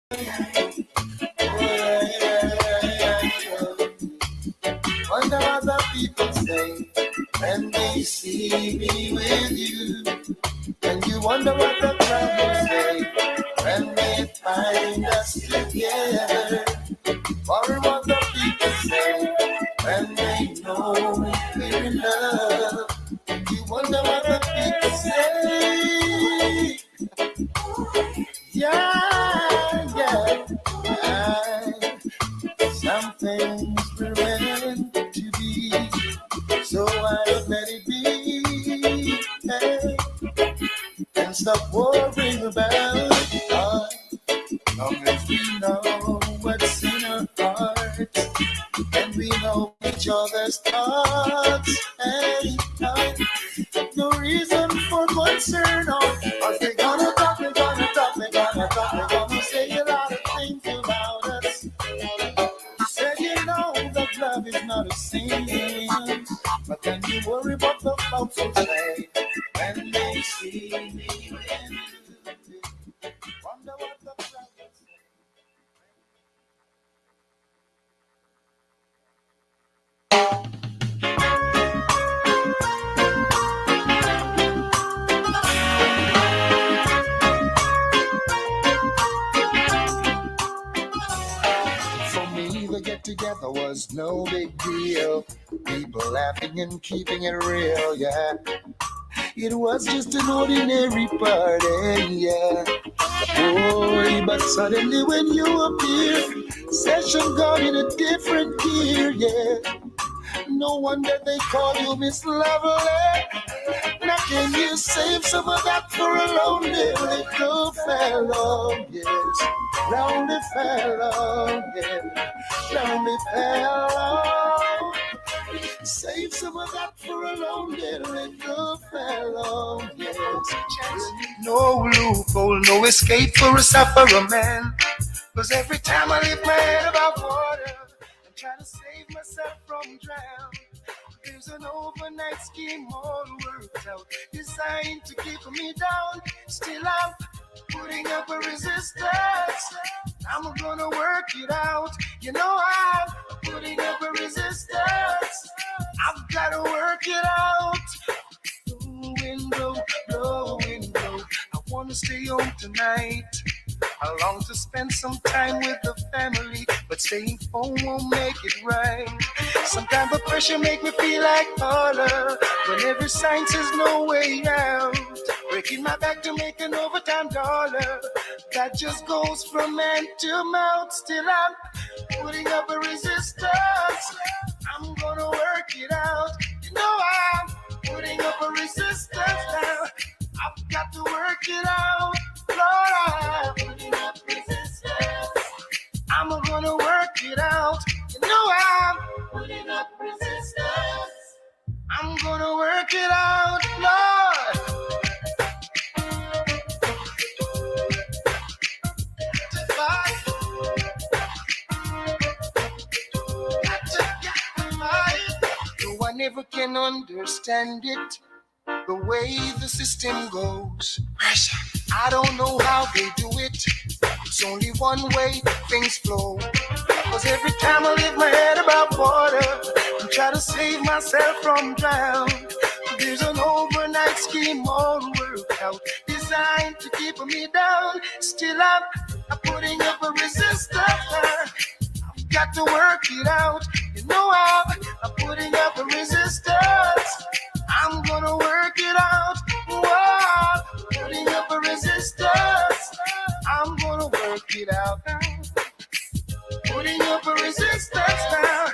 Wonder what the people say when they see me with you. And you wonder what the crowd will say when they find us together. Worry what the people say when they know we're in love. You wonder what the people say. Yeah. Some things were meant to be, so I let it be. Hey. And stop worrying about it. Long as we know what's in our hearts, and we know each other's thoughts. Hey, no reason for concern. Cause they're gonna talk, they're gonna talk, they're gonna talk, they're gonna say a lot of things about us. You said you know that love is not a sin, but then you worry about the folks who say when they see me and you. Wonder what the crowd will say. For me, the get together was no big deal. People laughing and keeping it real, yeah. It was just an ordinary party, yeah. Boy, but suddenly when you appear, session got in a different gear, yeah. No wonder they call you Miss Lovely. Now can you save some of that for a lonely little fellow, yes. Lonely fellow, yeah. Lonely fellow. Save some of that for a lonely little fellow, yes. No loophole, no escape for a sufferer man. Cause every time I lift my head above water and try to save myself from drown, there's an overnight scheme all worked out, designed to keep me down. Still I'm putting up a resistance. I'm gonna work it out. You know I'm putting up a resistance. I've gotta work it out. Blow, wind blow. I wanna stay home tonight. I long to spend some time with the family, but staying home won't make it right. Sometimes the pressure make me feel like Paula, when every sign says no way out. Breaking my back to make an overtime dollar, that just goes from hand to mouth. Still I'm putting up a resistance. I'm gonna work it out. You know I'm putting up a resistance now. I've got to work it out. Lord, I'm putting up resistance. I'm gonna work it out. You know I'm putting up resistance. I'm gonna work it out, Lord. No, I never can understand it, the way the system goes. I don't know how they do it. It's only one way things flow. Cause every time I lift my head above water and try to save myself from drown, there's an overnight scheme all worked out, designed to keep me down. Still I'm putting up a resistance. I've got to work it out. You know I'm putting up a resistance. I'm gonna work it out. Whoa, putting up a resistance. I'm gonna work it out. Putting up a resistance now.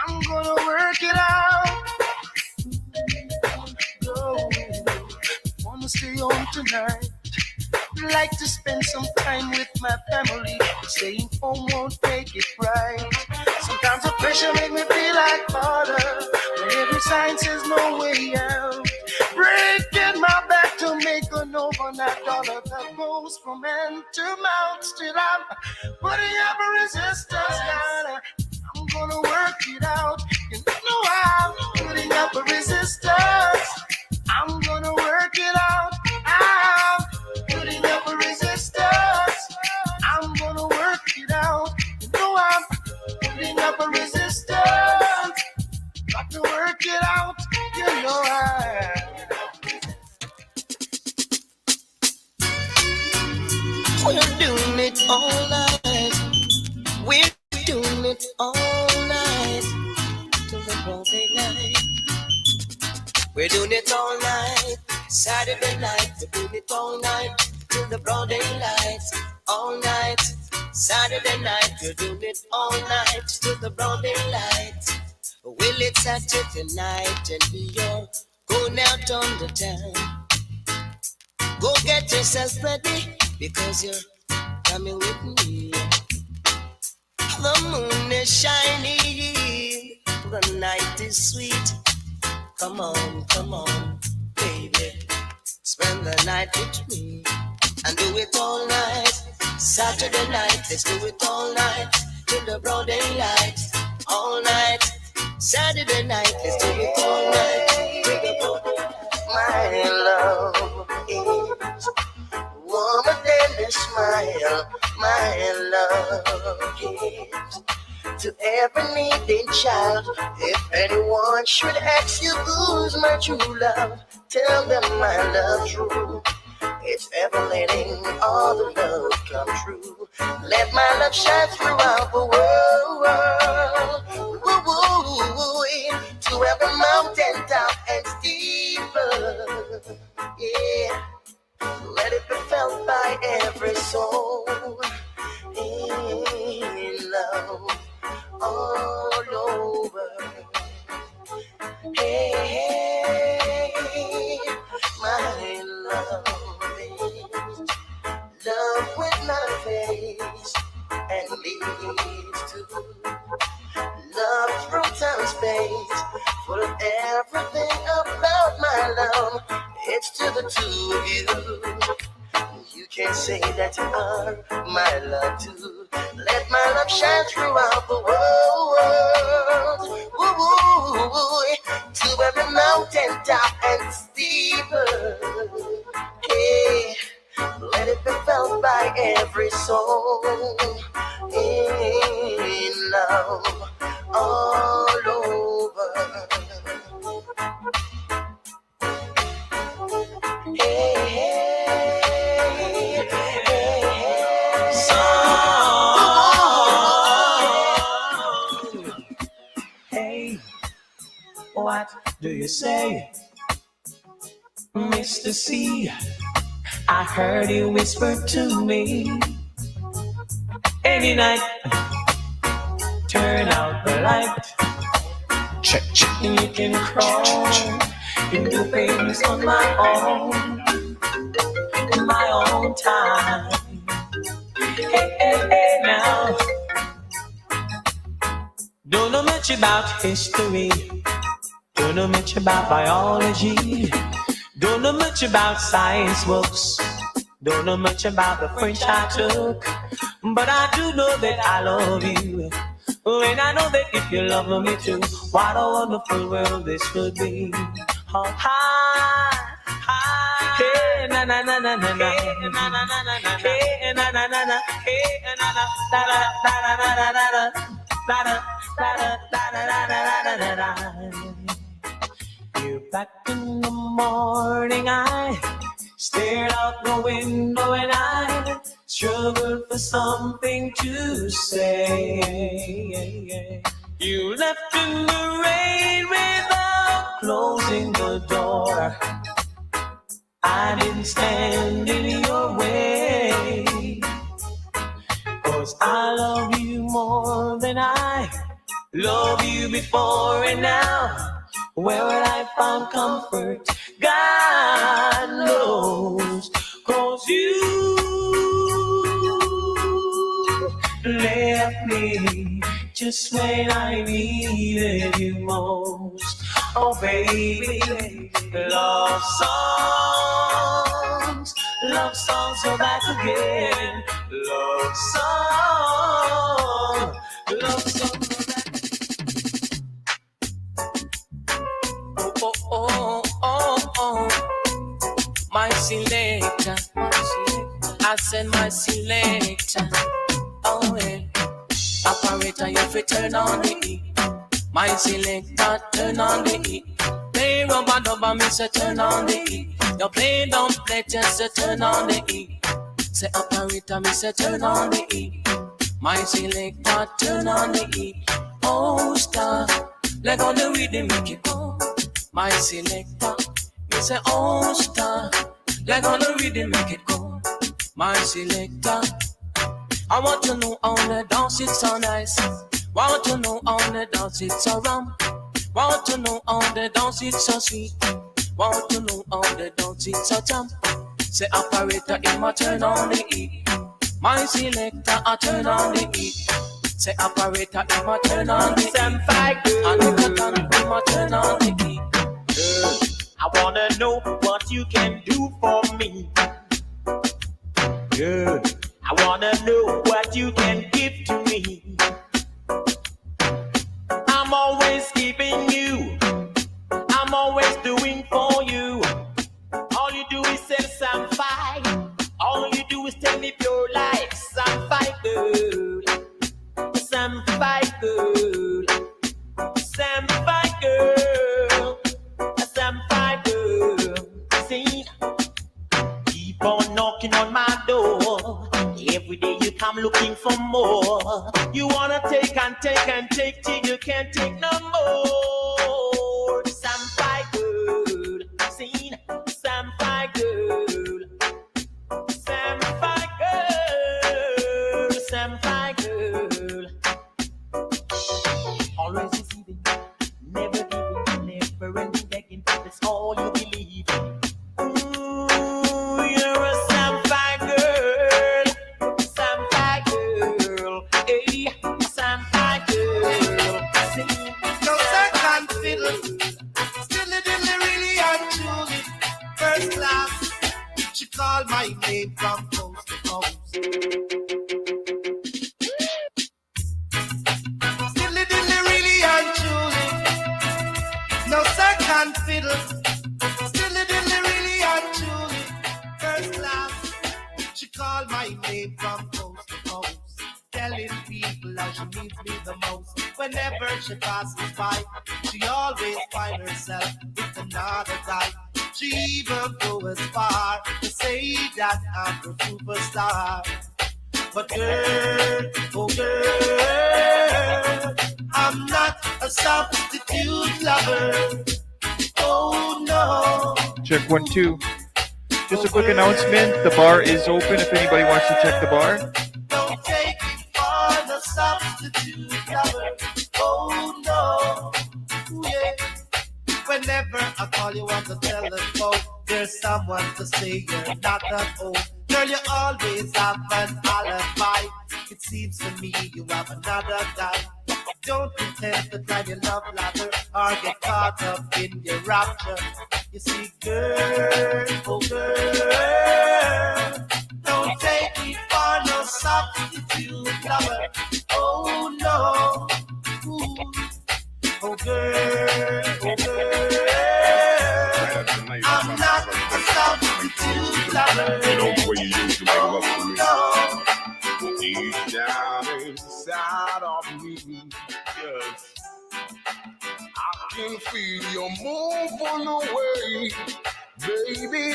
I'm gonna work it out. Go. Wanna stay home tonight. Like to spend some time with my family. Staying home won't make it right. Sometimes the pressure make me feel like water, when every sign says no way out. Breaking my back to make an overnight dollar that goes from hand to mouth. Still I'm putting up a resistance now. I'm gonna work it out. You know I'm putting up a resistance. I'm gonna work it out. I'm putting up a resistance. I'm gonna We're doing it all night. We're doing it all night till the broad daylight. We're doing it all night. Saturday night, we're doing it all night till the broad daylight. All night. Saturday night, we're doing it all night till the broad daylight. Well, it's Saturday night and we are going out on the town. Go get yourself ready because you're coming with me. The moon is shiny, the night is sweet. Come on, baby, spend the night with me and do it all night. Saturday night, let's do it all night till the broad daylight. All night, Saturday night, let's do it all night till the broad daylight. My love is warmer than a smile. My love is to every needing child. If anyone should ask you who's my true love, tell them my love true. It's ever letting all the love come true. Let my love shine throughout the world. Woo, woo, woo, to every mountain top and steeple. Yeah, let it be felt by every soul. In love all over. Hey, my love is love with my face and leads to love through time and space. Full of everything about my love. It's to the two of you. You can't say that you are my love too. Let my love shine throughout the world. Woo, woo, woo, to every mountain top and steeple. Hey, let it be felt by every soul. In love all over. What do you say, Mr. C? I heard you whisper to me. Any night, turn out the light. Check, check. You can crawl into things on my own time. Hey, now. Don't know much about history. Don't know much about biology. Don't know much about science books. Don't know much about the French I took. But I do know that I love you. And I know that if you love me too, what a wonderful world this would be. Oh, hi, hi. Hey, na na na na na na. Hey, na na na na na. Hey, na na na na. Hey, na na da da da da da da da da da da da da da. You're back in the morning, I stared out the window and I struggled for something to say. You left in the rain without closing the door. I didn't stand in your way, 'cause I love you more than I loved you before. And now, where would I find comfort? God knows, 'cause you left me just when I needed you most. Oh baby, love songs are back again. Love songs are back. Oh, my selector. I said my selector. Oh, yeah. Operator, you fi turn on the E. My selector, turn on the E. Play rubber dubber, me say turn on the E. You play don't play, just say turn on the E. Say operator, me say turn on the E. My selector, turn on the E. Oh star, leg on the rhythm, make it go. My selector, me say oh star, leg on the rhythm, make it go. My selector, I want to know how the dance it's so nice. Want to know how the dance it's so rum. Want to know how the dance it's so sweet. Want to know how the dance it's so jump. Say operator, it ma turn on the E. My selector, I turn on the E. Say operator, it ma turn on the E. And it ma turn on the E. I wanna know what you can do for me. Yeah. I wanna know what you can give to me. I'm always giving you. I'm always doing for you. All you do is say some fight. All you do is tell me pure life. Some fight girl. Some fight girl. Some fight girl. Some fight girl. See, keep on knocking on my door. Every day you come looking for more. You wanna take and take and take till you can't take no more. Some fight girl. See, some fight girl. Some fight girl. Some fight girl. Always receiving, never giving, never ending, begging. That's all you believe in. Ooh, you're a Samphire girl. Samphire girl. Hey, Samphire girl. Sing. No second fiddle. Still a diddly really and truly. First class. She called my name from coast to coast. Still a diddly really and truly. No second fiddle. Still a diddly really and truly. First class. She called my name from coast to coast. Telling people how she needs me the most. Whenever she passes by, she always finds herself with another guy. She even goes as far to say that I'm her superstar. But girl, oh girl, I'm not a substitute lover. Oh no. Check 1, 2. Just a quick announcement. The bar is open if anybody wants to check the bar. Don't take it for the substitute lover. Oh no. Yeah. Whenever I call you on the telephone, there's someone to say you're not at home. Girl, you always have an alibi. It seems to me you have another guy. Don't pretend to try your love ladder or get caught up in your rapture. You see, girl, oh girl, don't take it for no substitute lover. Oh no. Ooh. Oh girl, I'm not a substitute lover. You know the way you used to make love to me. Deep down inside of me, yes, I can feel you moving away, baby.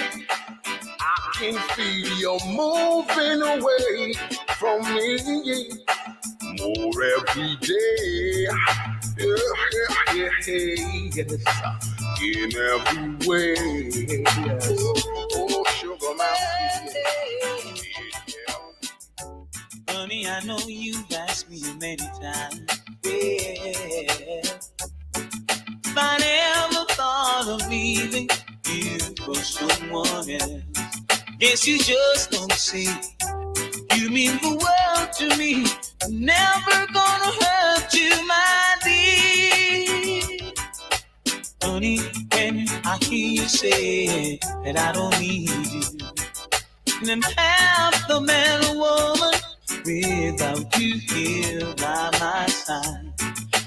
I can feel you moving away from me more every day. Yeah, yes, in every way, yes. Oh, sugar mountain, yeah. Honey, I know you've asked me many times, yeah, if I never thought of leaving you for someone else. Guess you just don't see. You mean the world to me. Never gonna hurt you, my dear. Honey, when I hear you say that I don't need you, and I'm half the man or woman without you here by my side.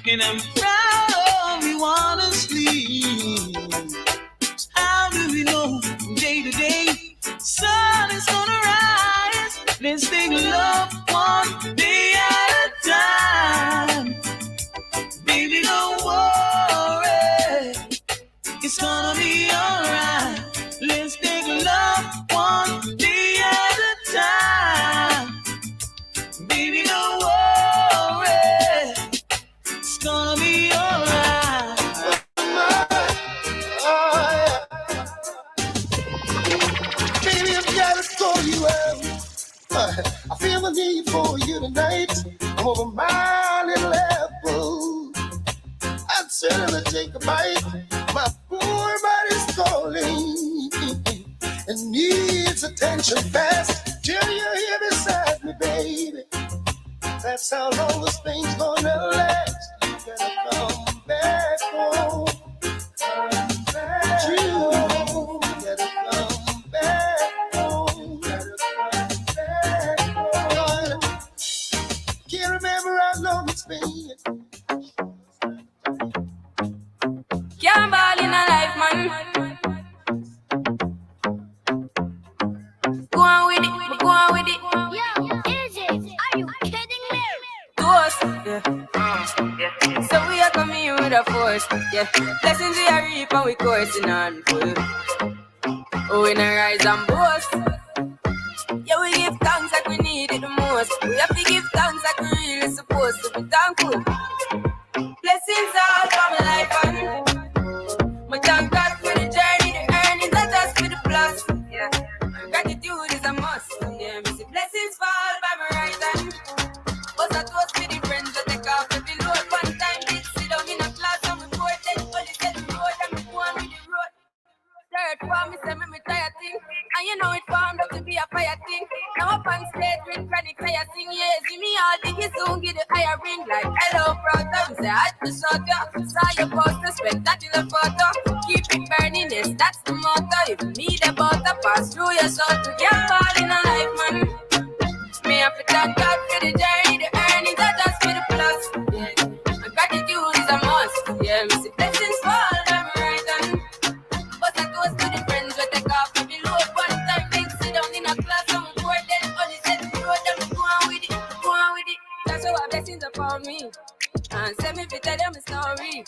And I'm proud of you, honestly. How do we know from day to day sun is gonna rise? Let's take love one day at a time. Baby, don't worry, it's gonna be alright. Let's take love one day at a time. I feel the need for you tonight. I'm over my little apple. I'd certainly take a bite. My poor body's calling and needs attention fast. Till you're here beside me, baby. That's how long this thing's gonna last. You better come back home. Come back home. You better come back home. You better come back home. Can't remember how long it's been. Can't ball in a life, man. Go on with it, go on with it. Yo, AJ, are you kidding me? Toast, yeah. So we are coming here with a force, yeah. Blessings we are reaping, we coursing on full. Oh, we not rise and boast. Yeah, we give thanks like we need it the most. We have to give thanks like we really supposed to be thankful. Blessings all for my life and my thank God for the journey, the earnings are just for the plus. Yeah, and gratitude is a must. Yeah, me see blessings fall by my right hand. But I toast for the friends that take off every load. One time did sit down in a class and we board then only said the road and we go on with the road. Third form, me say me tired thing. And you know it formed up to be a fire thing. Now up on stage with chronic fire sing. Yeah, see me all big, you soon get the higher ring. Like hello brother, me say I had to shut ya. Saw your poster, spectacular photo. Keep it burning, yes, that's the motto. If you need a butter, pass through your soul. We can't fall in a life, man. Me have to thank God for the journey, the earnings are just for the plus. Yeah, and gratitude is a must. Yeah, me see blessings fall by my right hand. But I goes to the friends where take off every load. One time they sit down in a class and we board then only said the road and we go on with it, go on with it. That's how our blessings upon me. And send me to tell them a story.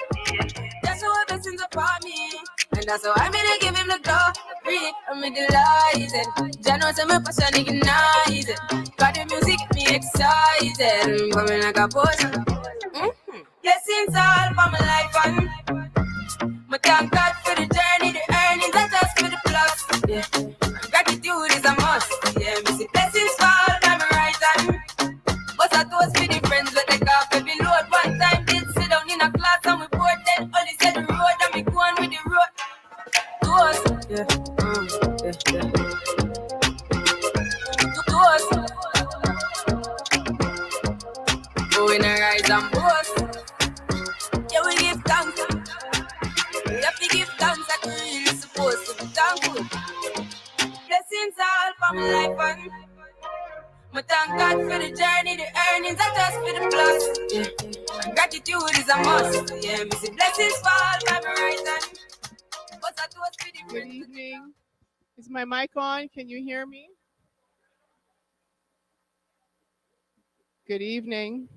That's how our blessings upon me. And that's how I'm gonna give him the glory. I'm delighted. Jano say my passion ignited. Got the music get me excited. Coming like a potion. Blessings all for my life and my thank God for the journey, the earnings are just for the plus. Yeah, gratitude is a must. Yeah, me see blessings fall by my right hand. But I toast for the friends that take off every load. One time did sit down in a class and we board then only said the road and we go on with the road. Toast, yeah, yeah. Toast. Oh, in a rise and boast. Yeah, we give thanks. We have to give thanks like we really supposed to be thankful. Blessings all for my life and my thank God for the journey, the earnings are just for the plus. Yeah, and gratitude is a must. Yeah, me see blessings fall by my right hand. But I toast for the Good evening. Is my mic on? Can you hear me? Good evening.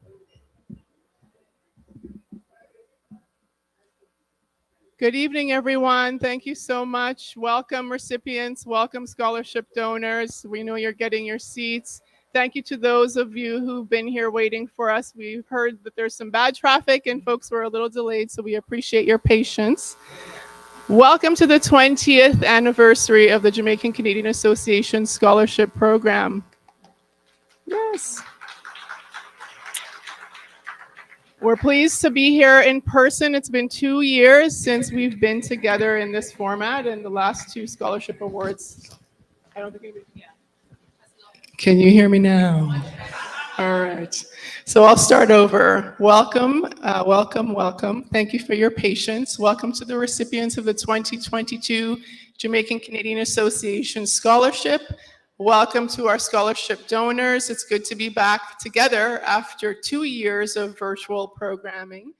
Good evening, everyone. Thank you so much. Welcome, recipients. Welcome, scholarship donors. We know you're getting your seats. Thank you to those of you who've been here waiting for us. We've heard that there's some bad traffic and folks were a little delayed, so we appreciate your patience. Welcome to the 20th anniversary of the Jamaican Canadian Association Scholarship Program. Yes. We're pleased to be here in person. It's been 2 years since we've been together in this format, and the last two scholarship awards. I don't think anybody. Yeah. Can you hear me now? All right. So I'll start over. Welcome, welcome. Thank you for your patience. Welcome to the recipients of the 2022 Jamaican Canadian Association Scholarship. Welcome to our scholarship donors. It's good to be back together after 2 years of virtual programming.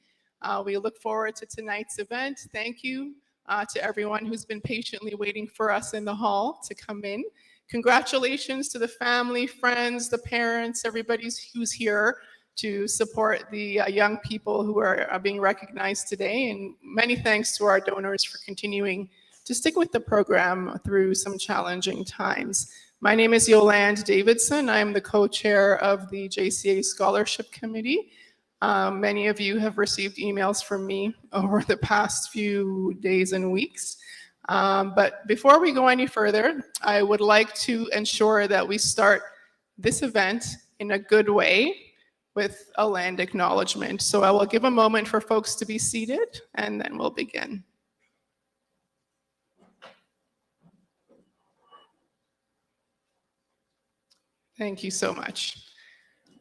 We look forward to tonight's event. Thank you to everyone who's been patiently waiting for us in the hall to come in. Congratulations to the family, friends, the parents, everybody who's here to support the young people who are being recognized today. And many thanks to our donors for continuing to stick with the program through some challenging times. My name is Yolande Davidson. I'm the co-chair of the JCA Scholarship Committee. Many of you have received emails from me over the past few days and weeks. But before we go any further, I would like to ensure that we start this event in a good way with a land acknowledgement. So I will give a moment for folks to be seated, and then we'll begin. Thank you so much.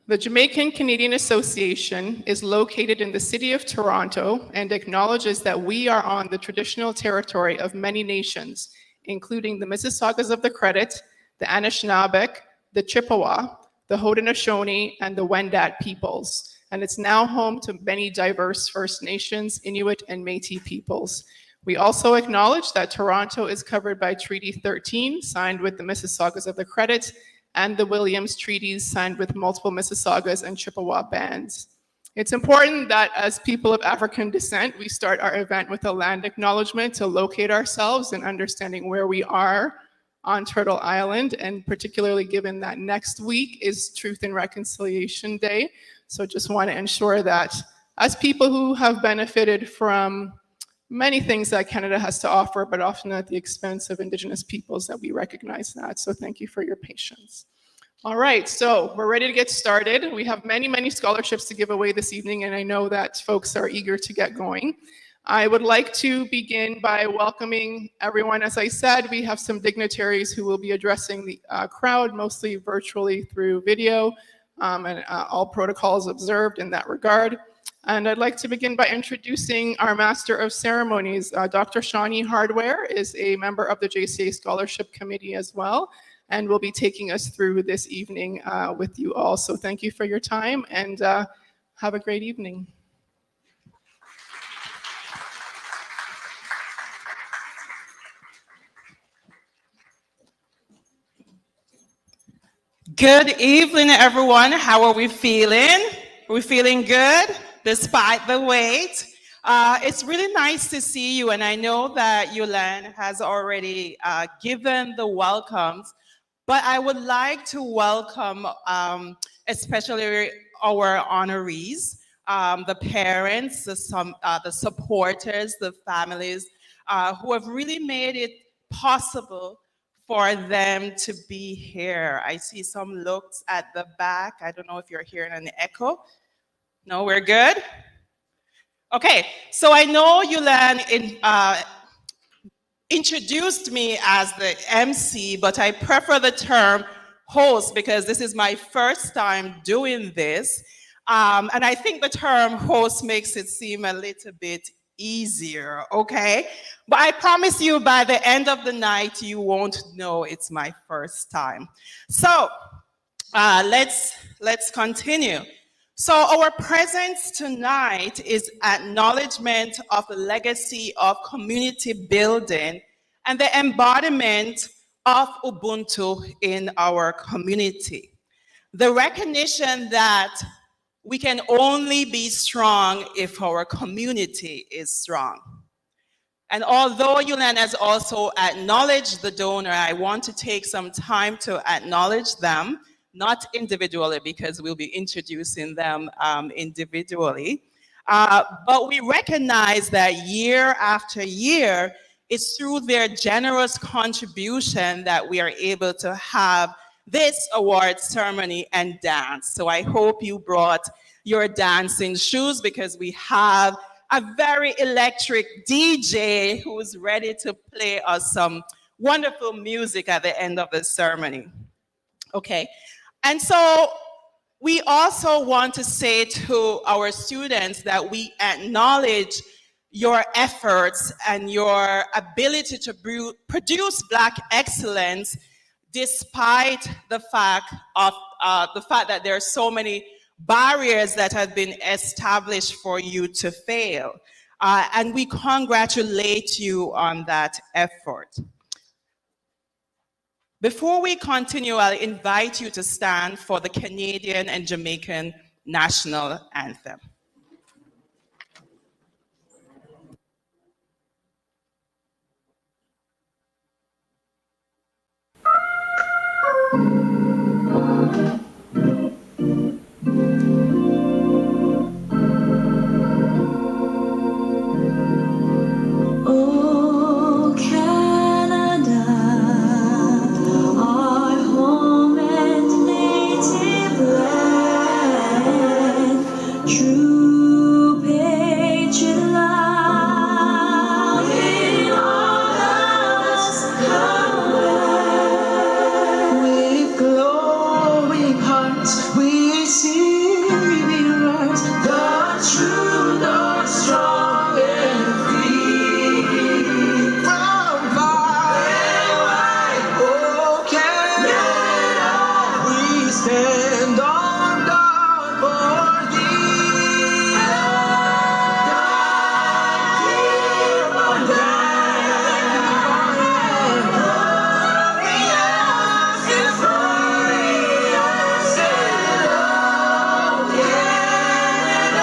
The Jamaican Canadian Association is located in the city of Toronto and acknowledges that we are on the traditional territory of many nations, including the Mississaugas of the Credit, the Anishinaabeg, the Chippewa, the Haudenosaunee, and the Wendat peoples. And it's now home to many diverse First Nations, Inuit, and Métis peoples. We also acknowledge that Toronto is covered by Treaty 13, signed with the Mississaugas of the Credit, and the Williams Treaties, signed with multiple Mississaugas and Chippewa bands. It's important that as people of African descent, we start our event with a land acknowledgement to locate ourselves and understanding where we are on Turtle Island, and particularly given that next week is Truth and Reconciliation Day. So just want to ensure that as people who have benefited from many things that Canada has to offer, but often at the expense of Indigenous peoples, that we recognize that. So thank you for your patience. All right, so we're ready to get started. We have many, many scholarships to give away this evening, and I know that folks are eager to get going. I would like to begin by welcoming everyone. As I said, we have some dignitaries who will be addressing the crowd, mostly virtually through video, and all protocols observed in that regard. And I'd like to begin by introducing our Master of Ceremonies. Dr. Shawnee Hardware is a member of the JCA Scholarship Committee as well, and will be taking us through this evening with you all. So thank you for your time, and have a great evening. Good evening, everyone. How are we feeling? Are we feeling good despite the wait? It's really nice to see you, and I know that Yolande has already given the welcomes, but I would like to welcome especially our honorees, the parents, the supporters, the families who have really made it possible for them to be here. I see some looks at the back. I don't know if you're hearing an echo. No, we're good? Okay, so I know Yolande introduced me as the MC, but I prefer the term host because this is my first time doing this. And I think the term host makes it seem a little bit easier, okay? But I promise you by the end of the night, you won't know it's my first time. So let's continue. So our presence tonight is acknowledgement of the legacy of community building and the embodiment of Ubuntu in our community. The recognition that we can only be strong if our community is strong. And although Yolande has also acknowledged the donor, I want to take some time to acknowledge them, not individually because we'll be introducing them individually, but we recognize that year after year, it's through their generous contribution that we are able to have this award ceremony and dance. So I hope you brought your dancing shoes because we have a very electric DJ who's ready to play us some wonderful music at the end of the ceremony. Okay, and so we also want to say to our students that we acknowledge your efforts and your ability to produce Black excellence despite the fact that there are so many barriers that have been established for you to fail. And we congratulate you on that effort. Before we continue, I'll invite you to stand for the Canadian and Jamaican national anthem. Oh, Canada, our home and native stand on guard for thee. God, keep on dying. Glorious and glorious and oh, yeah.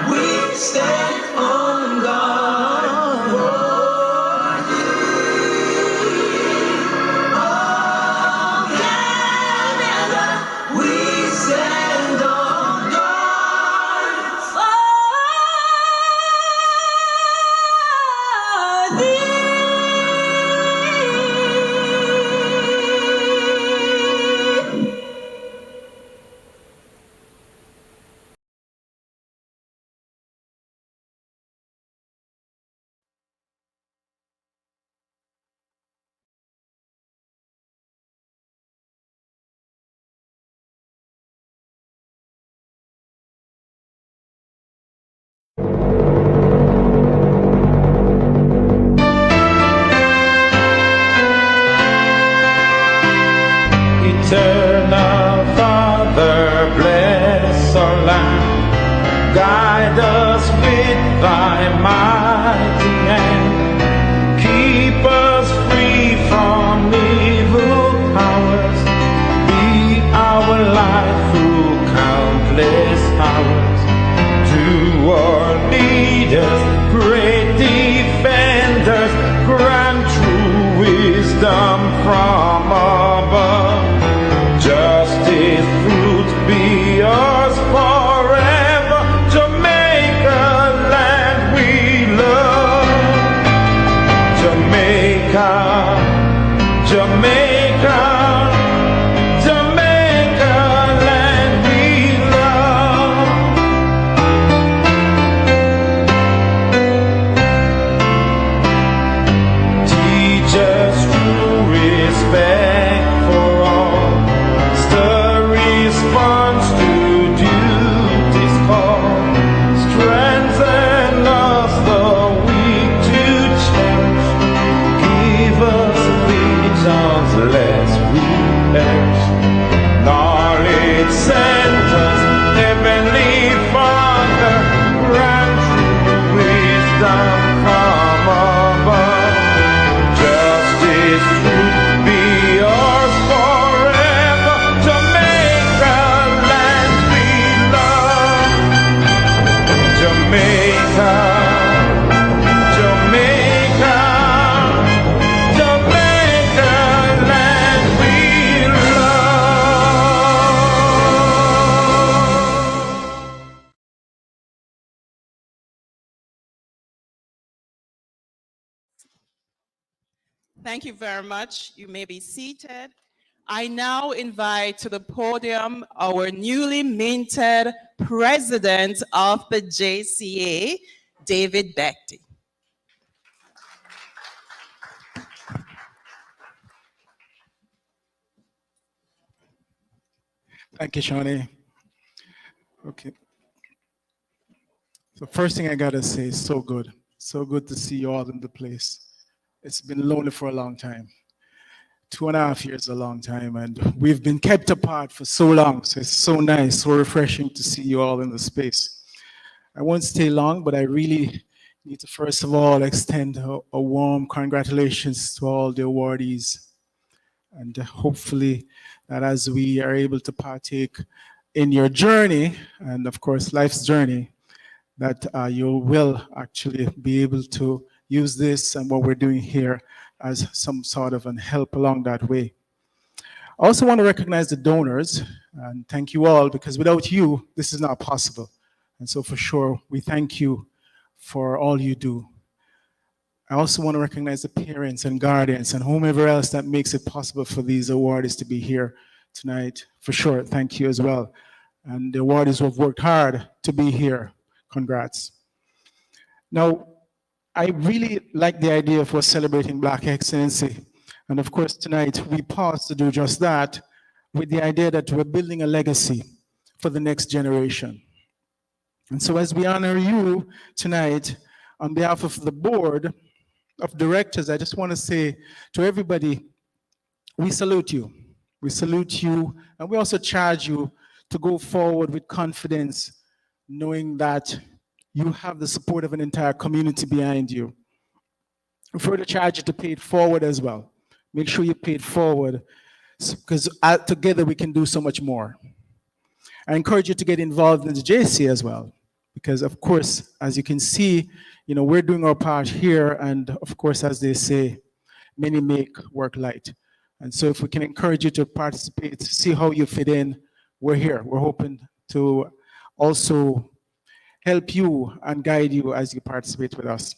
We stand on guard for Eternal Father, bless our land. Guide us with thy mighty hand. Keep us free from evil powers. Be our light through countless hours. To our leaders, great defenders, grant true wisdom from above. Justice, fruit be yours forever. Jamaica, land we love. Jamaica, Jamaica, Jamaica, land we love. Teach us true respect for all. Response to duty's call. Strengthen us the weak to cherish. Give us visions lest we perish. Knowledge centers, heavenly Father, grant true wisdom from above. Justice, truth be yours forever. Jamaica, land we love. Jamaica, Jamaica, Jamaica, land we love. Thank you very much. You may be seated. I now invite to the podium our newly minted president of the JCA, David Beckty. Thank you, Shawnee. Okay. So first thing I gotta say is so good. So good to see you all in the place. It's been lonely for a long time. 2.5 years is a long time, and we've been kept apart for so long. So it's so nice, so refreshing to see you all in the space. I won't stay long, but I really need to first of all extend a warm congratulations to all the awardees. And hopefully that as we are able to partake in your journey, and of course life's journey, that you will actually be able to use this and what we're doing here as some sort of an help along that way. I also want to recognize the donors and thank you all, because without you, this is not possible. And so for sure, we thank you for all you do. I also want to recognize the parents and guardians and whomever else that makes it possible for these awardees to be here tonight. For sure, thank you as well. And the awardees who have worked hard to be here, congrats. Now, I really like the idea of us celebrating Black excellency. And of course, tonight we pause to do just that with the idea that we're building a legacy for the next generation. And so as we honor you tonight, on behalf of the board of directors, I just want to say to everybody, we salute you. We salute you, and we also charge you to go forward with confidence, knowing that you have the support of an entire community behind you. We further charge you to pay it forward as well. Make sure you pay it forward, because together we can do so much more. I encourage you to get involved in the JCA as well, because of course, as you can see, we're doing our part here, and of course, as they say, many make work light. And so if we can encourage you to participate, see how you fit in, we're here. We're hoping to also help you and guide you as you participate with us.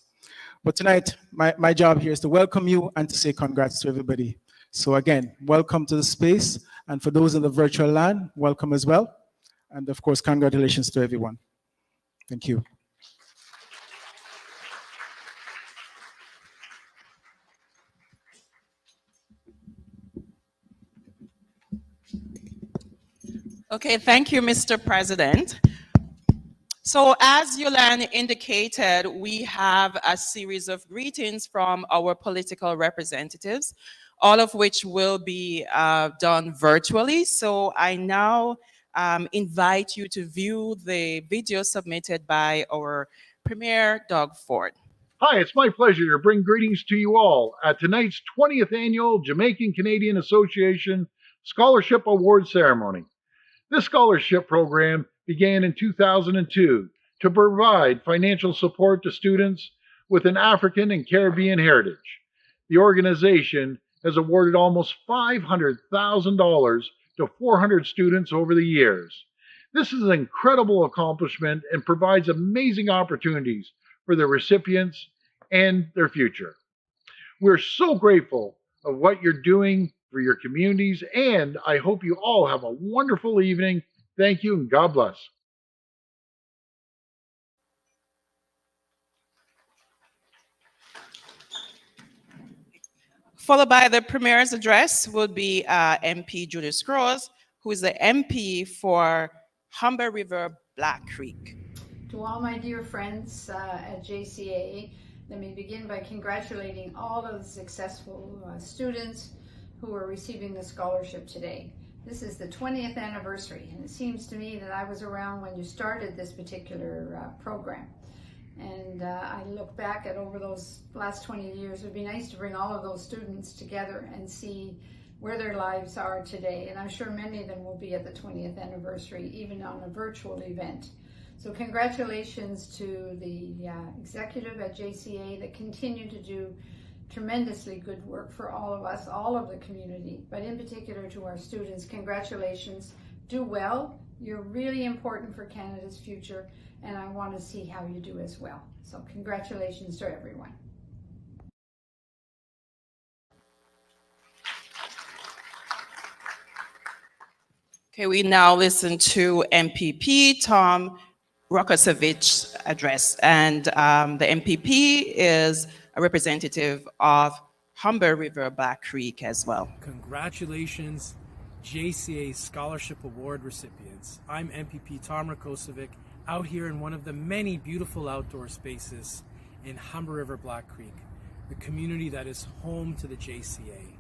But tonight, my job here is to welcome you and to say congrats to everybody. So again, welcome to the space. And for those in the virtual land, welcome as well. And of course, congratulations to everyone. Thank you. Okay, thank you, Mr. President. So as Yolande indicated, we have a series of greetings from our political representatives, all of which will be done virtually. So I now invite you to view the video submitted by our Premier, Doug Ford. Hi, it's my pleasure to bring greetings to you all at tonight's 20th Annual Jamaican Canadian Association Scholarship Award Ceremony. This scholarship program began in 2002 to provide financial support to students with an African and Caribbean heritage. The organization has awarded almost $500,000 to 400 students over the years. This is an incredible accomplishment and provides amazing opportunities for the recipients and their future. We're so grateful of what you're doing for your communities, and I hope you all have a wonderful evening. Thank you, and God bless. Followed by the Premier's address will be MP Judith Scrooge, who is the MP for Humber River Black Creek. To all my dear friends at JCA, let me begin by congratulating all of the successful students who are receiving the scholarship today. This is the 20th anniversary, and it seems to me that I was around when you started this particular program. And I look back at over those last 20 years, it would be nice to bring all of those students together and see where their lives are today. And I'm sure many of them will be at the 20th anniversary, even on a virtual event. So congratulations to the executive at JCA that continue to do tremendously good work for all of us, all of the community, but in particular to our students. Congratulations. Do well. You're really important for Canada's future, and I want to see how you do as well. So congratulations to everyone. Okay, we now listen to MPP Tom Rokosevich's address, and the MPP is a representative of Humber River Black Creek as well. Congratulations, JCA Scholarship Award recipients. I'm MPP Tom Rokosevic, out here in one of the many beautiful outdoor spaces in Humber River Black Creek, the community that is home to the JCA.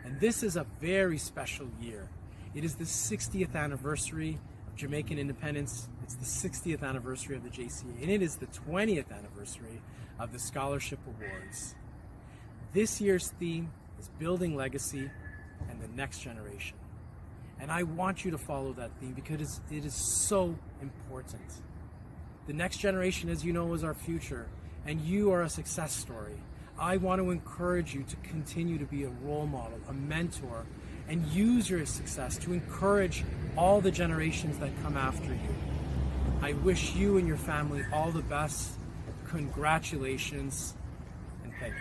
And this is a very special year. It is the 60th anniversary of Jamaican independence. It's the 60th anniversary of the JCA, and it is the 20th anniversary of the Scholarship Awards. This year's theme is building legacy and the next generation. And I want you to follow that theme because it is so important. The next generation, as you know, is our future, and you are a success story. I want to encourage you to continue to be a role model, a mentor, and use your success to encourage all the generations that come after you. I wish you and your family all the best. Congratulations, and thank you.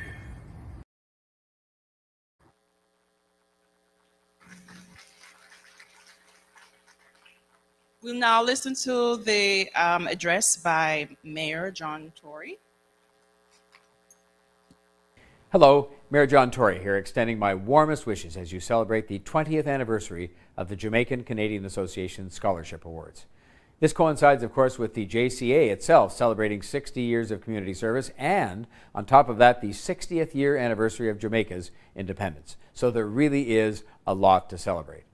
We'll now listen to the address by Mayor John Tory. Hello, Mayor John Tory here, extending my warmest wishes as you celebrate the 20th anniversary of the Jamaican Canadian Association Scholarship Awards. This coincides, of course, with the JCA itself celebrating 60 years of community service and, on top of that, the 60th year anniversary of Jamaica's independence. So there really is a lot to celebrate.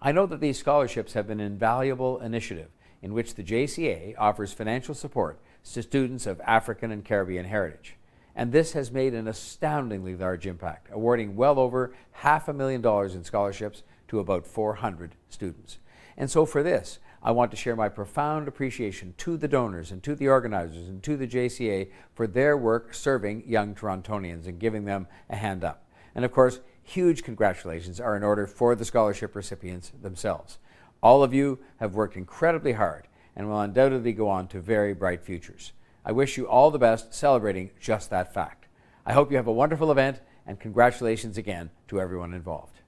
I know that these scholarships have been an invaluable initiative in which the JCA offers financial support to students of African and Caribbean heritage. And this has made an astoundingly large impact, awarding well over $500,000 in scholarships to about 400 students. And so for this, I want to share my profound appreciation to the donors and to the organizers and to the JCA for their work serving young Torontonians and giving them a hand up. And of course, huge congratulations are in order for the scholarship recipients themselves. All of you have worked incredibly hard and will undoubtedly go on to very bright futures. I wish you all the best celebrating just that fact. I hope you have a wonderful event, and congratulations again to everyone involved.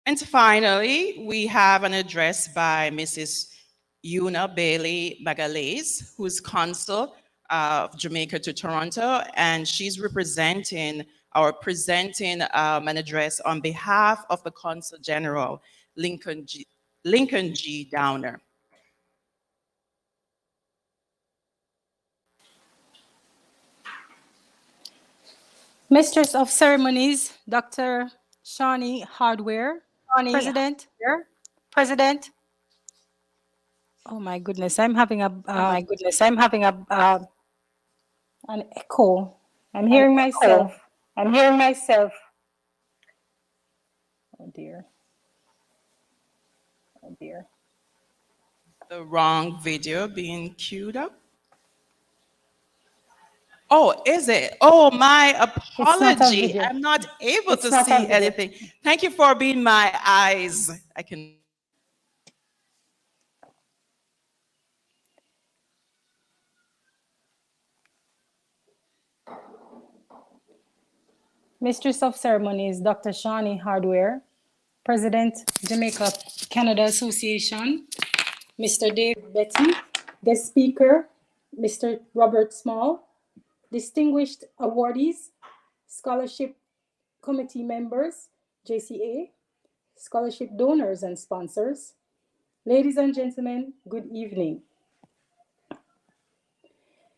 And finally, we have an address by Mrs. Una Bailey Magalhaes, who's consul of Jamaica to Toronto, and she's presenting an address on behalf of the Consul General, Lincoln G. Downer. Mistress of Ceremonies, Dr. Shawnee Hardware, President. Oh my goodness, I'm having an echo. I'm hearing myself. Oh dear. The wrong video being queued up. Oh, is it? Oh, my apology. I'm not able to see anything. Thank you for being my eyes. I can. Mistress of Ceremonies, Dr. Shawnee Hardware, President, Jamaica Canada Association, Mr. Dave Betty, guest speaker, Mr. Robert Small, distinguished awardees, scholarship committee members, JCA, scholarship donors and sponsors. Ladies and gentlemen, good evening.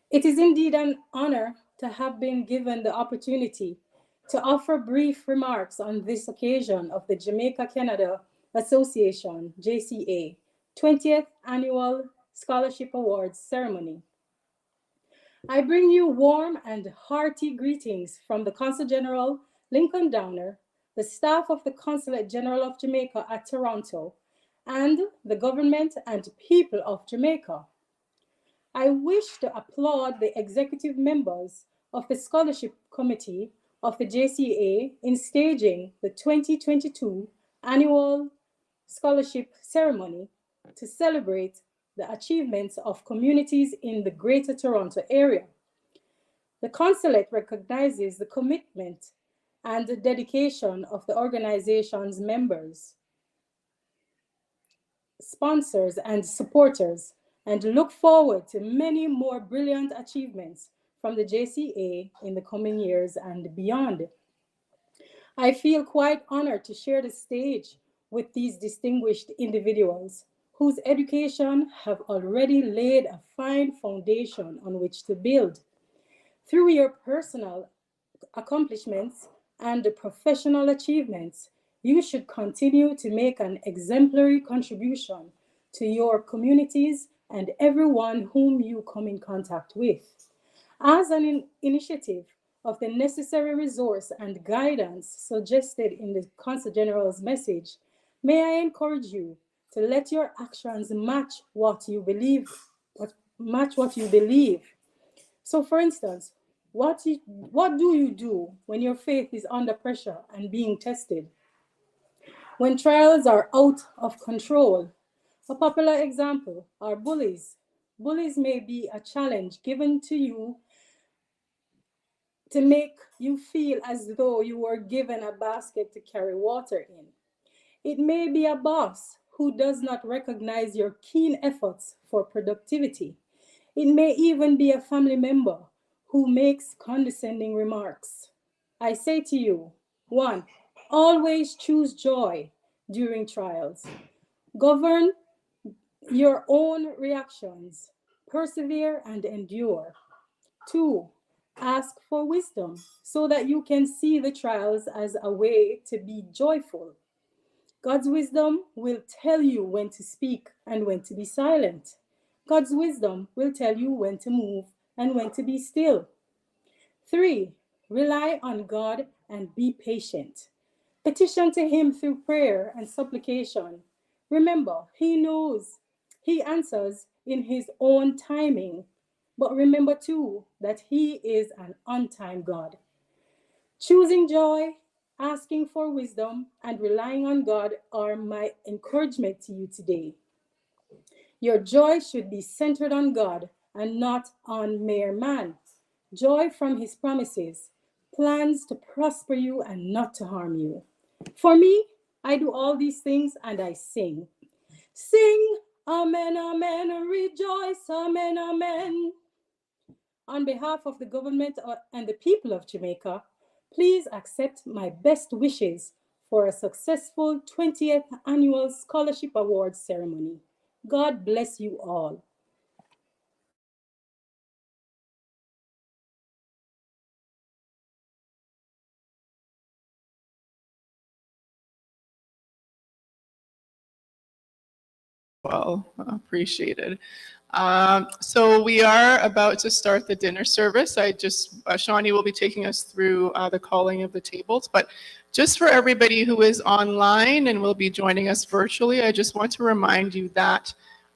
It is indeed an honor to have been given the opportunity to offer brief remarks on this occasion of the Jamaica Canada Association, JCA, 20th Annual Scholarship Awards Ceremony. I bring you warm and hearty greetings from the Consul General, Lincoln Downer, the staff of the Consulate General of Jamaica at Toronto, and the government and people of Jamaica. I wish to applaud the executive members of the Scholarship Committee of the JCA in staging the 2022 Annual Scholarship Ceremony to celebrate the achievements of communities in the Greater Toronto Area. The Consulate recognizes the commitment and the dedication of the organization's members, sponsors, and supporters, and look forward to many more brilliant achievements from the JCA in the coming years and beyond. I feel quite honored to share the stage with these distinguished individuals whose education have already laid a fine foundation on which to build. Through your personal accomplishments and professional achievements, you should continue to make an exemplary contribution to your communities and everyone whom you come in contact with. As an initiative of the necessary resource and guidance suggested in the Consul General's message, may I encourage you to let your actions match what you believe. So for instance, what do you do when your faith is under pressure and being tested? When trials are out of control? A popular example are bullies. Bullies may be a challenge given to you to make you feel as though you were given a basket to carry water in. It may be a boss who does not recognize your keen efforts for productivity. It may even be a family member who makes condescending remarks. I say to you, 1, always choose joy during trials. Govern your own reactions. Persevere and endure. 2, Ask for wisdom so that you can see the trials as a way to be joyful. God's wisdom will tell you when to speak and when to be silent. God's wisdom will tell you when to move and when to be still. 3, rely on God and be patient. Petition to Him through prayer and supplication. Remember, He knows, He answers in His own timing. But remember too that He is an on-time God. Choosing joy, asking for wisdom, and relying on God are my encouragement to you today. Your joy should be centered on God and not on mere man. Joy from His promises, plans to prosper you and not to harm you. For me, I do all these things and I sing. Sing, amen, amen, rejoice, amen, amen. On behalf of the government and the people of Jamaica, please accept my best wishes for a successful 20th Annual Scholarship Awards ceremony. God bless you all. Well, appreciated. So we are about to start the dinner service. Shawnee will be taking us through the calling of the tables, but just for everybody who is online and will be joining us virtually, I just want to remind you that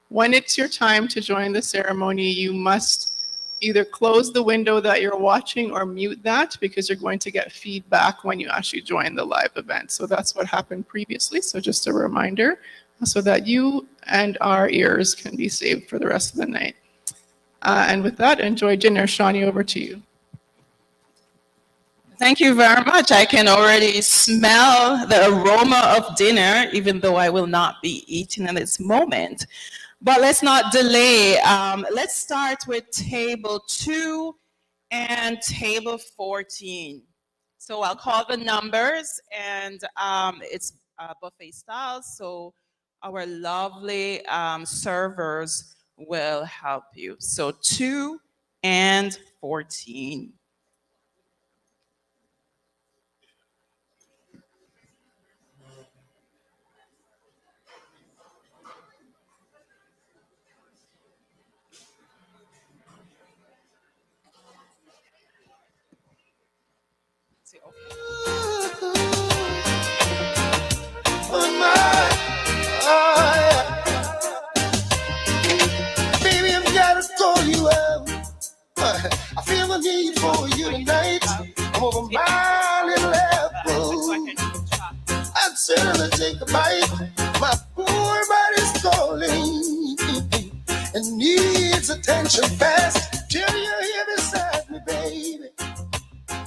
when it's your time to join the ceremony, you must either close the window that you're watching or mute that, because you're going to get feedback when you actually join the live event. So that's what happened previously. So just a reminder, so that you and our ears can be saved for the rest of the night. And with that, enjoy dinner. Shawnee, over to you. Thank you very much. I can already smell the aroma of dinner, even though I will not be eating in this moment. But let's not delay. Let's start with table 2 and table 14. So I'll call the numbers, and it's buffet style. So our lovely servers will help you. So 2 and 14. Baby, I've gotta call you out. I feel the need for you tonight. I'm over my little apple. I'd certainly take a bite. My poor body's calling and needs attention fast. Till you're here beside me, baby.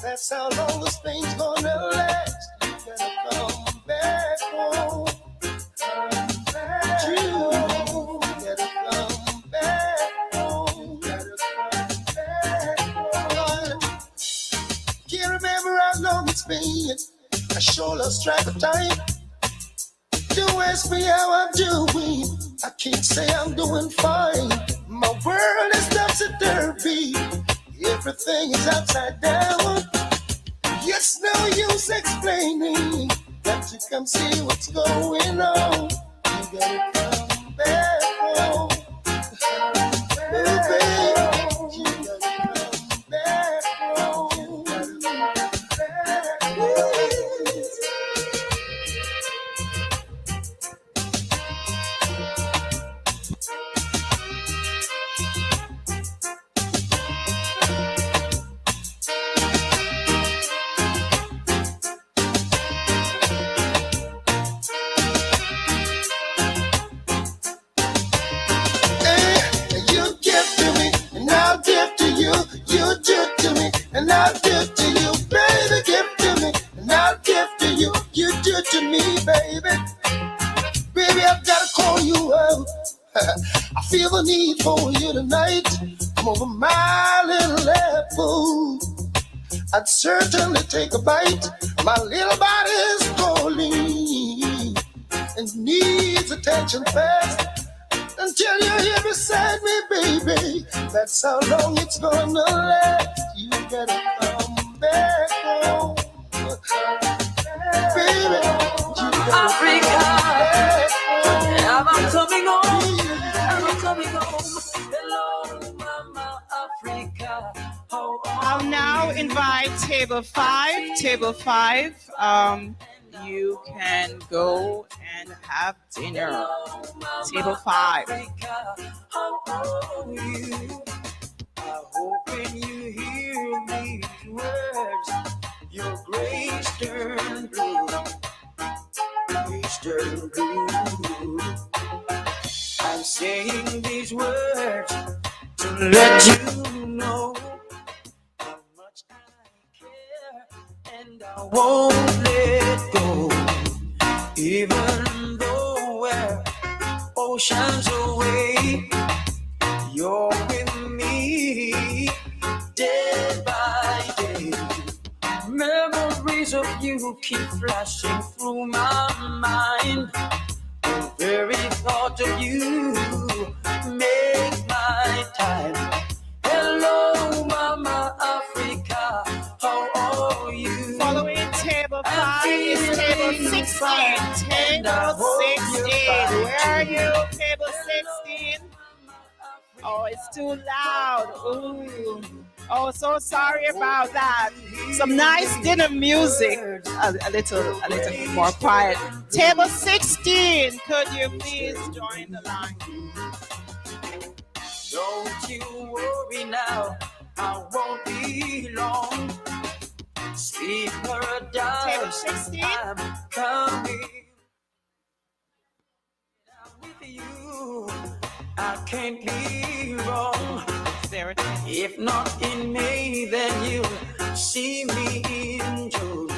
That's how long this thing's gonna last. You gotta come back home. Come back home. You gotta come back home. You gotta come back home. Can't remember how long it's been. I sure lost track of time. Don't ask me how I'm doing. I can't say I'm doing fine. My world is topsy-turvy. Everything is upside down. It's no use explaining. Got to come see what's going on. You gotta come back home. Oh, baby, you gotta come back home. You gotta come back home. You do to me, and I'll do to you, baby. Give to me, and I'll give to you. You do to me, baby. Baby, I've gotta call you out. I feel the need for you tonight. I'm over my little apple. I'd certainly take a bite. My little body's calling and needs attention fast. Until you're here beside me, baby. That's how long it's gonna last. You gotta come back home. Baby, you gotta Africa, come I'm coming home. back I'm coming home. Hello, Mama Africa. How I'll now invite table 5. Table 5, you can go and have dinner. Table 5. How are you? I hope when you hear these words, your grace turn blue. Grace turn blue. I'm saying these words to let you know how much I care, and I won't let go, even though we're oceans away. You're with me day by day. Memories of you keep flashing through my mind. The very thought of you make my time. Hello, Mama Africa, how are you? Following table 5 is table 16. Table 16. Where are you? Table 16. Oh, it's too loud. Ooh. Oh, so sorry about that. Some nice dinner music. A little more quiet. Table 16. Could you please join the line? Don't you worry now, I won't be long. Sweet paradise, Table 16. I'm coming. I'm with you, I can't be wrong. If not in May, then you'll see me in June.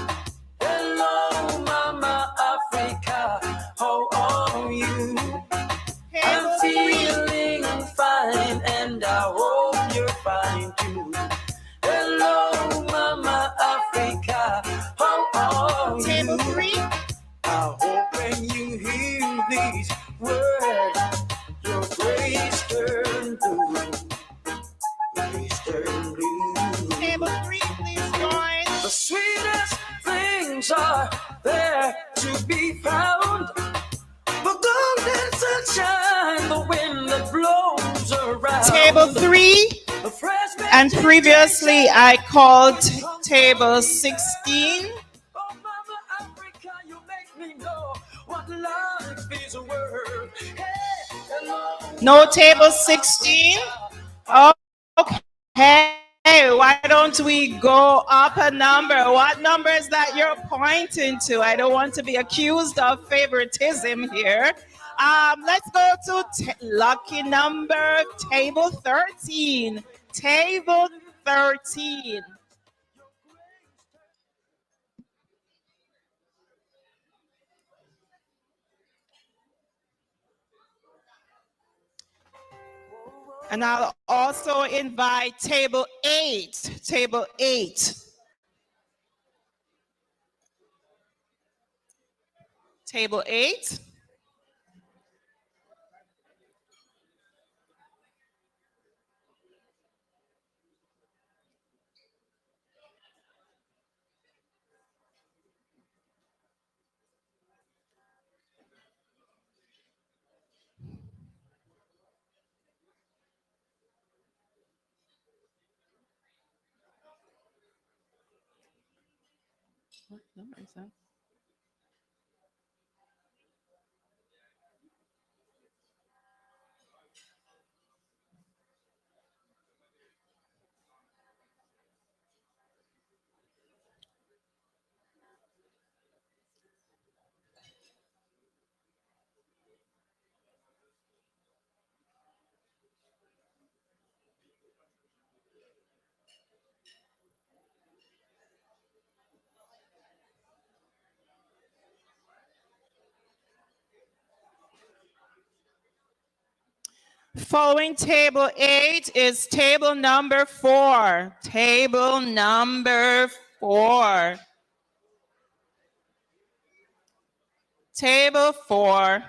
Hello, Mama Africa, how are you? I'm feeling fine, and I hope you're fine too. Hello, Mama Africa, how are you? Table 3. I hope when you hear these words, your grace turn blue. Grace turn blue. Table 3, please join. The sweetest things are there to be found. The golden sunshine, the wind that blows around. Table 3. The fresh And previously I called table 16. No table 16. Okay, why don't we go up a number? What number is that you're pointing to? I don't want to be accused of favoritism here. Let's go to lucky number, table 13. Table 13. And I'll also invite table 8. Table 8. Table 8. What number is that? Following table 8 is table number 4. Table number 4. Table 4.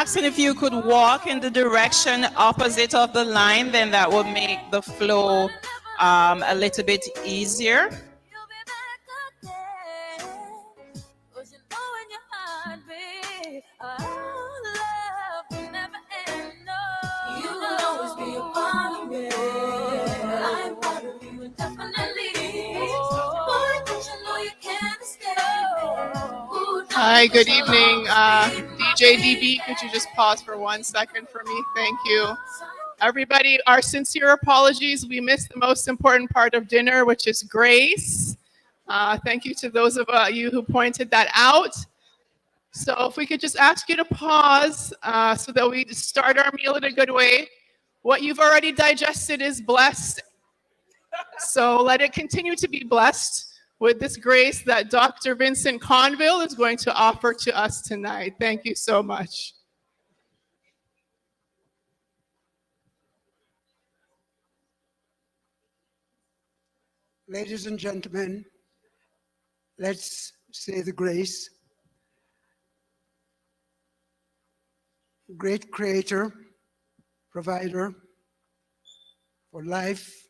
asking if you could walk in the direction opposite of the line, then that would make the flow a little bit easier. Hi, good evening. DJ DB, could you just pause for 1 second for me? Thank you. Everybody, our sincere apologies. We missed the most important part of dinner, which is grace. Thank you to those of you who pointed that out. So if we could just ask you to pause so that we start our meal in a good way. What you've already digested is blessed. So let it continue to be blessed with this grace that Dr. Vincent Conville is going to offer to us tonight. Thank you so much. Ladies and gentlemen, let's say the grace. Great creator, provider for life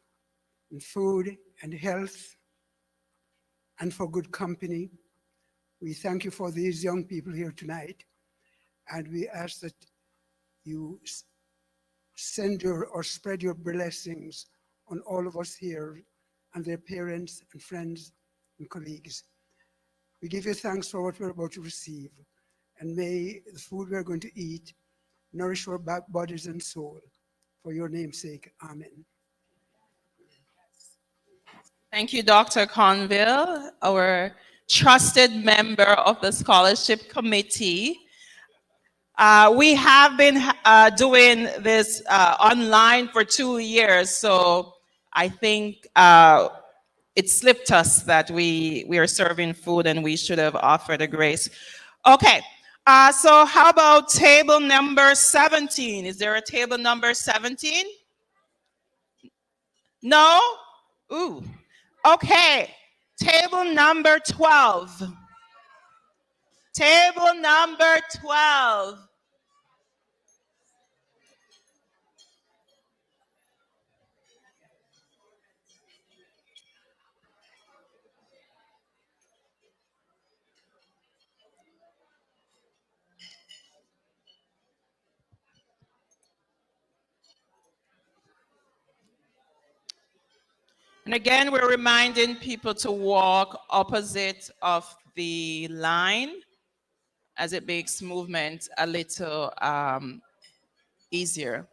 and food and health and for good company. We thank you for these young people here tonight, and we ask that you send your or spread your blessings on all of us here and their parents and friends and colleagues. We give you thanks for what we're about to receive, and may the food we're going to eat nourish our bodies and soul. For your name's sake, amen. Thank you, Dr. Conville, our trusted member of the scholarship committee. We have been doing this online for 2 years, so I think it slipped us that we are serving food and we should have offered a grace. Okay, so how about table number 17? Is there a table number 17? No? Ooh. Okay, table number 12. Table number 12. And again, we're reminding people to walk opposite of the line as it makes movement a little easier.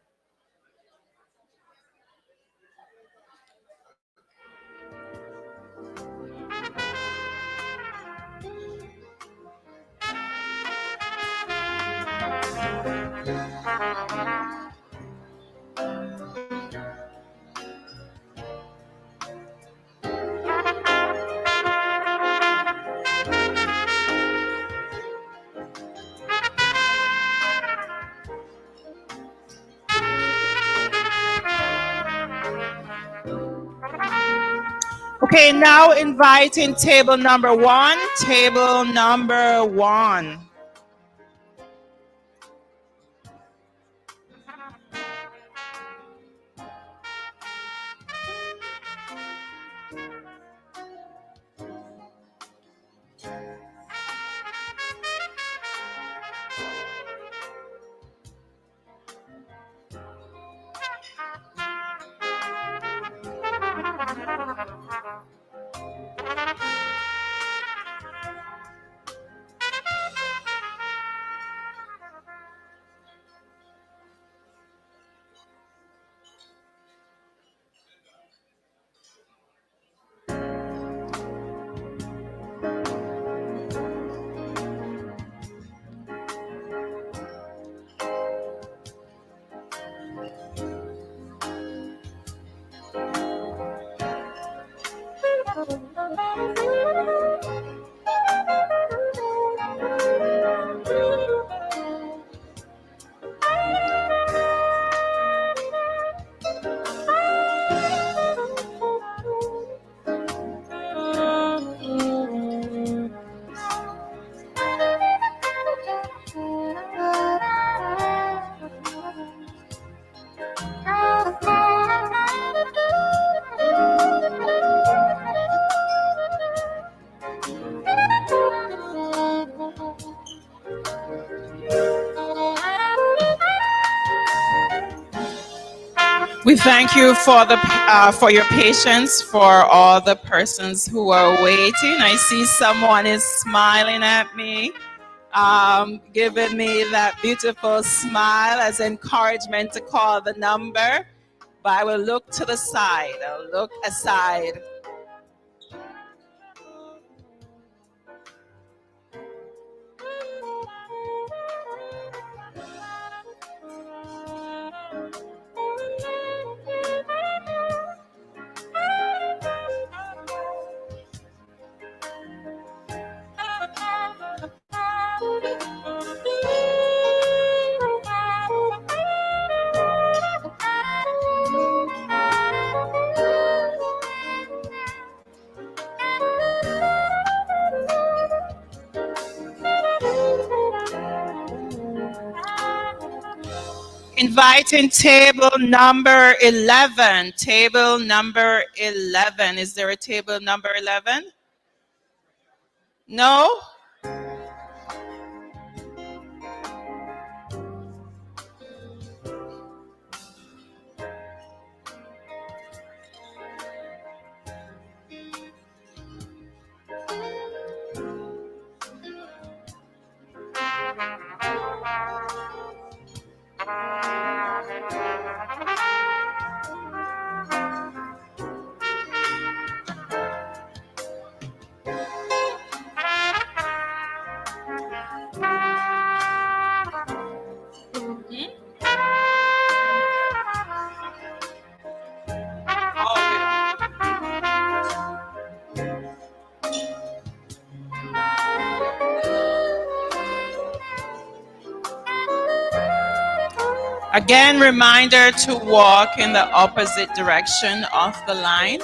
Okay, now inviting table number 1. Table number 1. We thank you for your patience, for all the persons who are waiting. I see someone is smiling at me, giving me that beautiful smile as encouragement to call the number. But I will look to the side. I'll look aside. Inviting table number 11. Table number 11. Is there a table number 11? No? Again, reminder to walk in the opposite direction of the line.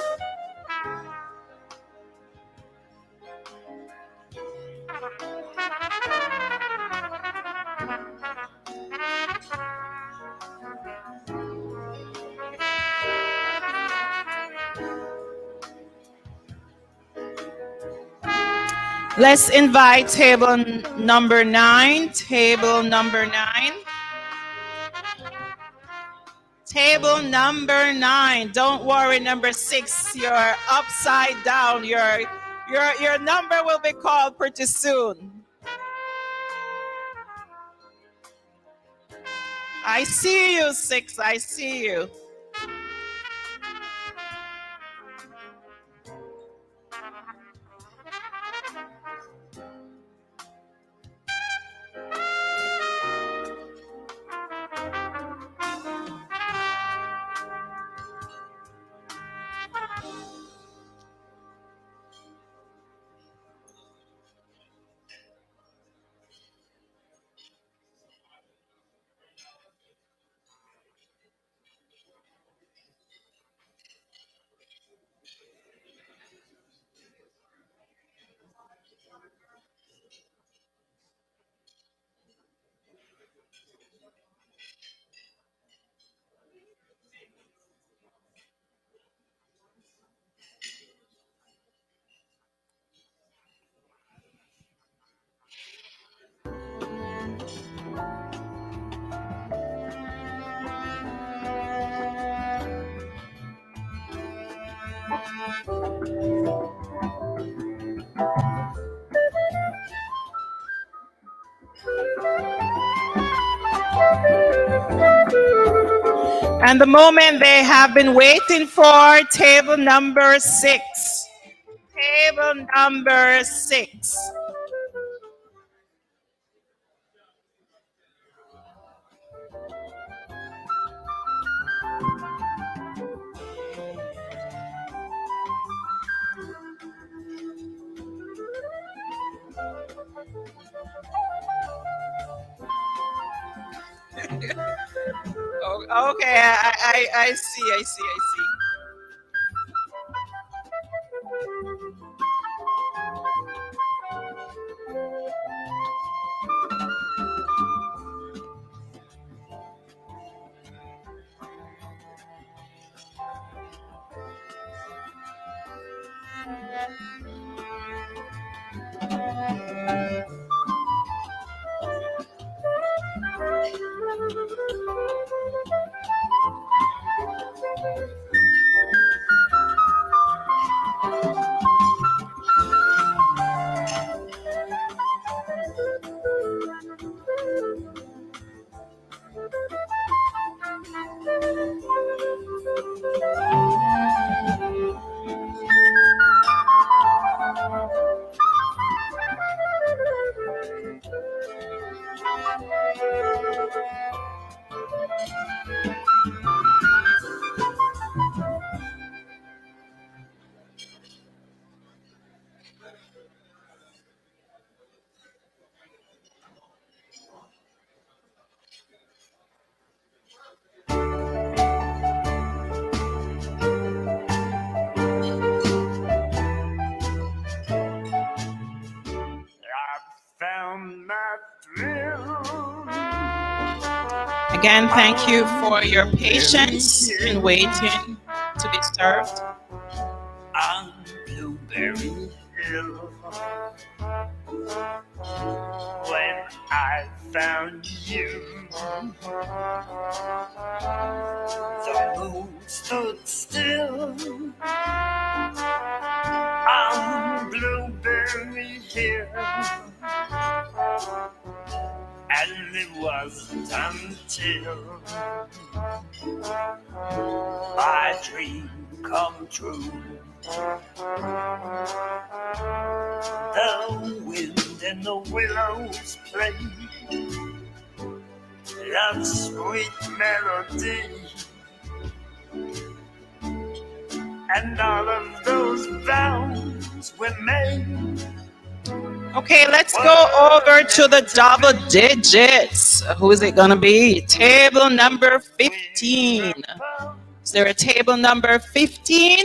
Let's invite table number 9. Table number 9. Table number 9. Don't worry, number 6. You're upside down. Your number will be called pretty soon. I see you, 6. I see you. And the moment they have been waiting for, table number 6. Table number 6. Oh, okay, I see. Found my thrill. Again, thank you for your patience in waiting to be served. On Blueberry Hill, when I found you, the moon stood still. On Blueberry Hill, and it wasn't until my dream come true. The wind and the willows play that sweet melody, and all of those vows were made. Okay, let's go over to the double digits. Who is it going to be? Table number 15. Is there a table number 15?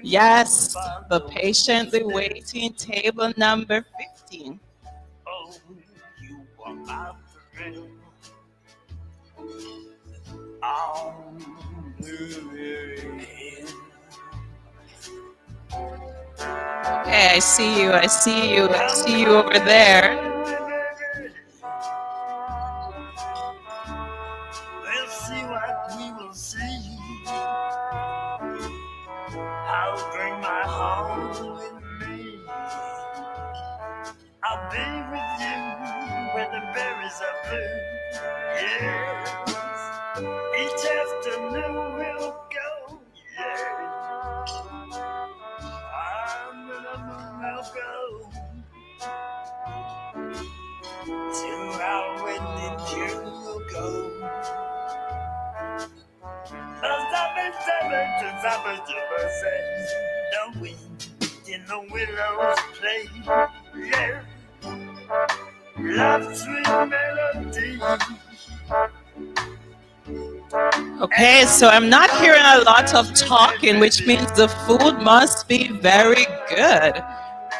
Yes, the patiently waiting table number 15. Oh, you are my thrill. Oh, Okay, I see you, I see you, I see you over there. We'll see what we will see. I'll bring my home with me. I'll be with you when the berries are blue. Yes, each afternoon we'll go. Yeah, under the moon we'll go to our wedding. You will go. The wind in the willows play. Yeah, love's sweet melody. Okay, so I'm not hearing a lot of talking, which means the food must be very good.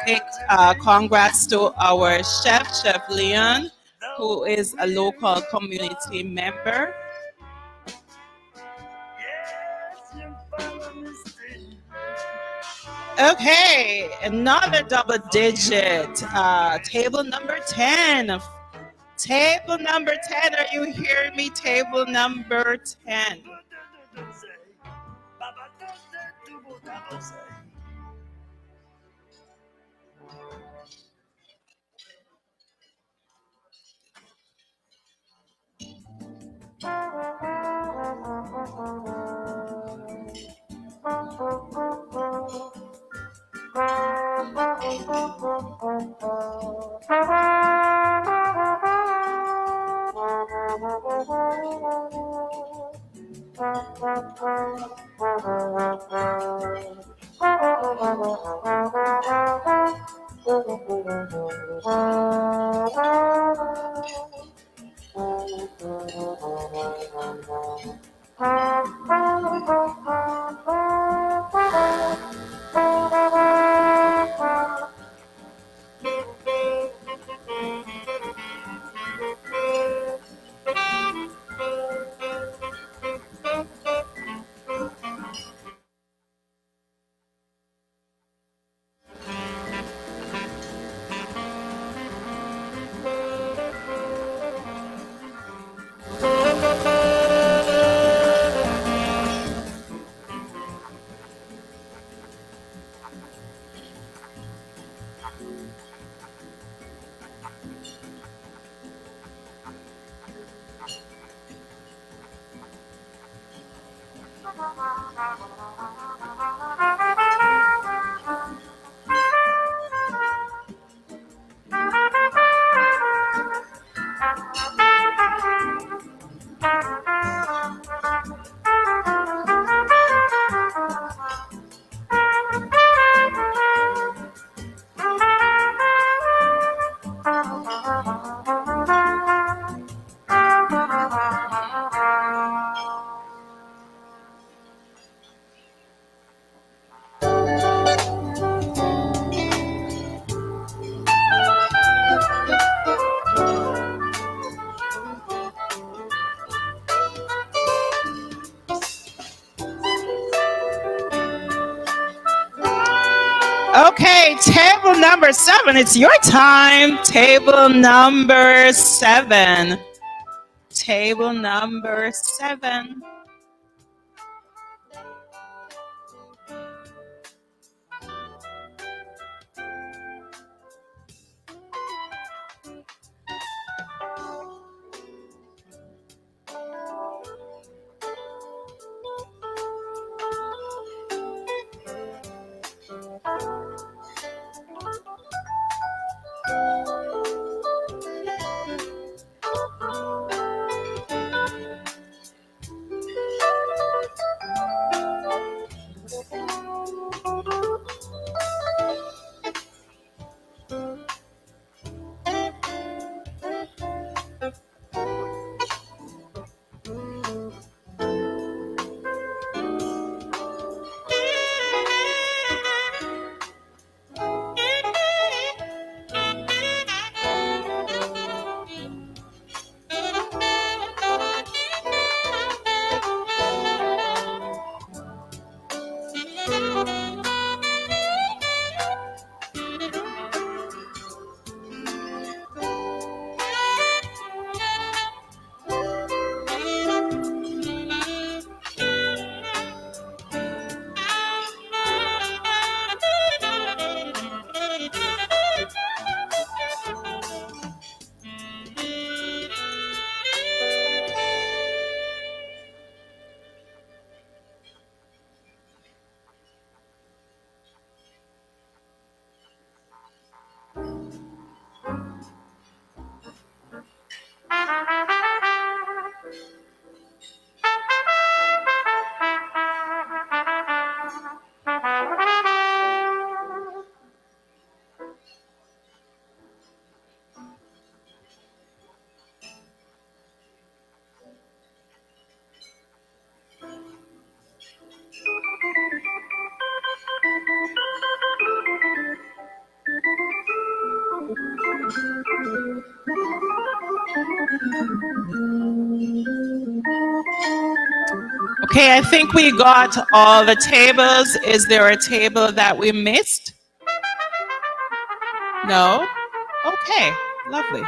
Okay, congrats to our chef, Chef Leon, who is a local community member. Okay, another double digit. Table number 10. Table number 10, are you hearing me? Table number 10. Okay, table number 7, it's your time. Table number 7. Table number 7. Okay, I think we got all the tables. Is there a table that we missed? No? Okay, lovely.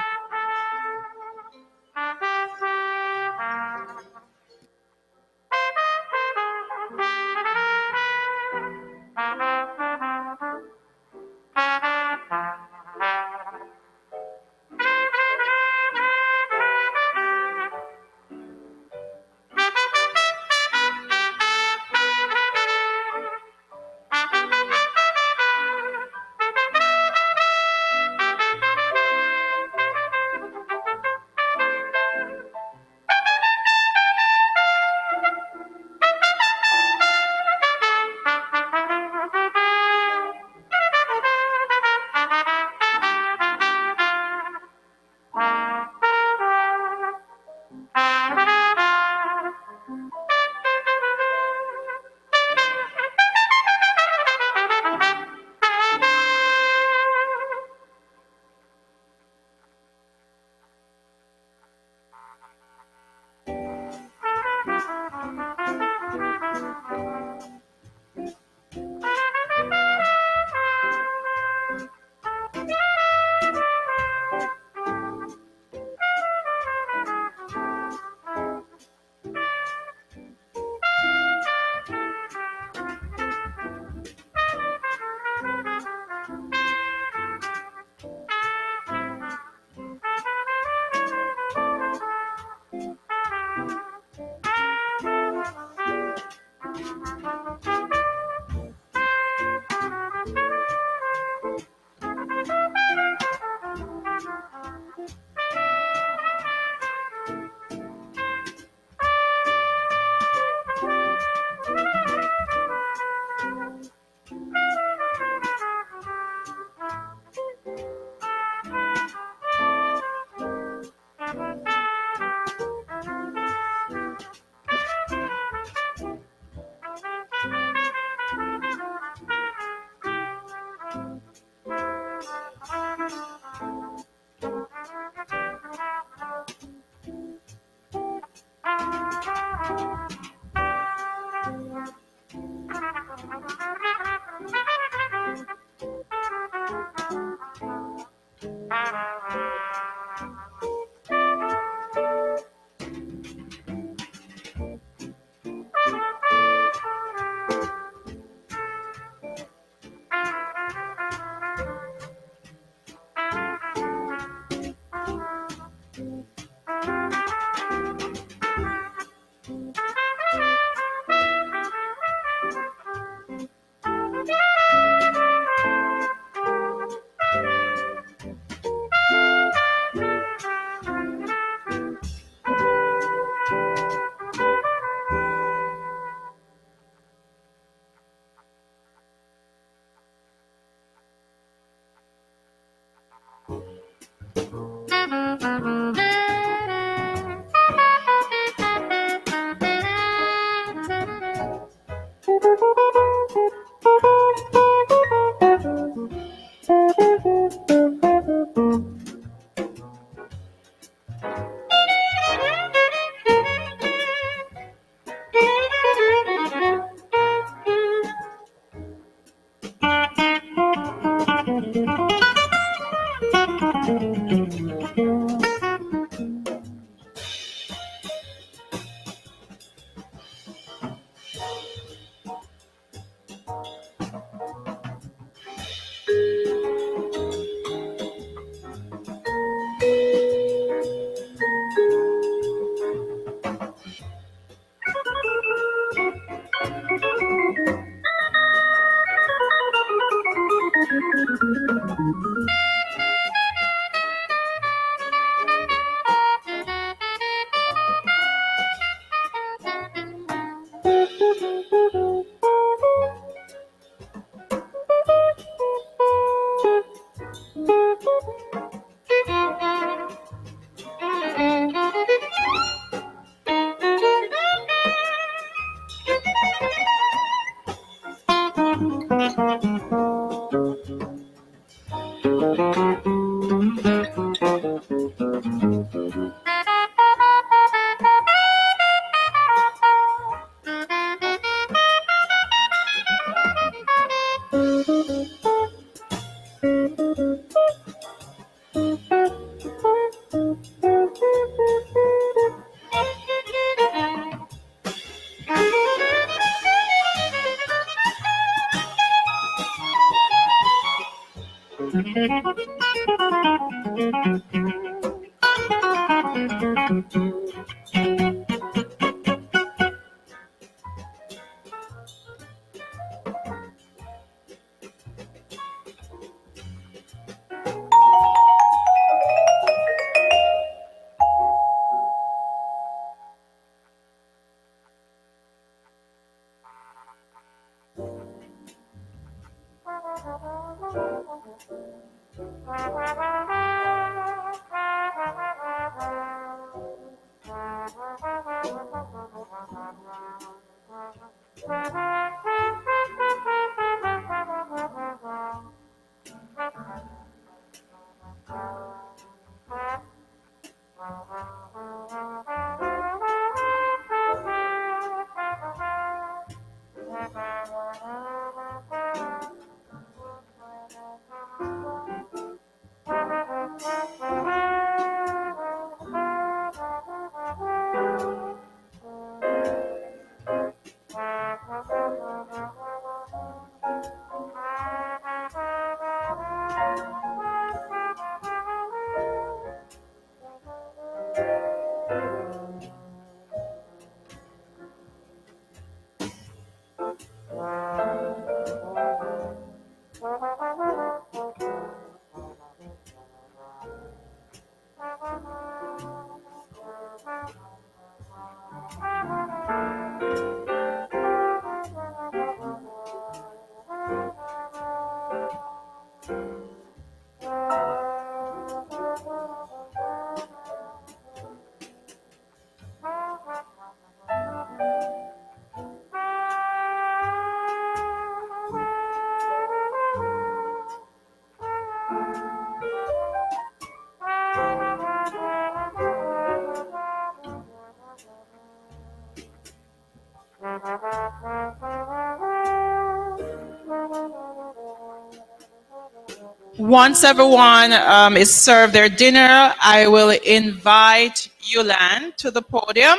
Once everyone is served their dinner, I will invite Yulan to the podium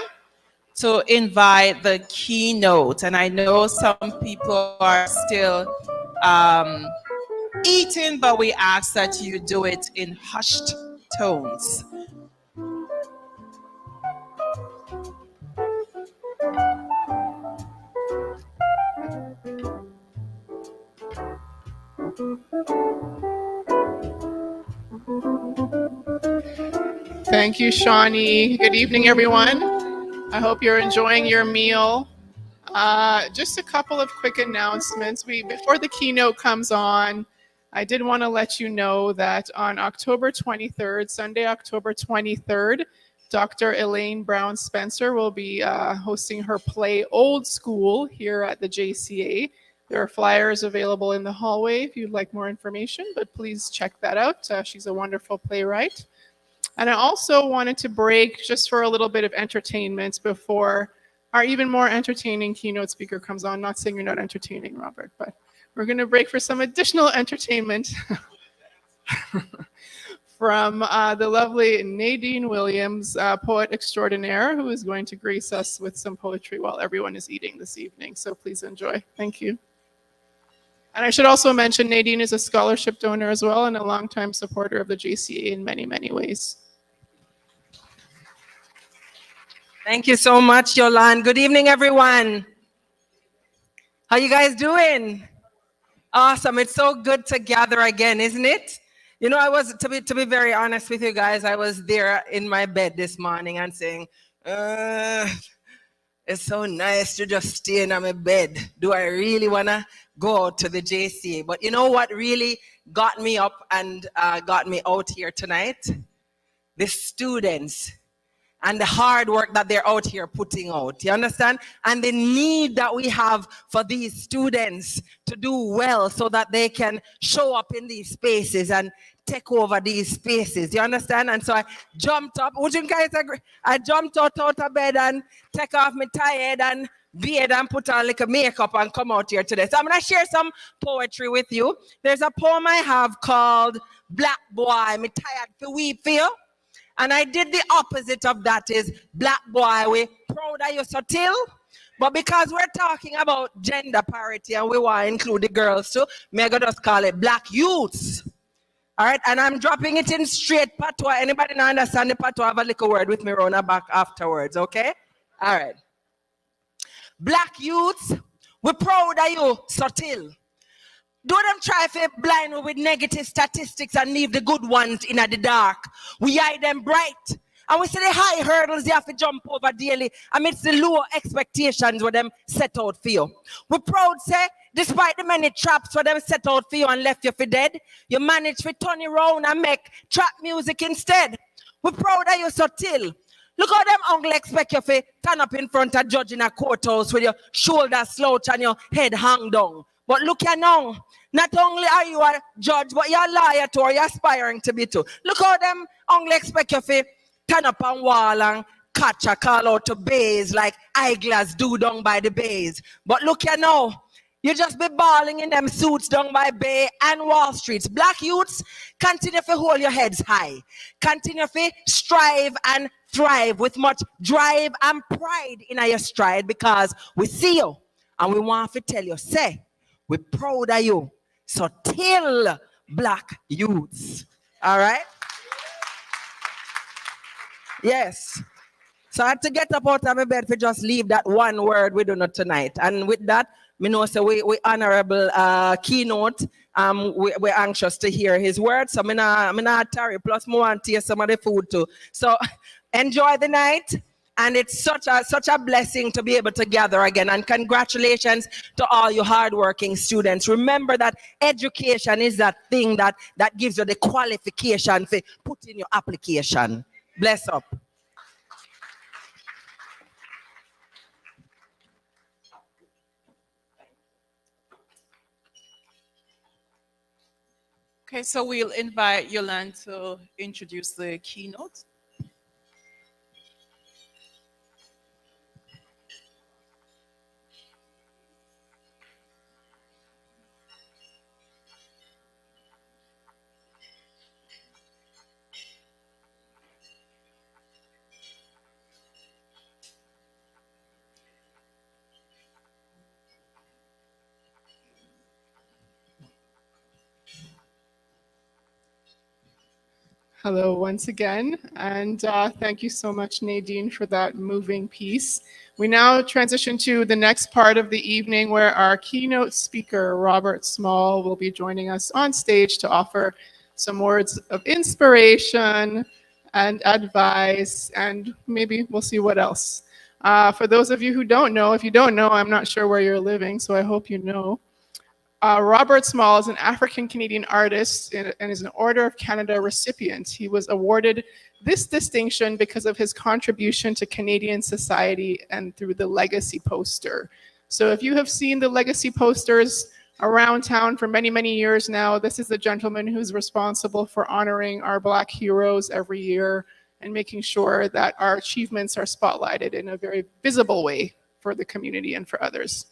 to invite the keynote. And I know some people are still eating, but we ask that you do it in hushed tones. Thank you, Shawnee. Good evening, everyone. I hope you're enjoying your meal. Just a couple of quick announcements. Before the keynote comes on, I did want to let you know that on October 23rd, Sunday, October 23rd, Dr. Elaine Brown Spencer will be hosting her play Old School here at the JCA. There are flyers available in the hallway if you'd like more information, but please check that out. She's a wonderful playwright. And I also wanted to break just for a little bit of entertainment before our even more entertaining keynote speaker comes on. Not saying you're not entertaining, Robert, but we're going to break for some additional entertainment from the lovely Nadine Williams, poet extraordinaire, who is going to grace us with some poetry while everyone is eating this evening. So please enjoy. Thank you. And I should also mention Nadine is a scholarship donor as well and a longtime supporter of the JCA in many, many ways. Thank you so much, Yolande. Good evening, everyone. How you guys doing? Awesome. It's so good to gather again, isn't it? You know, I was, to be very honest with you guys, I was there in my bed this morning and saying, It's so nice to just stay in my bed. Do I really want to go to the JCA? But you know what really got me up and got me out here tonight? The students and the hard work that they're out here putting out. You understand? And the need that we have for these students to do well so that they can show up in these spaces and take over these spaces. You understand? And so I jumped up. Would you guys agree? I jumped out of bed and take off my tie and beard and put on like a makeup and come out here today. So I'm going to share some poetry with you. There's a poem I have called Black Boy, Me Tired to Weep For You. And I did the opposite of that is Black Boy, we proud of you so till. But because we're talking about gender parity and we want to include the girls too, may I just call it Black Youths. All right, and I'm dropping it in straight patois. Anybody not understand the patois? Have a little word with me round the back afterwards, okay? All right. Black youths, we're proud of you, subtle. Do them try to blind you with negative statistics and leave the good ones in the dark. We hide them bright. And we see the high hurdles you have to jump over daily amidst the low expectations where them set out for you. We're proud, say, despite the many traps where them set out for you and left you for dead, you manage to turn around and make trap music instead. We're proud of you subtle. Look how them uncle expect you to turn up in front of judge in a courthouse with your shoulders slouched and your head hung down. But look here now, not only are you a judge, but you're a lawyer too, or you're aspiring to be too. Look how them uncle expect you to turn up on wall and catch a call out to bays like eyeglass do down by the bays. But look here now, you just be balling in them suits down by Bay and Wall Streets. Black youths, continue to hold your heads high. Continue to strive and thrive with much drive and pride in your stride because we see you and we want to tell you, say, we're proud of you. So till Black youths. All right? Yes. So I had to get up out of my bed to just leave that one word we do not tonight. And with that, me know so we honorable Keynote. We're anxious to hear his words. So me not tarry. Plus, me want to taste some of the food too. So enjoy the night. And it's such a blessing to be able to gather again. And congratulations to all you hardworking students. Remember that education is that thing that gives you the qualification for put in your application. Bless up. Okay, so we'll invite Yolande to introduce the keynote. Hello once again, and thank you so much, Nadine, for that moving piece. We now transition to the next part of the evening where our keynote speaker, Robert Small, will be joining us on stage to offer some words of inspiration and advice, and maybe we'll see what else. For those of you who don't know, if you don't know, I'm not sure where you're living, so I hope you know. Robert Small is an African-Canadian artist and is an Order of Canada recipient. He was awarded this distinction because of his contribution to Canadian society and through the Legacy poster. So if you have seen the Legacy posters around town for many, many years now, this is the gentleman who's responsible for honoring our Black heroes every year and making sure that our achievements are spotlighted in a very visible way for the community and for others.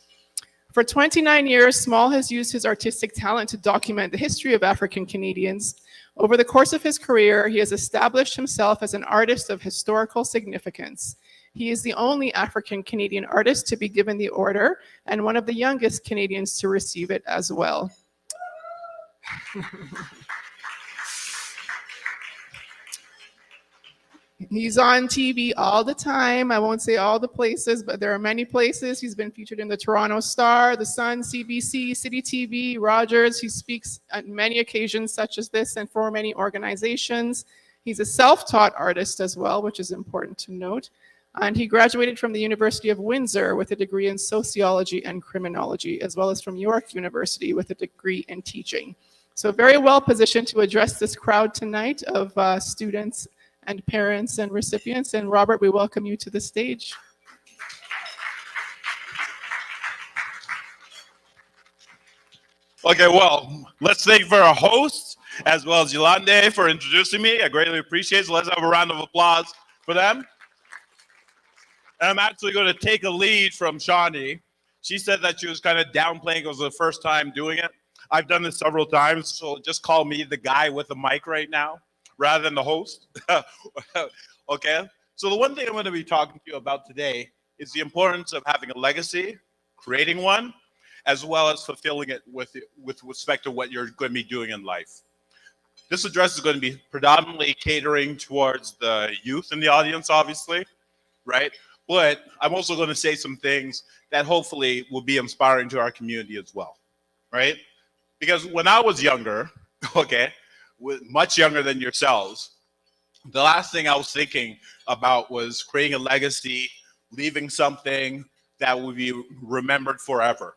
For 29 years, Small has used his artistic talent to document the history of African Canadians. Over the course of his career, he has established himself as an artist of historical significance. He is the only African Canadian artist to be given the order and one of the youngest Canadians to receive it as well. He's on TV all the time. I won't say all the places, but there are many places. He's been featured in the Toronto Star, the Sun, CBC, City TV, Rogers. He speaks at many occasions such as this and for many organizations. He's a self-taught artist as well, which is important to note. And he graduated from the University of Windsor with a degree in sociology and criminology, as well as from York University with a degree in teaching. So very well positioned to address this crowd tonight of students and parents and recipients. And Robert, we welcome you to the stage. Okay, well, let's thank for our host as well as Yolande for introducing me. I greatly appreciate it. So let's have a round of applause for them. And I'm actually going to take a lead from Shawnee. She said that she was kind of downplaying it was the first time doing it. I've done this several times, so just call me the guy with the mic right now rather than the host. Okay, so the one thing I'm going to be talking to you about today is the importance of having a legacy, creating one, as well as fulfilling it with respect to what you're going to be doing in life. This address is going to be predominantly catering towards the youth in the audience, obviously, right? But I'm also going to say some things that hopefully will be inspiring to our community as well, right? Because when I was younger, okay, much younger than yourselves, the last thing I was thinking about was creating a legacy, leaving something that would be remembered forever.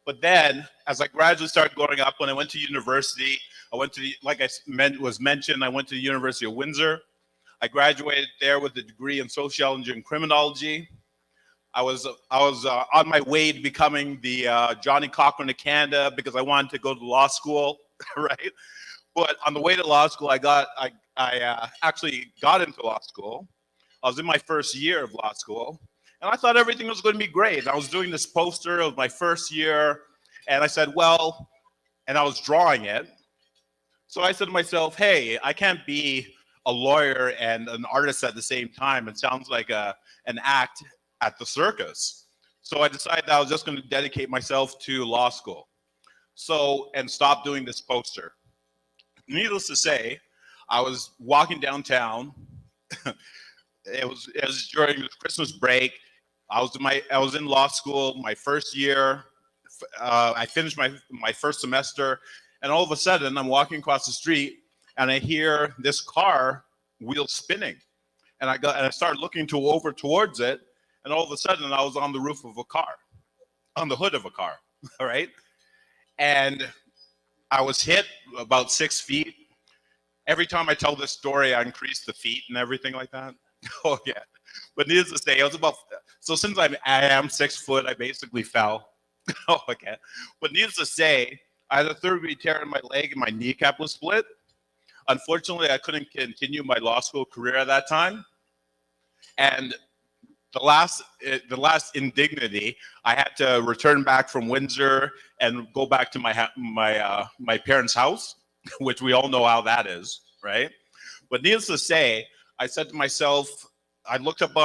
But then, as I gradually started growing up, when I went to university, I went to the, like I was mentioned, I went to the University of Windsor. I graduated there with a degree in sociology and criminology. I was on my way to becoming the Johnny Cochran of Canada because I wanted to go to law school, right? But on the way to law school, I actually got into law school. I was in my first year of law school, and I thought everything was going to be great. I was doing this poster of my first year, and I said, well, and I was drawing it. So I said to myself, hey, I can't be a lawyer and an artist at the same time. It sounds like an act at the circus. So I decided that I was just going to dedicate myself to law school. So, and stop doing this poster. Needless to say, I was walking downtown. It was during the Christmas break. I was in law school my first year. I finished my first semester, and all of a sudden I'm walking across the street and I hear this car wheel spinning, and I started looking over towards it, and all of a sudden I was on the roof of a car, on the hood of a car, all right, and I was hit about 6 feet. Every time I tell this story, I increase the feet and everything like that. Oh yeah, but needless to say, so since I am 6 foot, I basically fell. Oh, okay, but needless to say, I had a third-degree tear in my leg and my kneecap was split. Unfortunately, I couldn't continue my law school career at that time. And the last indignity, I had to return back from Windsor and go back to my parents' house, which we all know how that is, right? But needless to say, I said to myself, I looked up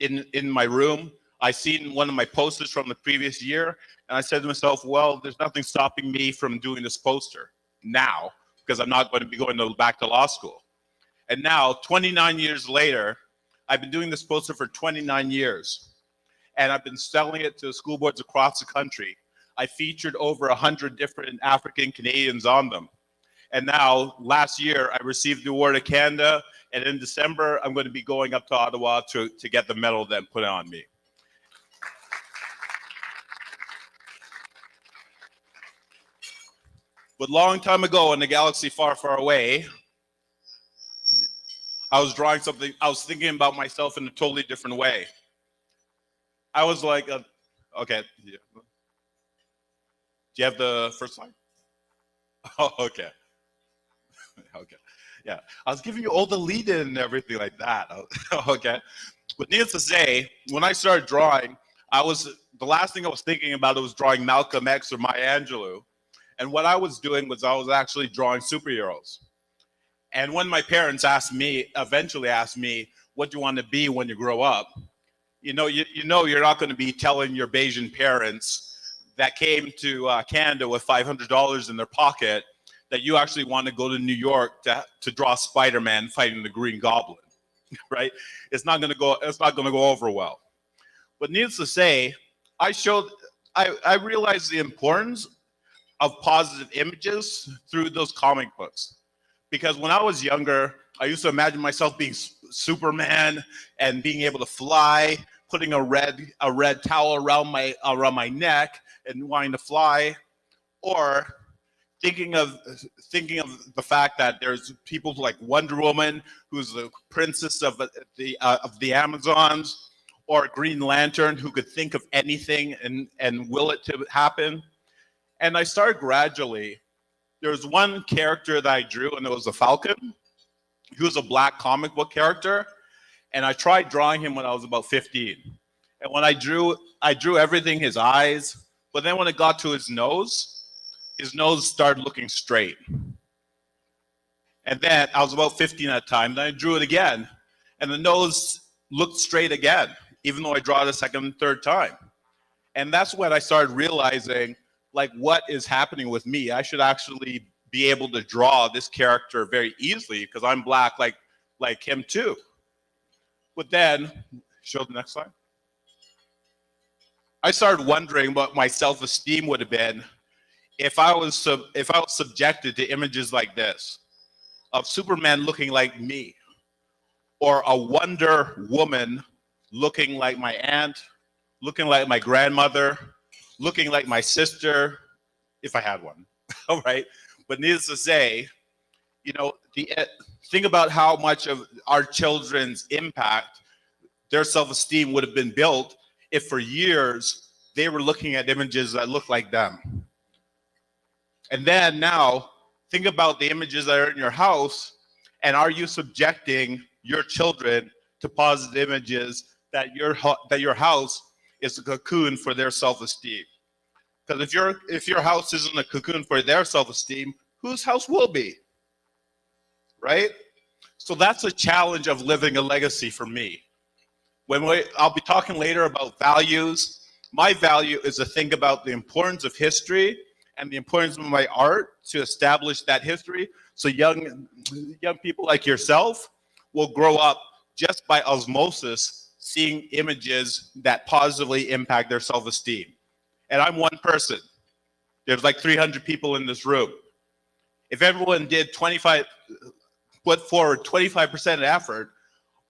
in my room. I seen one of my posters from the previous year, and I said to myself, well, there's nothing stopping me from doing this poster now, because I'm not going to be going back to law school. And now, 29 years later, I've been doing this poster for 29 years, and I've been selling it to school boards across the country. I featured over 100 different African Canadians on them. And now, last year, I received the Award of Canada, and in December, I'm going to be going up to Ottawa to get the medal then put on me. But long time ago in a galaxy far, far away, I was drawing something, I was thinking about myself in a totally different way. I was like, okay. Yeah. Do you have the first slide? Oh, okay. Okay. Yeah. I was giving you all the lead in and everything like that. Okay. But needless to say, when I started drawing, the last thing I was thinking about was drawing Malcolm X or Maya Angelou. And what I was doing was I was actually drawing superheroes. And when my parents eventually asked me, what do you want to be when you grow up? You're not going to be telling your Bayesian parents that came to Canada with $500 in their pocket that you actually want to go to New York to draw Spider-Man fighting the Green Goblin, right? It's not going to go over well. But needless to say, I realized the importance of positive images through those comic books, Because when I was younger, I used to imagine myself being Superman and being able to fly, putting a red towel around my neck and wanting to fly, or thinking of the fact that there's people like Wonder Woman, who's the princess of the Amazons, or Green Lantern, who could think of anything and will it to happen. And I started gradually. There was one character that I drew, and it was a Falcon. He was a black comic book character, and I tried drawing him when I was about 15. And when I drew everything, his eyes, but then when it got to his nose started looking straight. And then I was about 15 at the time, then I drew it again, and the nose looked straight again, even though I draw it a second and third time. And that's when I started realizing, like, what is happening with me? I should actually be able to draw this character very easily because I'm black like him too. But then, show the next slide. I started wondering what my self-esteem would have been if I was subjected to images like this, of Superman looking like me, or a Wonder Woman looking like my aunt, looking like my grandmother, looking like my sister, if I had one. All right. But needless to say, you know, think about how much of our children's impact, their self-esteem would have been built if for years they were looking at images that look like them. And then now, think about the images that are in your house, and are you subjecting your children to positive images that your house is a cocoon for their self-esteem? Because if your house isn't a cocoon for their self-esteem, whose house will be? Right? So that's a challenge of living a legacy for me. I'll be talking later about values. My value is to think about the importance of history and the importance of my art to establish that history, so young people like yourself will grow up just by osmosis, seeing images that positively impact their self-esteem. And I'm one person. There's like 300 people in this room. If everyone did put forward 25% effort,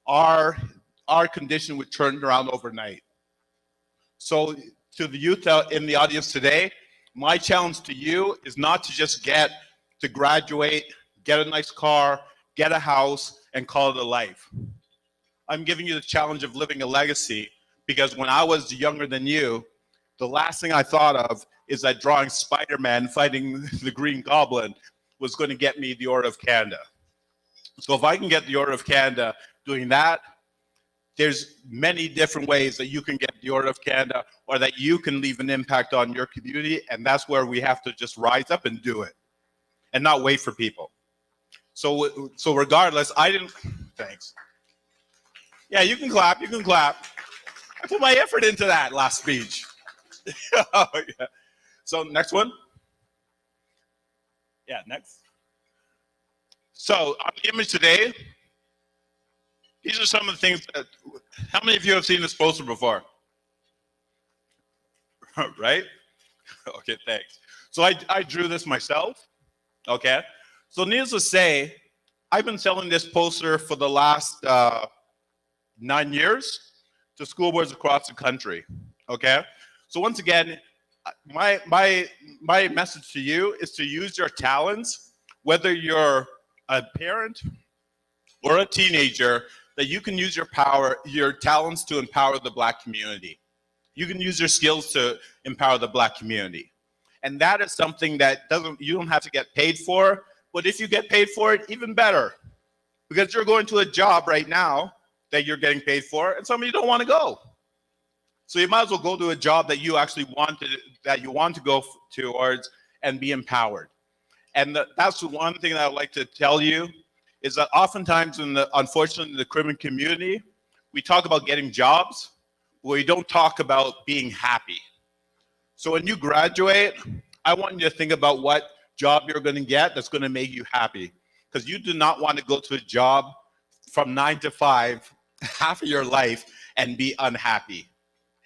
our condition would turn around overnight. So to the youth out in the audience today, my challenge to you is not to just get to graduate, get a nice car, get a house, and call it a life. I'm giving you the challenge of living a legacy, because when I was younger than you, the last thing I thought of is that drawing Spider-Man fighting the Green Goblin was going to get me the Order of Canada. So if I can get the Order of Canada doing that, there's many different ways that you can get the Order of Canada, or that you can leave an impact on your community, and that's where we have to just rise up and do it, and not wait for people. So regardless, thanks. Yeah, you can clap, you can clap. I put my effort into that last speech. Oh, yeah. So next one. Yeah, next. So on the image today, these are some of the things that, how many of you have seen this poster before? Right? Okay, thanks. So I drew this myself, okay? So needless to say, I've been selling this poster for the last 9 years to school boards across the country, okay? So once again, my message to you is to use your talents, whether you're a parent or a teenager, that you can use your power, your talents to empower the Black community. You can use your skills to empower the Black community. And that is something that you don't have to get paid for, but if you get paid for it, even better. Because you're going to a job right now that you're getting paid for, and some of you don't want to go. So you might as well go to a job that you actually want to go towards and be empowered. And that's one thing that I'd like to tell you, is that oftentimes unfortunately in the criminal community, we talk about getting jobs, but we don't talk about being happy. So when you graduate, I want you to think about what job you're going to get that's going to make you happy. Because you do not want to go to a job from 9 to 5, half of your life, and be unhappy.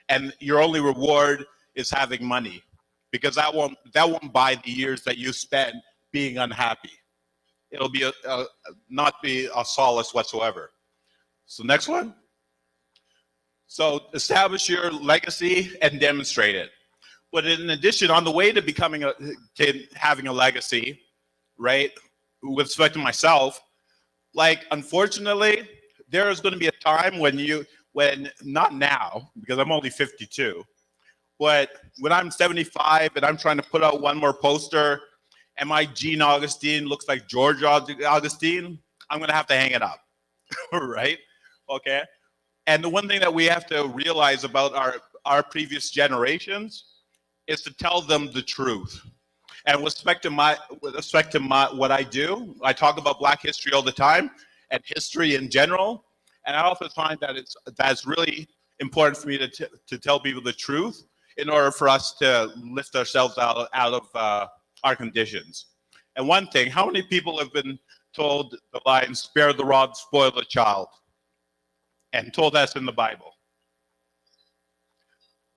And your only reward is having money, because that won't buy the years that you spend being unhappy. it'll be not be a solace whatsoever. So next one. So establish your legacy and demonstrate it. But in addition, on the way to becoming to having a legacy, right, with respect to myself, like, unfortunately, there is going to be a time when not now, because I'm only 52, but when I'm 75 and I'm trying to put out one more poster and my Gene Augustine looks like George Augustine, I'm going to have to hang it up, right? Okay. And the one thing that we have to realize about our previous generations is to tell them the truth. And with respect to what I do, I talk about Black history all the time and history in general. And I often find that that's really important for me to tell people the truth in order for us to lift ourselves out of our conditions. And one thing, how many people have been told the line, spare the rod, spoil the child, and told that's in the Bible?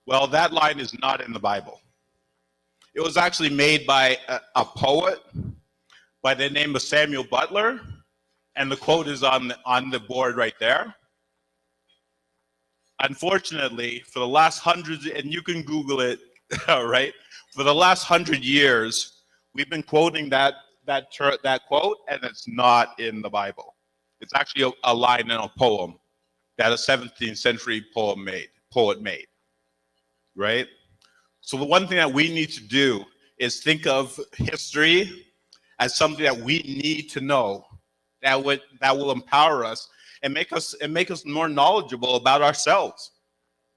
Well, that line is not in the Bible. It was actually made by a poet by the name of Samuel Butler, and the quote is on the board right there. Unfortunately, for the last hundreds, and you can Google it, right? For the last 100 years, we've been quoting that quote, and it's not in the Bible. It's actually a line in a poem that a 17th century poet made, right? So the one thing that we need to do is think of history as something that we need to know, that will empower us and make us more knowledgeable about ourselves.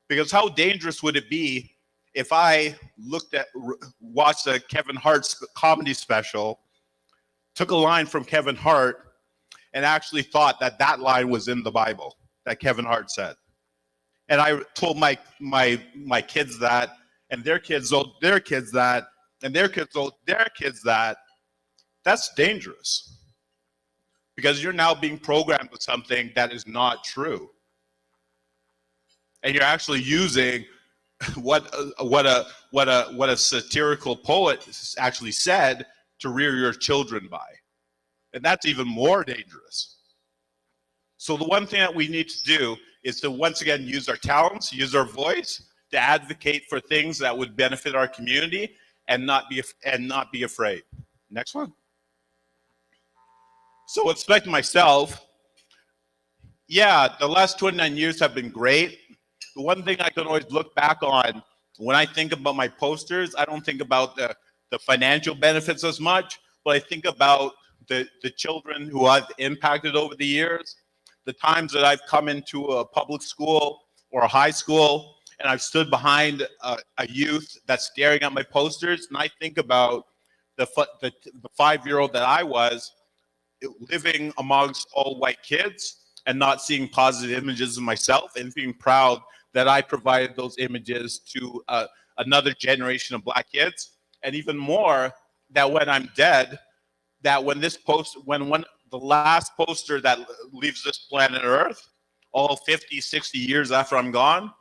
Because how dangerous would it be if I watched a Kevin Hart's comedy special, took a line from Kevin Hart, and actually thought that line was in the Bible that Kevin Hart said, and I told my kids that, and their kids told their kids that, and their kids told their kids that. That's dangerous, because you're now being programmed with something that is not true, and you're actually using what a satirical poet actually said to rear your children by, and that's even more dangerous. So the one thing that we need to do is to once again use our talents, use our voice to advocate for things that would benefit our community, and not be afraid. Next one. So with respect to myself, yeah, the last 29 years have been great. The one thing I can always look back on when I think about my posters, I don't think about the financial benefits as much, but I think about the children who I've impacted over the years, the times that I've come into a public school or a high school and I've stood behind a youth that's staring at my posters, and I think about the 5-year-old that I was, living amongst all white kids and not seeing positive images of myself, and being proud that I provided those images to another generation of Black kids. And even more, that when I'm dead, that when the last poster that leaves this planet Earth, all 50, 60 years after I'm gone,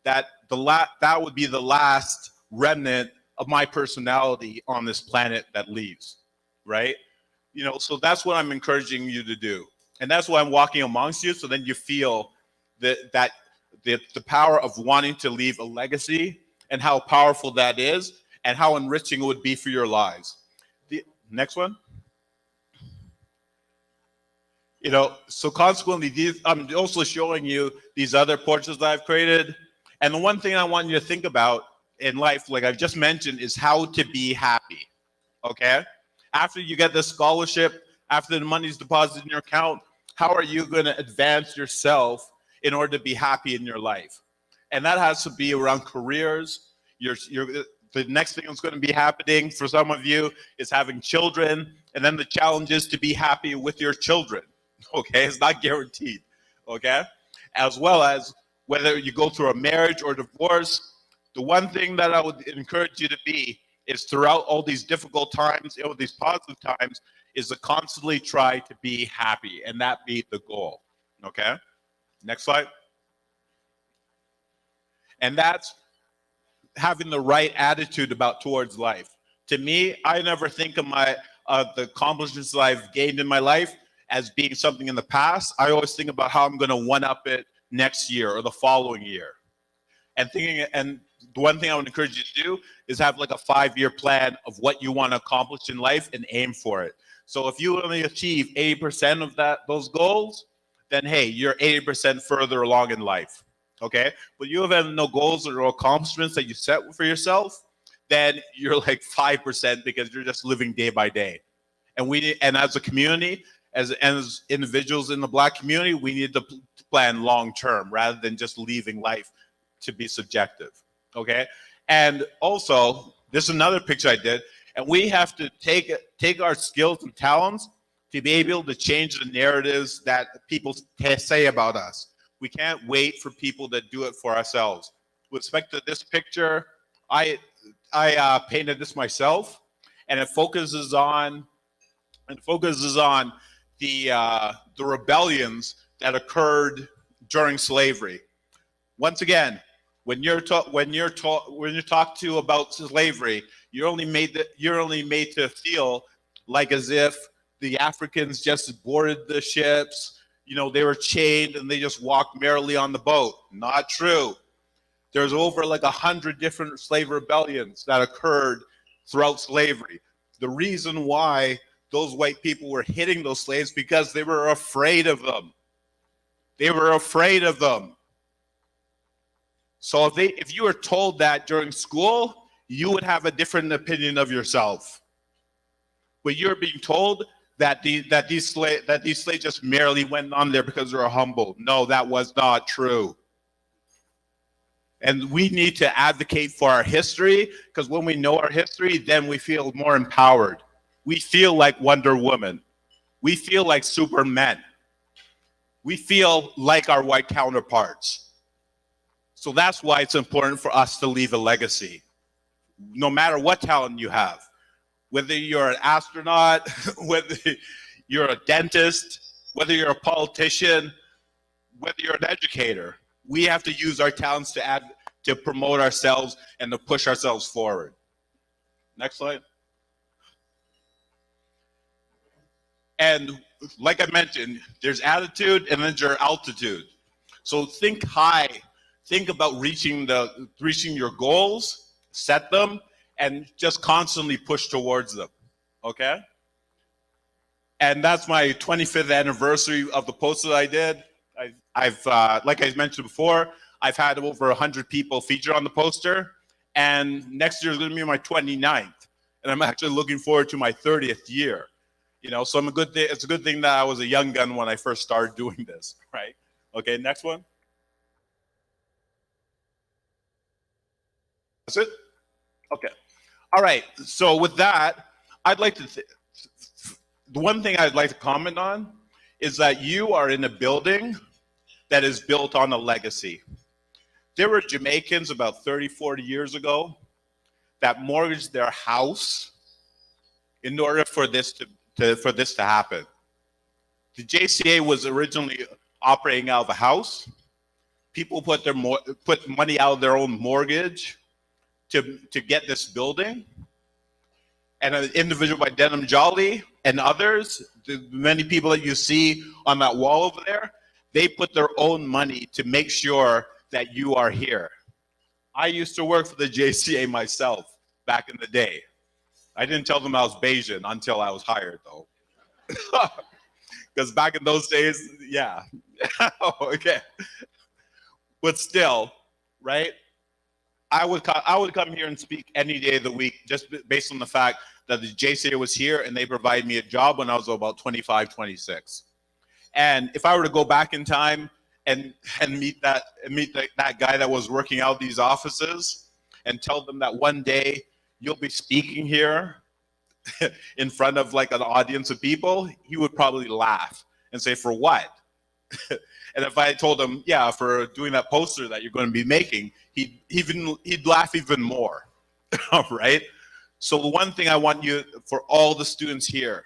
that would be the last remnant of my personality on this planet that leaves, right? So that's what I'm encouraging you to do. And that's why I'm walking amongst you, so then you feel the power of wanting to leave a legacy, and how powerful that is, and how enriching it would be for your lives. The next one. So consequently, I'm also showing you these other portraits that I've created. And the one thing I want you to think about in life, like I've just mentioned, is how to be happy, okay? After you get this scholarship, after the money's deposited in your account, how are you going to advance yourself in order to be happy in your life? And that has to be around careers. The next thing that's going to be happening for some of you is having children, and then the challenge is to be happy with your children, okay? It's not guaranteed, okay? As well as whether you go through a marriage or divorce, the one thing that I would encourage you to be is throughout all these difficult times, these positive times, is to constantly try to be happy, and that be the goal, okay? Next slide. And that's having the right attitude towards life. To me, I never think of the accomplishments that I've gained in my life as being something in the past. I always think about how I'm going to one-up it next year or the following year. And the one thing I would encourage you to do is have like a 5-year plan of what you want to accomplish in life and aim for it. So if you only achieve 80% of those goals, then hey, you're 80% further along in life. Okay? But you have no goals or accomplishments that you set for yourself, then you're like 5% because you're just living day by day. And as a community, as individuals in the Black community, we need to plan long term rather than just leaving life to be subjective. Okay? And also, this is another picture I did, and we have to take our skills and talents to be able to change the narratives that people say about us. We can't wait for people to do it for ourselves. With respect to this picture, I painted this myself, and it focuses on the rebellions that occurred during slavery. Once again, when you're talked to about slavery, you're only made to feel like as if the Africans just boarded the ships, they were chained and they just walked merrily on the boat. Not true. There's over like 100 different slave rebellions that occurred throughout slavery. The reason why those white people were hitting those slaves because they were afraid of them. They were afraid of them. So if you were told that during school, you would have a different opinion of yourself. But you're being told that these slaves just merely went on there because they were humble. No, that was not true. And we need to advocate for our history, because when we know our history, then we feel more empowered. We feel like Wonder Woman. We feel like Supermen. We feel like our white counterparts. So that's why it's important for us to leave a legacy, no matter what talent you have. Whether you're an astronaut, whether you're a dentist, whether you're a politician, whether you're an educator, we have to use our talents to promote ourselves and to push ourselves forward. Next slide. And like I mentioned, there's attitude and then there's altitude. So think high. Think about reaching your goals, set them, and just constantly push towards them. Okay? And that's my 25th anniversary of the post that I did. I've like I mentioned before, I've had over 100 people featured on the poster, and next year is going to be my 29th, and I'm actually looking forward to my 30th year. So it's a good thing that I was a young gun when I first started doing this, right? Okay, next one. That's it? Okay. All right. So with that, the one thing I'd like to comment on is that you are in a building that is built on a legacy. There were Jamaicans about 30, 40 years ago that mortgaged their house in order for this to happen. The JCA was originally operating out of a house. People put money out of their own mortgage to get this building. And an individual by Denham Jolly and others, the many people that you see on that wall over there, they put their own money to make sure that you are here. I used to work for the JCA myself back in the day. I didn't tell them I was Bayesian until I was hired, though. Because back in those days, yeah. Okay. But still, right? I would come here and speak any day of the week just based on the fact that the JCA was here and they provided me a job when I was about 25, 26. And if I were to go back in time and meet that guy that was working out these offices and tell them that one day you'll be speaking here in front of like an audience of people, he would probably laugh and say, "For what?" And if I told him, "Yeah, for doing that poster that you're going to be making," he'd laugh even more. Right? So the one thing I want you, for all the students here,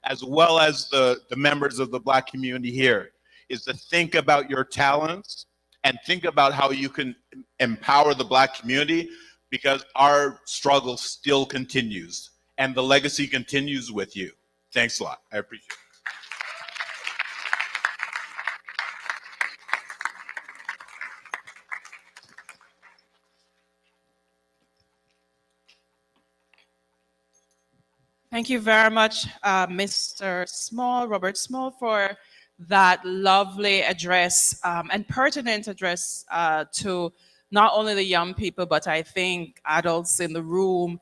as well as the members of the Black community here, is to think about your talents and think about how you can empower the Black community, because our struggle still continues. and the legacy continues with you. Thanks a lot. I appreciate it. Thank you very much, Mr. Small, Robert Small, for that lovely address and pertinent address to not only the young people, but I think adults in the room,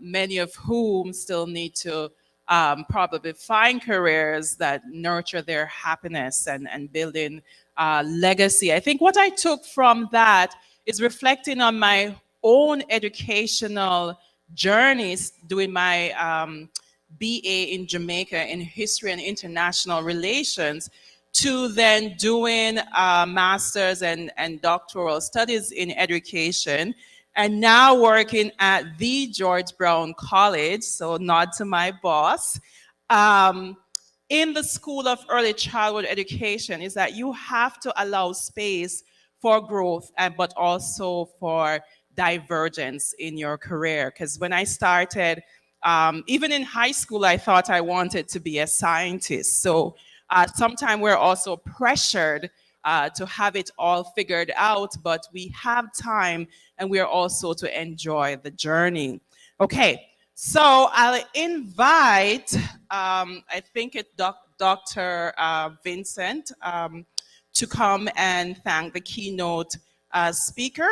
many of whom still need to probably find careers that nurture their happiness and building legacy. I think what I took from that is reflecting on my own educational journeys doing my BA in Jamaica in History and International Relations to then doing master's and doctoral studies in education and now working at the George Brown College, so nod to my boss, in the School of Early Childhood Education is that you have to allow space for growth, but also for divergence in your career. Because when I started, even in high school, I thought I wanted to be a scientist. So sometimes we're also pressured to have it all figured out, but we have time and we are also to enjoy the journey. Okay, so I'll invite, I think it's Dr. Vincent to come and thank the keynote speaker.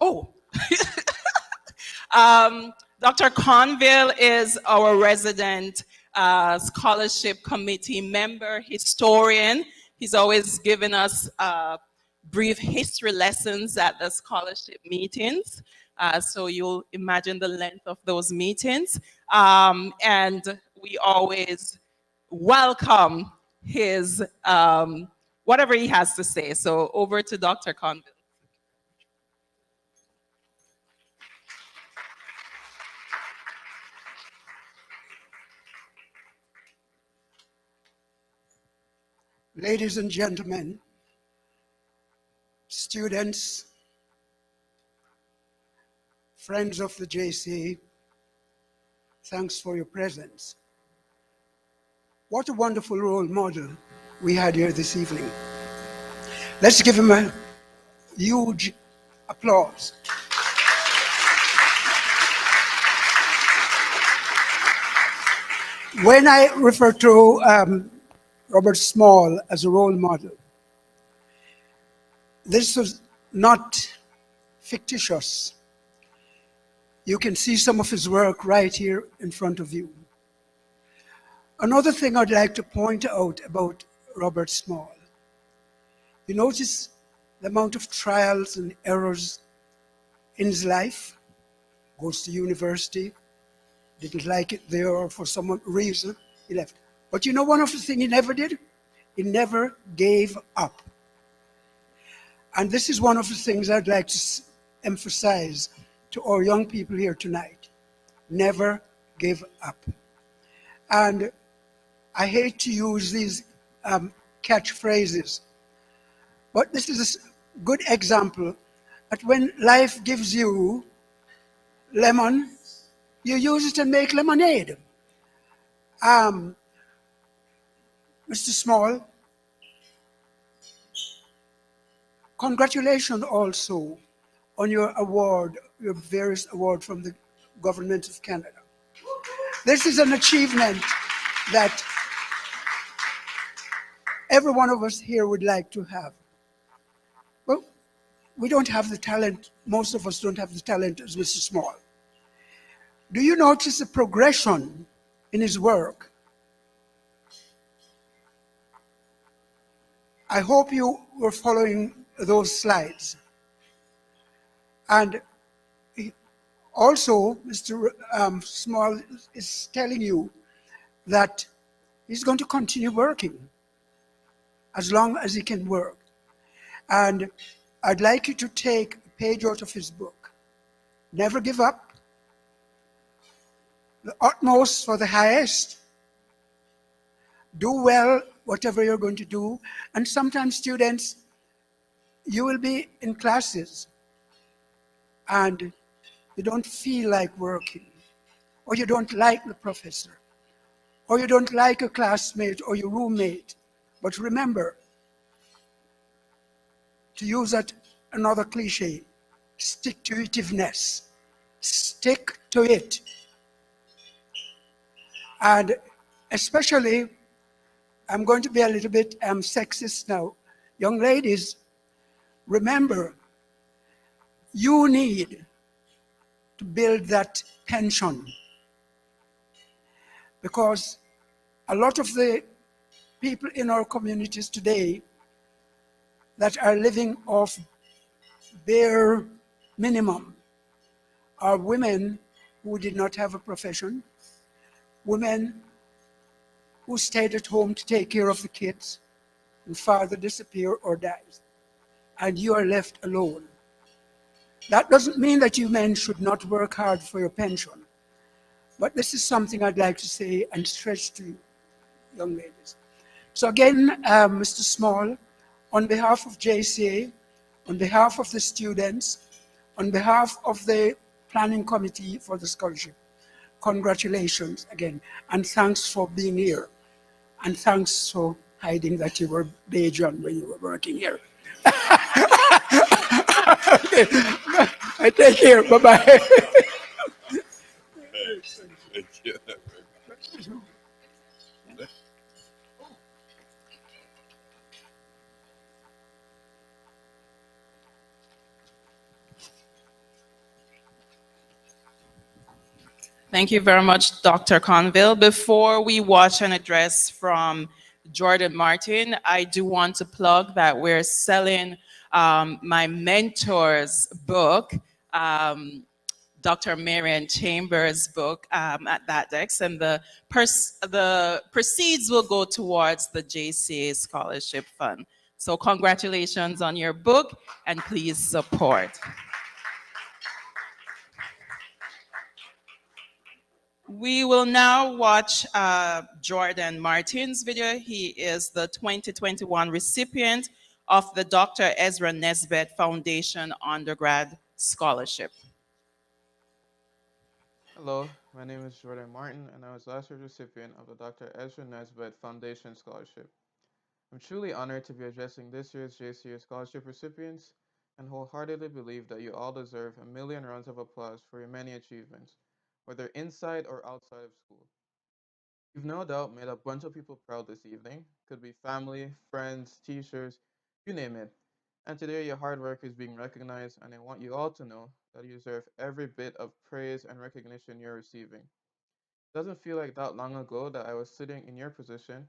Oh, Dr. Conville is our resident scholarship committee member, historian. He's always given us brief history lessons at the scholarship meetings. So you'll imagine the length of those meetings. And we always welcome his, whatever he has to say. So over to Dr. Conville. Ladies and gentlemen, students, friends of the JCA, thanks for your presence. What a wonderful role model we had here this evening. Let's give him a huge applause. When I refer to Robert Small as a role model, this was not fictitious. You can see some of his work right here in front of you. Another thing I'd like to point out about Robert Small, you notice the amount of trials and errors in his life. Goes to university, didn't like it there, or for some reason he left. But you know one of the things he never did? He never gave up. And this is one of the things I'd like to emphasize to our young people here tonight. Never give up. And I hate to use these catchphrases, but this is a good example that when life gives you lemon, you use it and make lemonade. Mr. Small, congratulations also on your award, your various award from the Government of Canada. This is an achievement that every one of us here would like to have. Well, we don't have the talent, most of us don't have the talent as Mr. Small. Do you notice the progression in his work? I hope you were following those slides. And also, Mr. Small is telling you that he's going to continue working as long as he can work. And I'd like you to take a page out of his book. Never give up. The utmost for the highest. Do well, whatever you're going to do. And sometimes students, you will be in classes and you don't feel like working, or you don't like the professor, or you don't like a classmate or your roommate. But remember, to use another cliche, stick to itiveness. Stick to it. And especially, I'm going to be a little bit sexist now. Young ladies, remember, you need to build that pension, because a lot of the people in our communities today that are living off bare minimum are women who did not have a profession, women who stayed at home to take care of the kids, and father disappear or dies, and you are left alone. That doesn't mean that you men should not work hard for your pension, but this is something I'd like to say and stretch to you, young ladies. So again, Mr. Small, on behalf of JCA, on behalf of the students, on behalf of the planning committee for the scholarship, congratulations again, and thanks for being here, and thanks for hiding that you were Bajan when you were working here. Okay. I take care. Bye-bye. Thank you. Thank you very much, Dr. Conville. Before we watch an address from Jordan Martin, I do want to plug that we're selling my mentor's book, Dr. Marian Chambers' book at that desk, and the proceeds will go towards the JCA Scholarship Fund. So congratulations on your book, and please support. We will now watch Jordan Martin's video. He is the 2021 recipient of the Dr. Ezra Nesbitt Foundation Undergrad Scholarship. Hello, my name is Jordan Martin, and I was last year's recipient of the Dr. Ezra Nesbitt Foundation Scholarship. I'm truly honored to be addressing this year's JCA Scholarship recipients, and wholeheartedly believe that you all deserve a million rounds of applause for your many achievements, whether inside or outside of school. You've no doubt made a bunch of people proud this evening. Could be family, friends, teachers, you name it. And today your hard work is being recognized, and I want you all to know that you deserve every bit of praise and recognition you're receiving. It doesn't feel like that long ago that I was sitting in your position,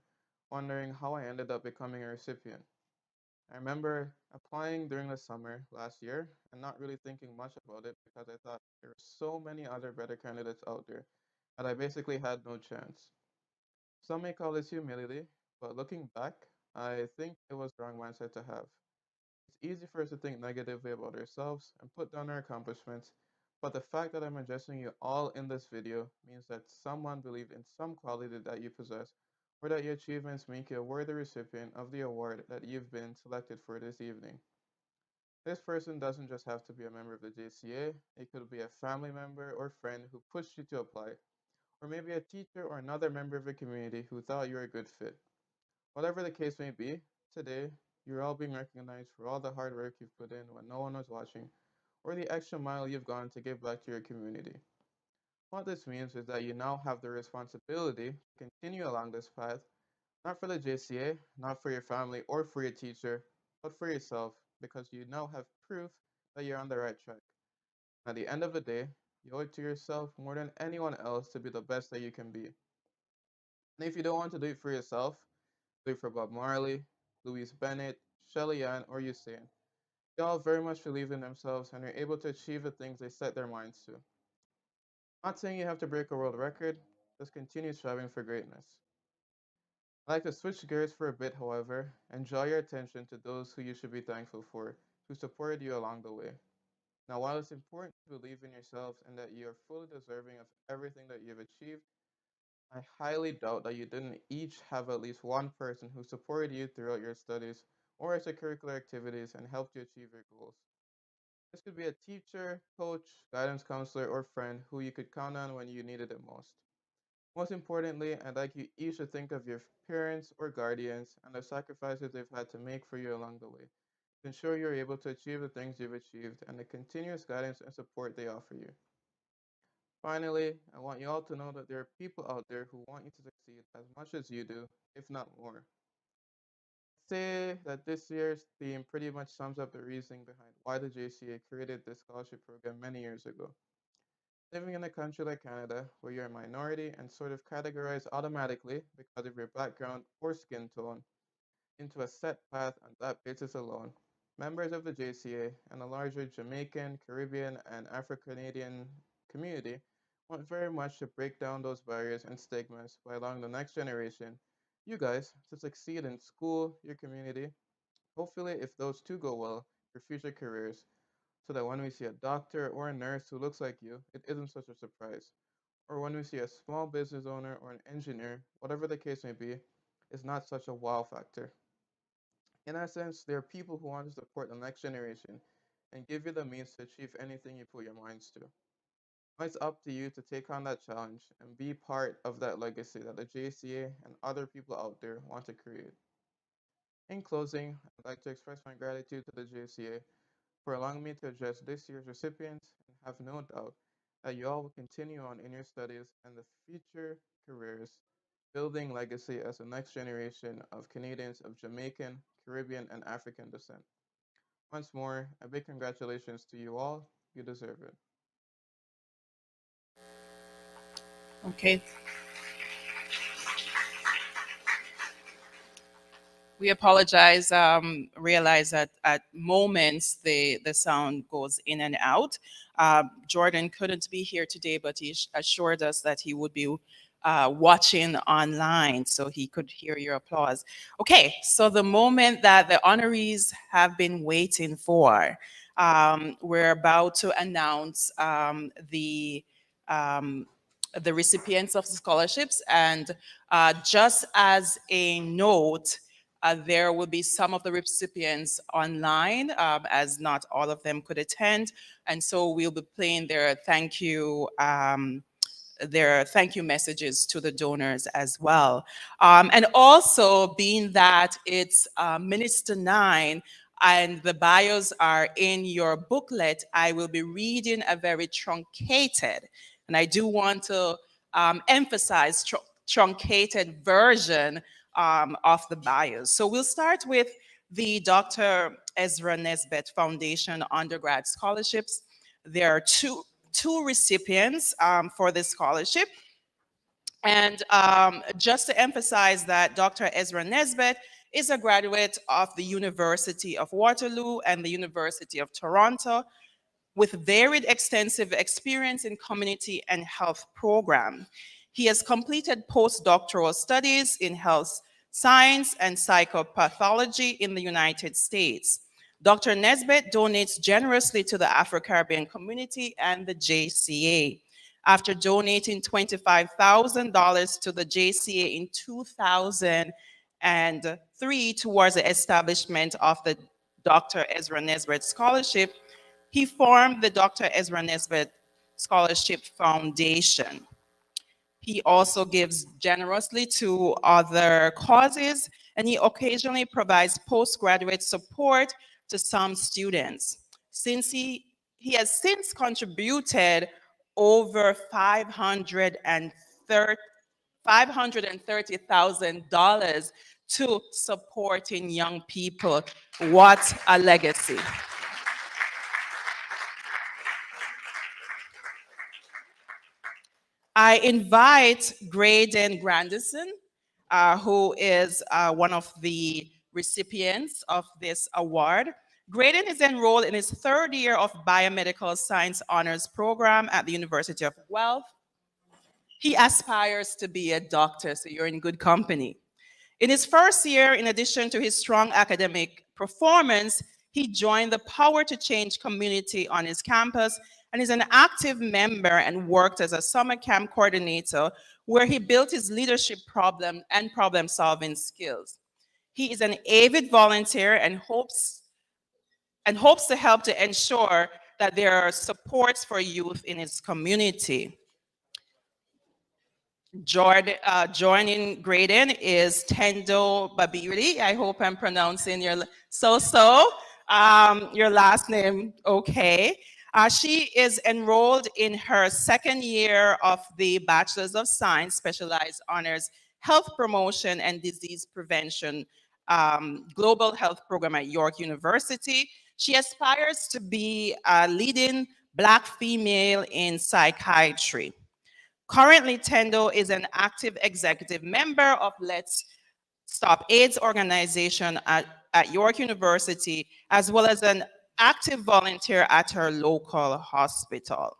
wondering how I ended up becoming a recipient. I remember applying during the summer last year and not really thinking much about it because I thought there were so many other better candidates out there that I basically had no chance. Some may call this humility, but looking back, I think it was the wrong mindset to have. It's easy for us to think negatively about ourselves and put down our accomplishments, but the fact that I'm addressing you all in this video means that someone believed in some quality that you possess, or that your achievements make you a worthy recipient of the award that you've been selected for this evening. This person doesn't just have to be a member of the JCA, it could be a family member or friend who pushed you to apply, or maybe a teacher or another member of the community who thought you were a good fit. Whatever the case may be, today, you're all being recognized for all the hard work you've put in when no one was watching, or the extra mile you've gone to give back to your community. What this means is that you now have the responsibility to continue along this path, not for the JCA, not for your family or for your teacher, but for yourself, because you now have proof that you're on the right track. At the end of the day, you owe it to yourself more than anyone else to be the best that you can be. And if you don't want to do it for yourself, do it for Bob Marley, Louise Bennett, Shelly Ann, or Usain. They all very much believe in themselves and are able to achieve the things they set their minds to. Not saying you have to break a world record, just continue striving for greatness. I'd like to switch gears for a bit, however, and draw your attention to those who you should be thankful for, who supported you along the way. Now, while it's important to believe in yourselves and that you are fully deserving of everything that you've achieved, I highly doubt that you didn't each have at least one person who supported you throughout your studies or extracurricular activities and helped you achieve your goals. This could be a teacher, coach, guidance counselor, or friend who you could count on when you needed it most. Most importantly, I'd like you each to think of your parents or guardians and the sacrifices they've had to make for you along the way to ensure you're able to achieve the things you've achieved and the continuous guidance and support they offer you. Finally, I want you all to know that there are people out there who want you to succeed as much as you do, if not more. Say that this year's theme pretty much sums up the reasoning behind why the JCA created this scholarship program many years ago. Living in a country like Canada, where you're a minority and sort of categorized automatically because of your background or skin tone into a set path on that basis alone, members of the JCA and the larger Jamaican, Caribbean, and Afro-Canadian community want very much to break down those barriers and stigmas by allowing the next generation, you guys, to succeed in school, your community, hopefully if those two go well, your future careers, so that when we see a doctor or a nurse who looks like you, it isn't such a surprise. Or when we see a small business owner or an engineer, whatever the case may be, it's not such a wow factor. In essence, there are people who want to support the next generation and give you the means to achieve anything you put your minds to. Now it's up to you to take on that challenge and be part of that legacy that the JCA and other people out there want to create. In closing, I'd like to express my gratitude to the JCA for allowing me to address this year's recipients and have no doubt that you all will continue on in your studies and the future careers, building legacy as the next generation of Canadians of Jamaican, Caribbean, and African descent. Once more, a big congratulations to you all. You deserve it. Okay. We apologize. Realize that at moments the sound goes in and out. Jordan couldn't be here today, but he assured us that he would be watching online so he could hear your applause. Okay, so the moment that the honorees have been waiting for, we're about to announce the recipients of the scholarships. And just as a note, there will be some of the recipients online, as not all of them could attend. And so we'll be playing their thank you messages to the donors as well. And also, being that it's minutes to 9 and the bios are in your booklet, I will be reading a very truncated, and I do want to emphasize truncated version of the bios. So we'll start with the Dr. Ezra Nesbitt Foundation undergrad scholarships. There are two recipients for this scholarship. And just to emphasize that Dr. Ezra Nesbitt is a graduate of the University of Waterloo and the University of Toronto with varied extensive experience in community and health program. He has completed postdoctoral studies in health science and psychopathology in the United States. Dr. Nesbitt donates generously to the Afro-Caribbean community and the JCA. After donating $25,000 to the JCA in 2003 towards the establishment of the Dr. Ezra Nesbitt Scholarship, he formed the Dr. Ezra Nesbitt Scholarship Foundation. He also gives generously to other causes, and he occasionally provides postgraduate support to some students. Since he has since contributed over $530,000 to supporting young people. What a legacy. I invite Graydon Grandison, who is one of the recipients of this award. Graydon is enrolled in his third year of biomedical science honors program at the University of Guelph. He aspires to be a doctor, so you're in good company. In his first year, in addition to his strong academic performance, he joined the Power to Change community on his campus and is an active member and worked as a summer camp coordinator where he built his leadership problem-solving skills. He is an avid volunteer and and hopes to help to ensure that there are supports for youth in its community. Joining grading is Tendo Babiri. I hope I'm pronouncing your your last name okay. She is enrolled in her second year of the Bachelor's of Science, Specialized Honors Health Promotion and Disease Prevention Global Health Program at York University. She aspires to be a leading Black female in psychiatry. Currently, Tendo is an active executive member of Let's Stop AIDS organization at York University, as well as an active volunteer at her local hospital.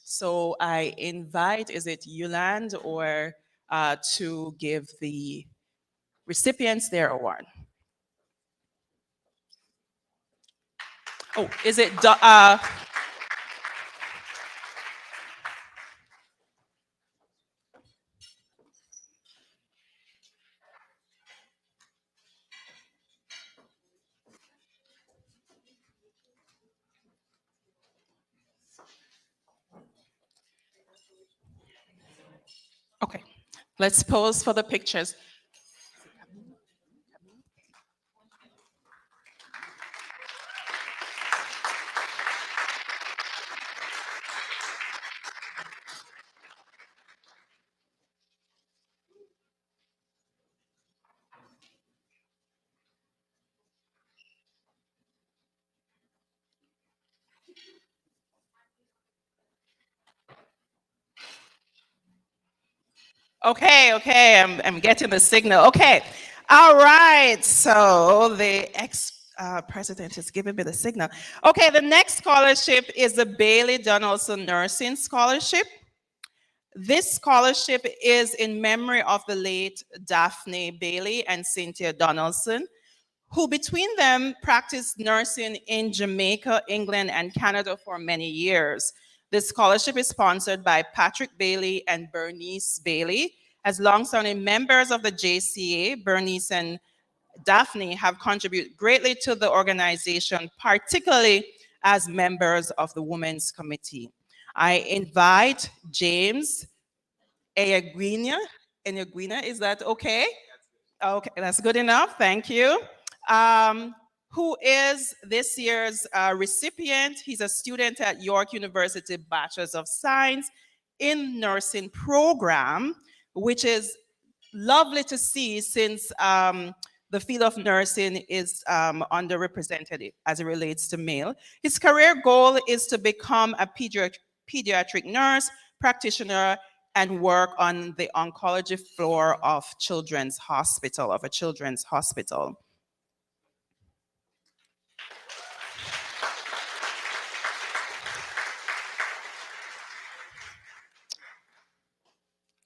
So I invite, is it Yolande or to give the recipients their award? Oh, is it, okay, let's pose for the pictures. Okay, I'm getting the signal. Okay, all right, so the ex-president is giving me the signal. Okay, the next scholarship is the Bailey Donaldson Nursing Scholarship. This scholarship is in memory of the late Daphne Bailey and Cynthia Donaldson, who between them practiced nursing in Jamaica, England, and Canada for many years. This scholarship is sponsored by Patrick Bailey and Bernice Bailey. As long-standing members of the JCA, Bernice and Daphne have contributed greatly to the organization, particularly as members of the Women's Committee. I invite James Eyaguina, is that okay? Okay, that's good enough, thank you. Who is this year's recipient. He's a student at York University Bachelor's of Science in Nursing program, which is lovely to see since the field of nursing is underrepresented as it relates to male. His career goal is to become a pediatric nurse, practitioner, and work on the oncology floor of a children's hospital.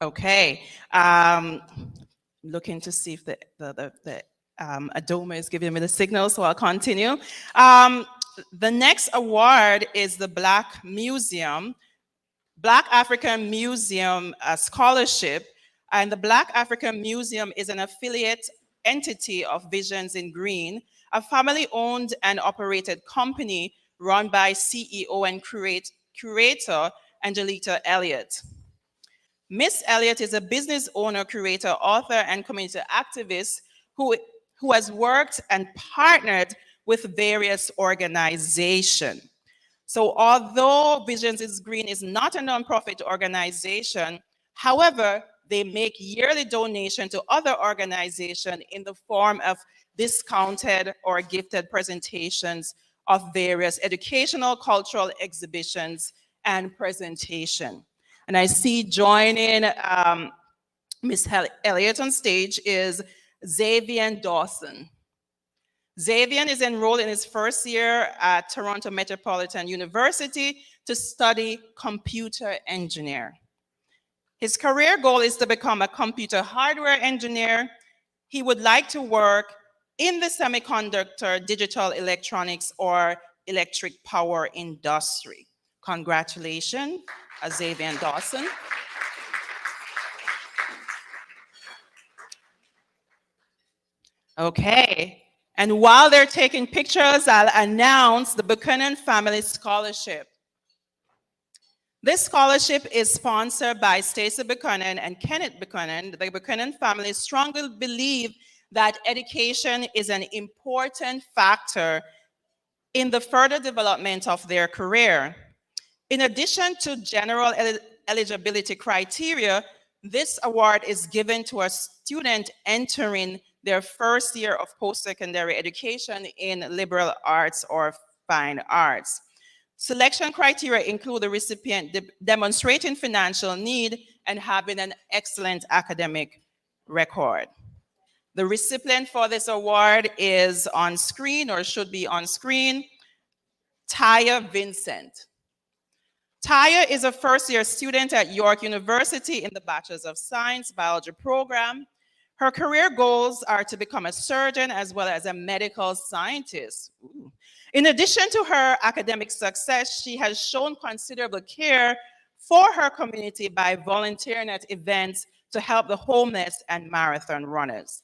Okay, looking to see if the Adoma is giving me the signal, so I'll continue. The next award is the Black African Museum Scholarship, and the Black African Museum is an affiliate entity of Visions in Green, a family-owned and operated company run by CEO and curator Angelita Elliott. Miss Elliott is a business owner, curator, author, and community activist who has worked and partnered with various organizations. So although Visions is Green is not a nonprofit organization, however, they make yearly donations to other organizations in the form of discounted or gifted presentations of various educational, cultural exhibitions and presentation. And I see joining Miss Elliott on stage is Xavier Dawson. Xavier is enrolled in his first year at Toronto Metropolitan University to study computer engineer. His career goal is to become a computer hardware engineer. He would like to work in the semiconductor, digital electronics, or electric power industry. Congratulations, Xavier Dawson. Okay. And while they're taking pictures, I'll announce the Buchanan Family Scholarship. This scholarship is sponsored by Stacey Buchanan and Kenneth Buchanan. The Buchanan family strongly believe that education is an important factor in the further development of their career. In addition to general eligibility criteria, this award is given to a student entering their first year of post-secondary education in liberal arts or fine arts. Selection criteria include the recipient demonstrating financial need and having an excellent academic record. The recipient for this award is on screen, or should be on screen, Taya Vincent. Taya is a first-year student at York University in the Bachelor's of Science Biology program. Her career goals are to become a surgeon as well as a medical scientist. Ooh. In addition to her academic success, she has shown considerable care for her community by volunteering at events to help the homeless and marathon runners.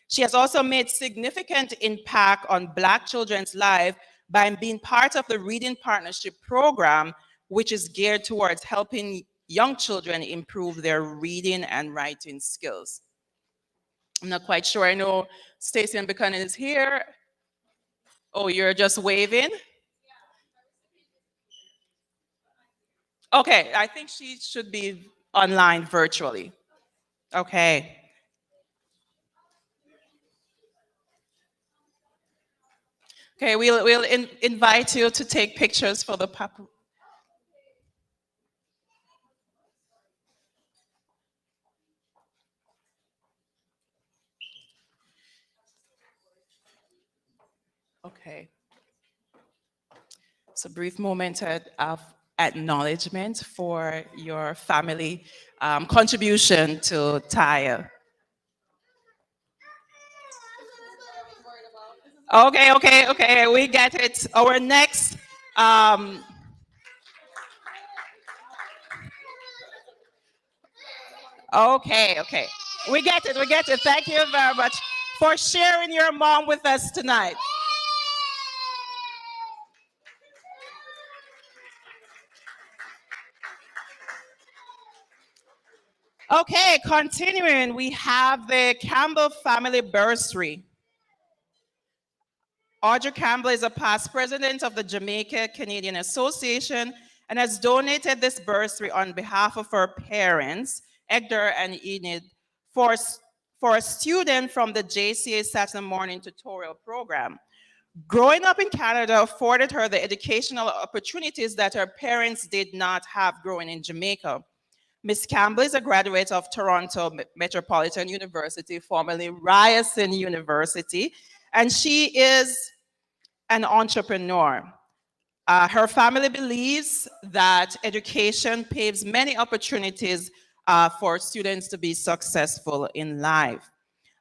She has also made significant impact on Black children's lives by being part of the Reading Partnership Program, which is geared towards helping young children improve their reading and writing skills. I'm not quite sure. I know Stacey and Buchanan is here. Oh, you're just waving? Okay, I think she should be online virtually. Okay. Okay, we'll invite you to take pictures for the paper. Okay. It's a brief moment of acknowledgement for your family contribution to Taya. Okay, we get it. Our next okay. We get it. Thank you very much for sharing your mom with us tonight. Okay, continuing, we have the Campbell family bursary. Audrey Campbell is a past president of the Jamaica Canadian Association and has donated this bursary on behalf of her parents, Edgar and Enid, for a student from the JCA Saturday morning tutorial program. Growing up in Canada afforded her the educational opportunities that her parents did not have growing in Jamaica. Ms. Campbell is a graduate of Toronto Metropolitan University, formerly Ryerson University, and she is an entrepreneur. Her family believes that education paves many opportunities for students to be successful in life.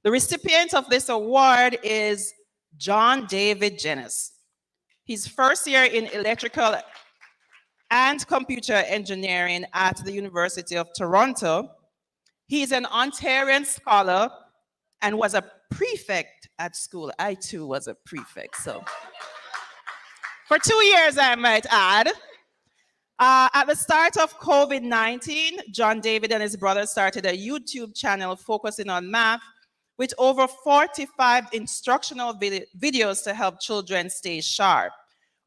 The recipient of this award is John David Jennis. He's first year in electrical and computer engineering at the University of Toronto. He's an Ontarian scholar and was a prefect at school. I too was a prefect, so. For 2 years, I might add. At the start of COVID-19, John David and his brother started a YouTube channel focusing on math with over 45 instructional videos to help children stay sharp.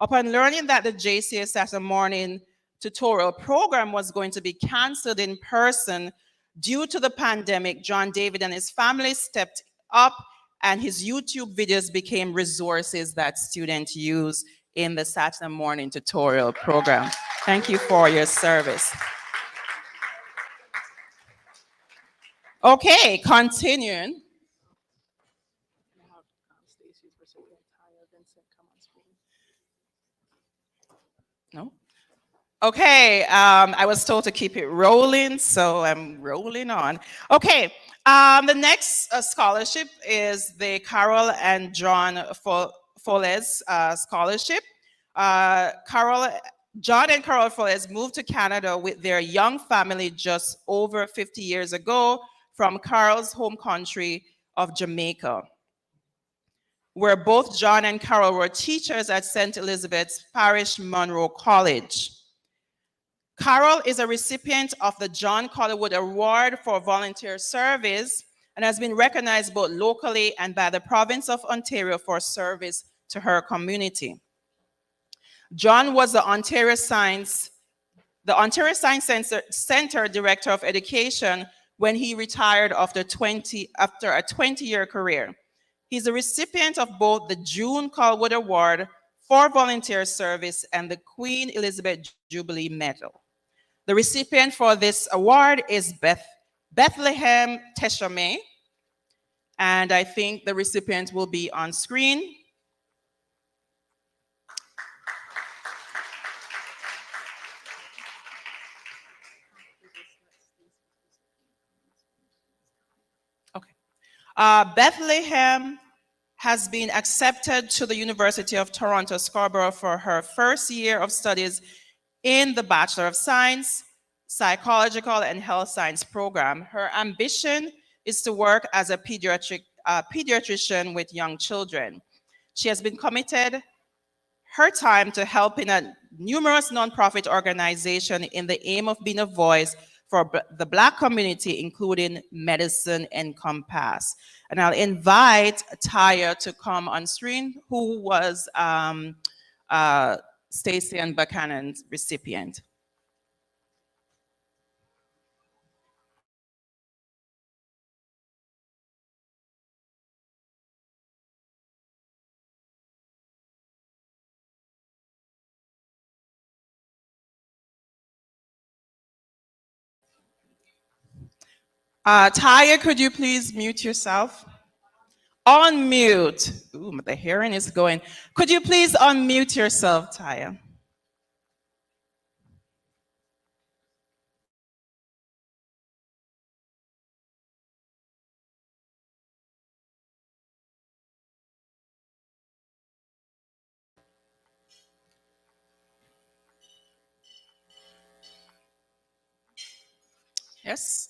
Upon learning that the JCA Saturday morning tutorial program was going to be canceled in person due to the pandemic, John David and his family stepped up and his YouTube videos became resources that students use in the Saturday morning tutorial program. Thank you for your service. Okay, continuing. No? Okay, I was told to keep it rolling, so I'm rolling on. Okay, the next scholarship is the Carol and John Foles scholarship. John and Carol Foles moved to Canada with their young family just over 50 years ago from Carol's home country of Jamaica. where both John and Carol were teachers at St. Elizabeth's Parish Monroe College. Carol is a recipient of the John Collinwood Award for Volunteer Service and has been recognized both locally and by the province of Ontario for service to her community. John was the Ontario Science Center Director of Education when he retired after a 20-year career. He's a recipient of both the June Colwood Award for Volunteer Service and the Queen Elizabeth Jubilee Medal. The recipient for this award is Bethlehem Teshame, and I think the recipient will be on screen. Okay. Bethlehem has been accepted to the University of Toronto Scarborough for her first year of studies in the Bachelor of Science, Psychological and Health Science program. Her ambition is to work as a pediatrician with young children. She has been committed her time to helping numerous nonprofit organizations in the aim of being a voice for the Black community, including Medicine Encompass. And I'll invite Taya to come on screen, who was Stacey and Buchanan's recipient. Taya, could you please mute yourself? Unmute. Ooh, the hearing is going. Could you please unmute yourself, Taya? Yes.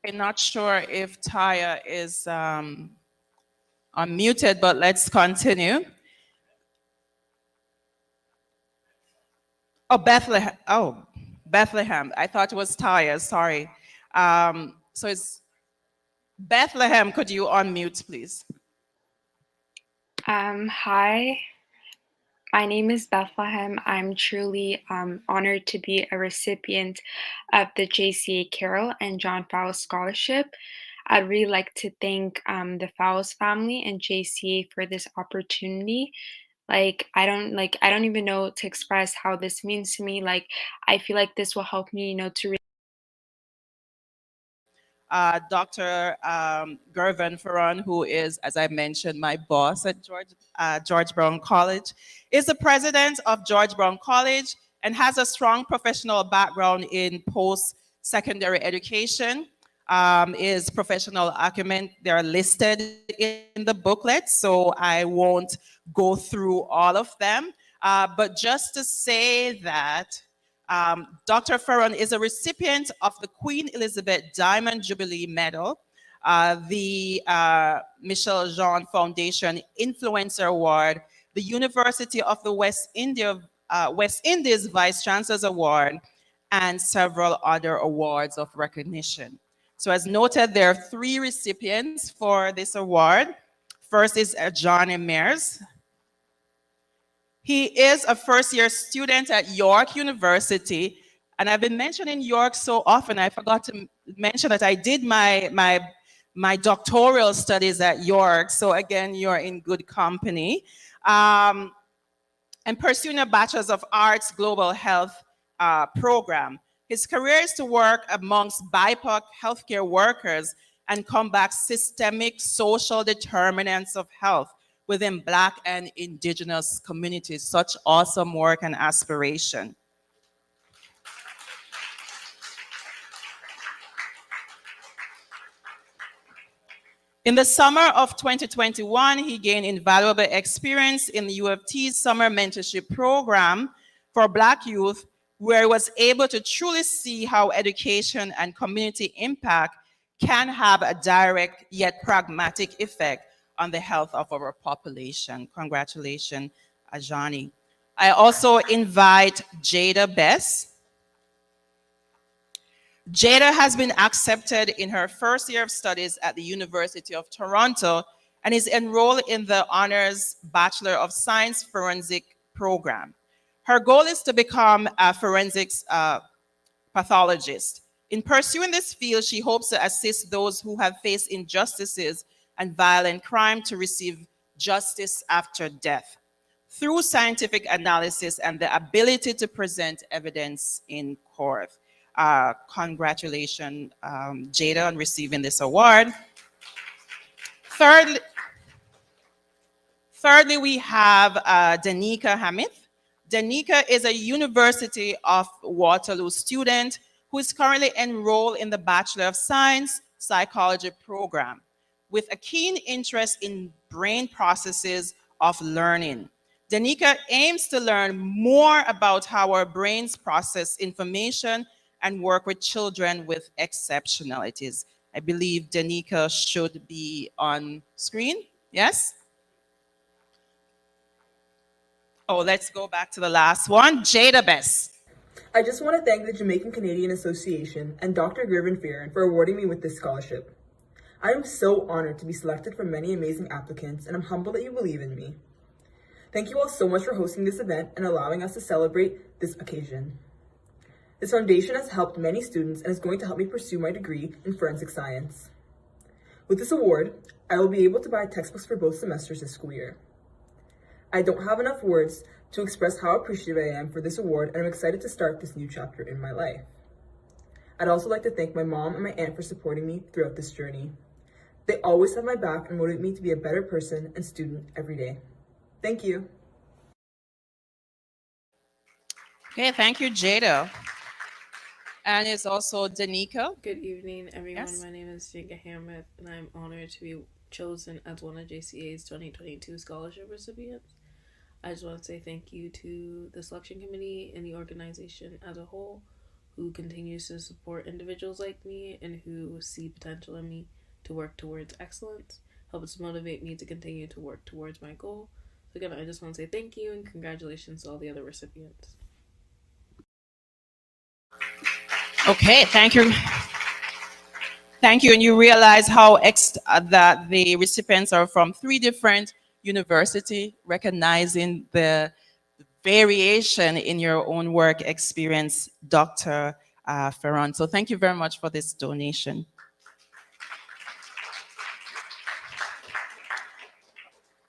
I'm not sure if Taya is unmuted, but let's continue. Oh, Bethlehem. Oh, Bethlehem. I thought it was Taya. Sorry. So it's Bethlehem. Could you unmute, please? Hi, my name is Bethlehem. I'm truly honored to be a recipient of the JCA Carol and John Fowles Scholarship. I'd really like to thank the Fowles family and JCA for this opportunity. I don't even know to express how this means to me. I feel like this will help me, to Dr. Gervin Ferron, who is, as I mentioned, my boss at George Brown College, is the president of George Brown College and has a strong professional background in post-secondary education. His professional acumen, they're listed in the booklet, so I won't go through all of them. But just to say that Dr. Ferron is a recipient of the Queen Elizabeth Diamond Jubilee Medal, the Michelle Jean Foundation Influencer Award, the University of the West Indies Vice Chancellor's Award, and several other awards of recognition. So as noted, there are 3 recipients for this award. First is Johnny Mears. He is a first-year student at York University, and I've been mentioning York so often, I forgot to mention that I did my doctoral studies at York, so again, you're in good company. And pursuing a Bachelor's of Arts Global Health program. His career is to work amongst BIPOC healthcare workers and combat systemic social determinants of health within Black and Indigenous communities. Such awesome work and aspiration. In the summer of 2021, he gained invaluable experience in the U of T's summer mentorship program for Black youth, where he was able to truly see how education and community impact can have a direct yet pragmatic effect on the health of our population. Congratulations, Ajani. I also invite Jada Bess. Jada has been accepted in her first year of studies at the University of Toronto and is enrolled in the Honors Bachelor of Science Forensic program. Her goal is to become a forensics pathologist. In pursuing this field, she hopes to assist those who have faced injustices and violent crime to receive justice after death through scientific analysis and the ability to present evidence in court. Congratulations, Jada, on receiving this award. Thirdly, we have Danica Hamith. Danica is a University of Waterloo student who is currently enrolled in the Bachelor of Science Psychology program with a keen interest in brain processes of learning. Danica aims to learn more about how our brains process information and work with children with exceptionalities. I believe Danica should be on screen, yes? Oh, let's go back to the last one, Jada Bess. I just want to thank the Jamaican Canadian Association and Dr. Griffin Fearon for awarding me with this scholarship. I am so honored to be selected from many amazing applicants, and I'm humbled that you believe in me. Thank you all so much for hosting this event and allowing us to celebrate this occasion. This foundation has helped many students and is going to help me pursue my degree in forensic science. With this award, I will be able to buy textbooks for both semesters this school year. I don't have enough words to express how appreciative I am for this award, and I'm excited to start this new chapter in my life. I'd also like to thank my mom and my aunt for supporting me throughout this journey. They always have my back and motivate me to be a better person and student every day. Thank you. Okay, thank you, Jada. And it's also Danica. Good evening, everyone. Yes. My name is Jinka Hamlet, and I'm honored to be chosen as one of JCA's 2022 scholarship recipients. I just want to say thank you to the selection committee and the organization as a whole, who continues to support individuals like me and who see potential in me to work towards excellence, helps motivate me to continue to work towards my goal. So again, I just want to say thank you and congratulations to all the other recipients. Okay, thank you. Thank you. And you realize how that the recipients are from 3 different universities, recognizing the variation in your own work experience, Dr. Ferron. So thank you very much for this donation.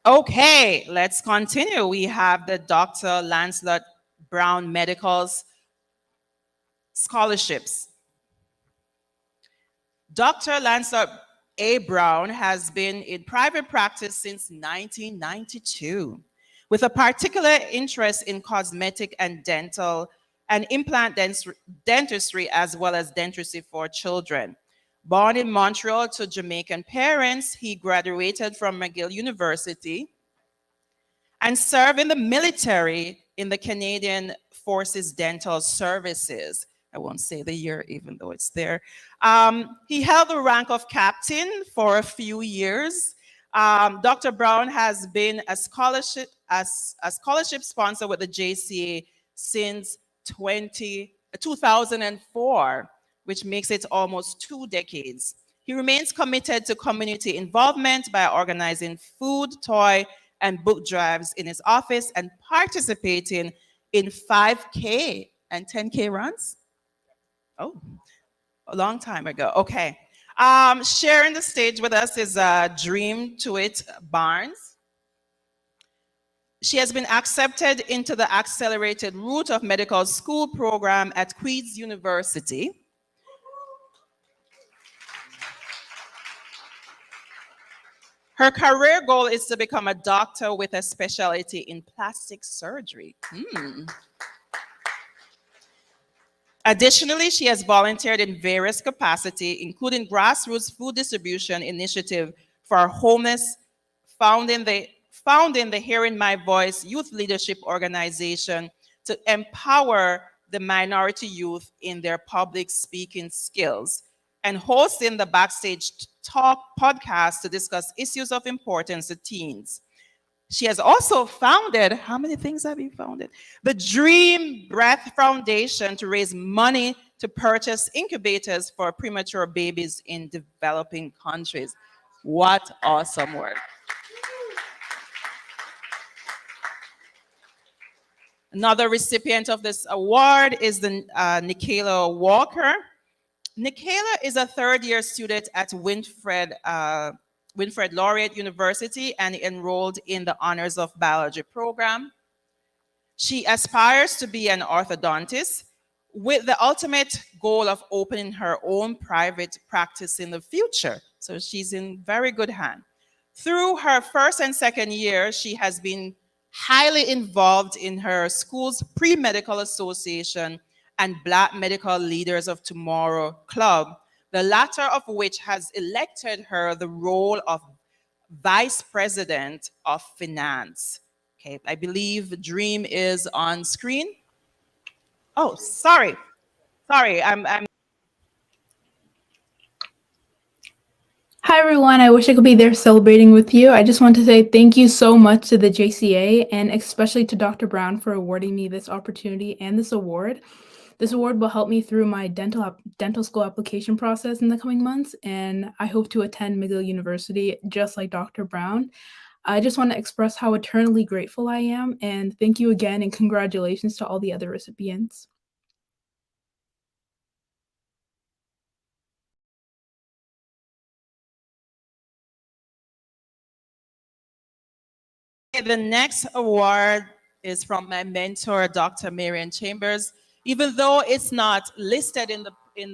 Okay, let's continue. We have the Dr. Lancelot Brown Medical's scholarships. Dr. Lancelot A. Brown has been in private practice since 1992, with a particular interest in cosmetic and dental and implant dentistry, as well as dentistry for children. Born in Montreal to Jamaican parents, he graduated from McGill University and served in the military in the Canadian Forces Dental Services. I won't say the year, even though it's there. He held the rank of captain for a few years. Dr. Brown has been a scholarship sponsor with the JCA since 2004, which makes it almost 2 decades. He remains committed to community involvement by organizing food, toy, and book drives in his office and participating in 5K and 10K runs. Oh, a long time ago. Okay. Sharing the stage with us is Dream to It Barnes. She has been accepted into the Accelerated Route of Medical School program at Queen's University. Her career goal is to become a doctor with a specialty in plastic surgery. Additionally, she has volunteered in various capacities, including grassroots food distribution initiative for homeless, founding the Hearing My Voice youth leadership organization, to empower the minority youth in their public speaking skills, and hosting the Backstage Talk podcast to discuss issues of importance to teens. She has also founded, how many things have you founded? The Dream Breath Foundation to raise money to purchase incubators for premature babies in developing countries. What awesome work. Another recipient of this award is the Nikayla Walker. Nikayla is a third-year student at Winfred Laureate University and enrolled in the Honors of Biology program. She aspires to be an orthodontist with the ultimate goal of opening her own private practice in the future. So she's in very good hand. Through her first and second year, she has been highly involved in her school's pre-medical association and Black Medical Leaders of Tomorrow Club, the latter of which has elected her the role of Vice President of Finance. Okay, I believe Dream is on screen. Oh, sorry. I'm Hi everyone, I wish I could be there celebrating with you. I just want to say thank you so much to the JCA and especially to Dr. Brown for awarding me this opportunity and this award. This award will help me through my dental school application process in the coming months, and I hope to attend McGill University just like Dr. Brown. I just want to express how eternally grateful I am, and thank you again and congratulations to all the other recipients. The next award is from my mentor, Dr. Marian Chambers. Even though it's not listed in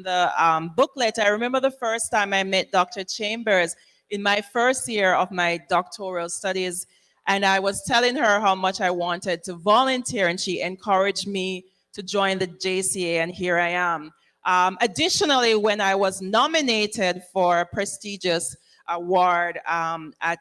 the booklet, I remember the first time I met Dr. Chambers in my first year of my doctoral studies, and I was telling her how much I wanted to volunteer, and she encouraged me to join the JCA, and here I am. Additionally, when I was nominated for a prestigious award at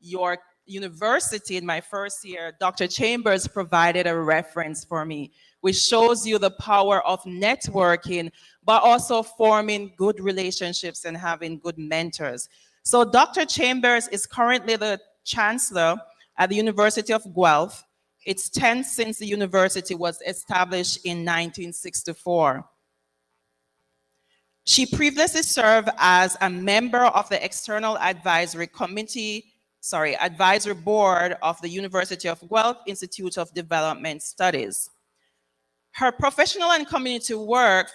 York University in my first year, Dr. Chambers provided a reference for me, which shows you the power of networking, but also forming good relationships and having good mentors. So Dr. Chambers is currently the chancellor at the University of Guelph. It's 10 since the university was established in 1964. She previously served as a member of the External Advisory Board of the University of Guelph Institute of Development Studies. For her professional and community work,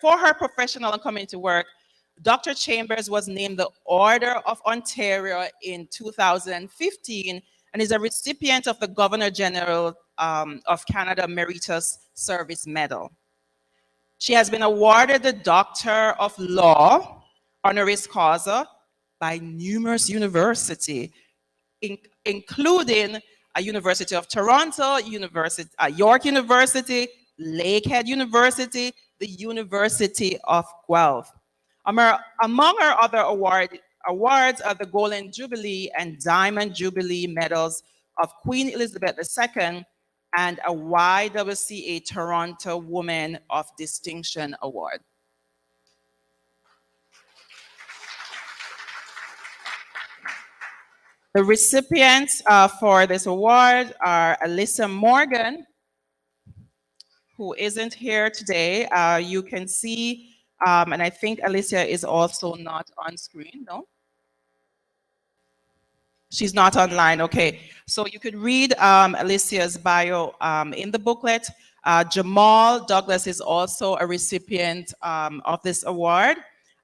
Dr. Chambers was named the Order of Ontario in 2015 and is a recipient of the Governor General of Canada Meritorious Service Medal. She has been awarded the Doctor of Law honoris causa by numerous universities, including University of Toronto, York University, Lakehead University, the University of Guelph. Among her other awards are the Golden Jubilee and Diamond Jubilee Medals of Queen Elizabeth II and a YWCA Toronto Woman of Distinction Award. The recipients for this award are Alyssa Morgan, who isn't here today. You can see, and I think Alicia is also not on screen, no? She's not online, okay. So you could read Alicia's bio in the booklet. Jamal Douglas is also a recipient of this award,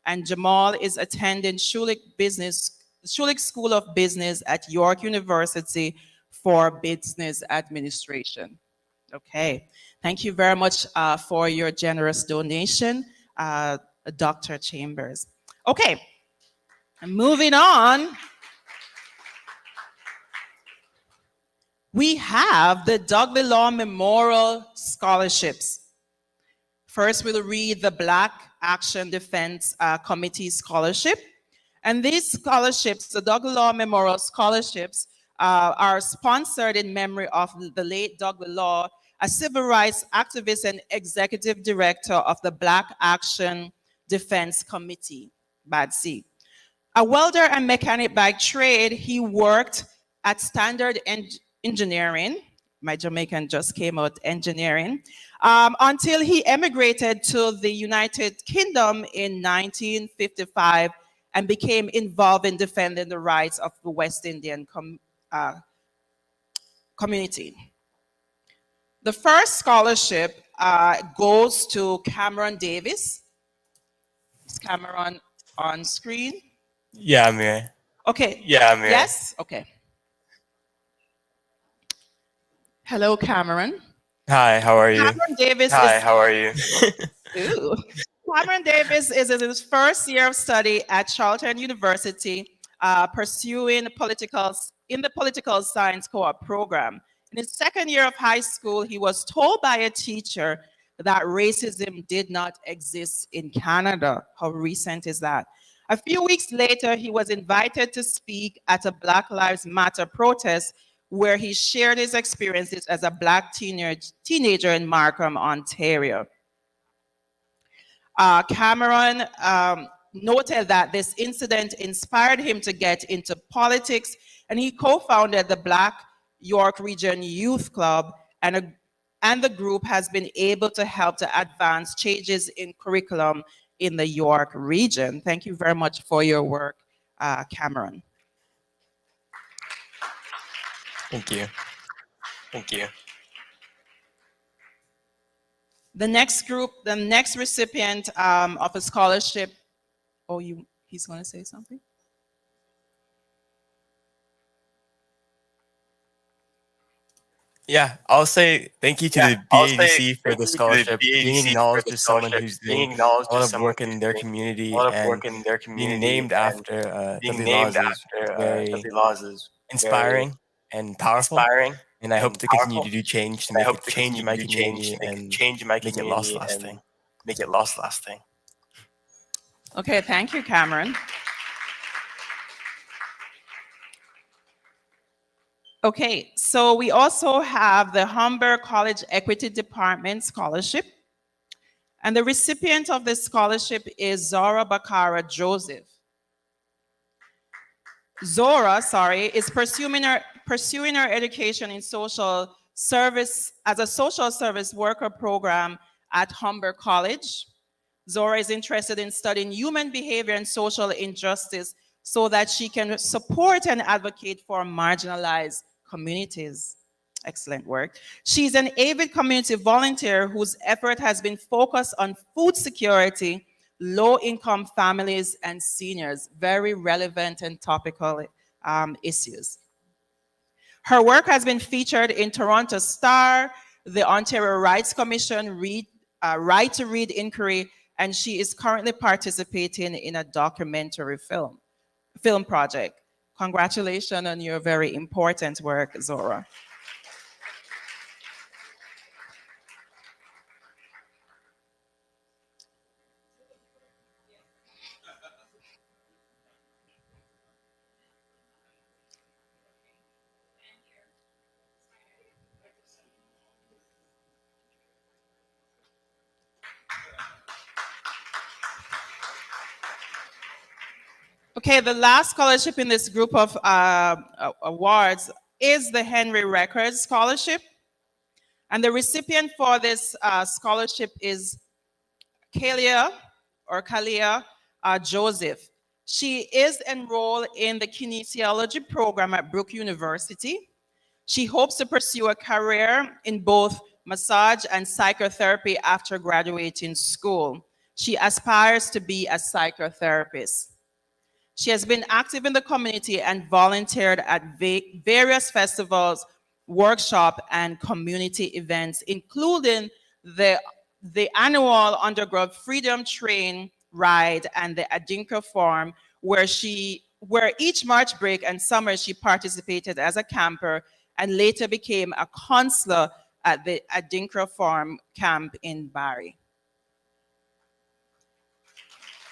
and Jamal is attending Schulich School of Business at York University for Business Administration. Okay, thank you very much for your generous donation, Dr. Chambers. Okay, moving on. We have the Dudley Law Memorial Scholarships. First, we'll read the Black Action Defense Committee Scholarship. And these scholarships, the Dudley Law Memorial Scholarships, are sponsored in memory of the late Dudley Law a civil rights activist and executive director of the Black Action Defense Committee, BADC. A welder and mechanic by trade, he worked at Standard Engineering, my Jamaican just came out, engineering, until he emigrated to the United Kingdom in 1955 and became involved in defending the rights of the West Indian community. The first scholarship goes to Cameron Davis. Is Cameron on screen? Yeah, I'm here. Okay. Yeah, I'm here. Yes? Okay. Hello, Cameron. Hi, how are you? Cameron Davis Hi, is... how are you? Ooh. Cameron Davis is in his first year of study at Charlton University, pursuing the political science co-op program. In his second year of high school, he was told by a teacher that racism did not exist in Canada. How recent is that? A few weeks later, he was invited to speak at a Black Lives Matter protest where he shared his experiences as a Black teenager in Markham, Ontario. Cameron noted that this incident inspired him to get into politics, and he co-founded the Black York Region Youth Club, and the group has been able to help to advance changes in curriculum in the York region. Thank you very much for your work, Cameron. Thank you. Thank you. The next recipient of a scholarship. Oh, he's going to say something? Yeah, I'll say thank you to the BADC for the scholarship, being acknowledged as someone who's doing a lot of work in their community and being named after Dudley Laws is very inspiring and powerful. And I hope to continue to do change, to make a change in my community and make it lasting. Make it lasting. Okay, thank you, Cameron. Okay, so we also have the Humber College Equity Department Scholarship. And the recipient of this scholarship is Zora Bakara Joseph. Zora, is pursuing her education in social service as a social service worker program at Humber College. Zora is interested in studying human behavior and social injustice so that she can support and advocate for marginalized communities. Excellent work. She's an avid community volunteer whose effort has been focused on food security, low-income families, and seniors. Very relevant and topical issues. Her work has been featured in Toronto Star, the Ontario Rights Commission, Right to Read Inquiry, and she is currently participating in a documentary film project. Congratulations on your very important work, Zora. Okay, the last scholarship in this group of awards is the Henry Records Scholarship. And the recipient for this scholarship is Kalia Joseph. She is enrolled in the kinesiology program at Brook University. She hopes to pursue a career in both massage and psychotherapy after graduating school. She aspires to be a psychotherapist. She has been active in the community and volunteered at various festivals, workshops, and community events, including the annual Undergrad Freedom Train ride and the Adinka Farm, where each March break and summer she participated as a camper and later became a counselor at the Adinka Farm camp in Barrie.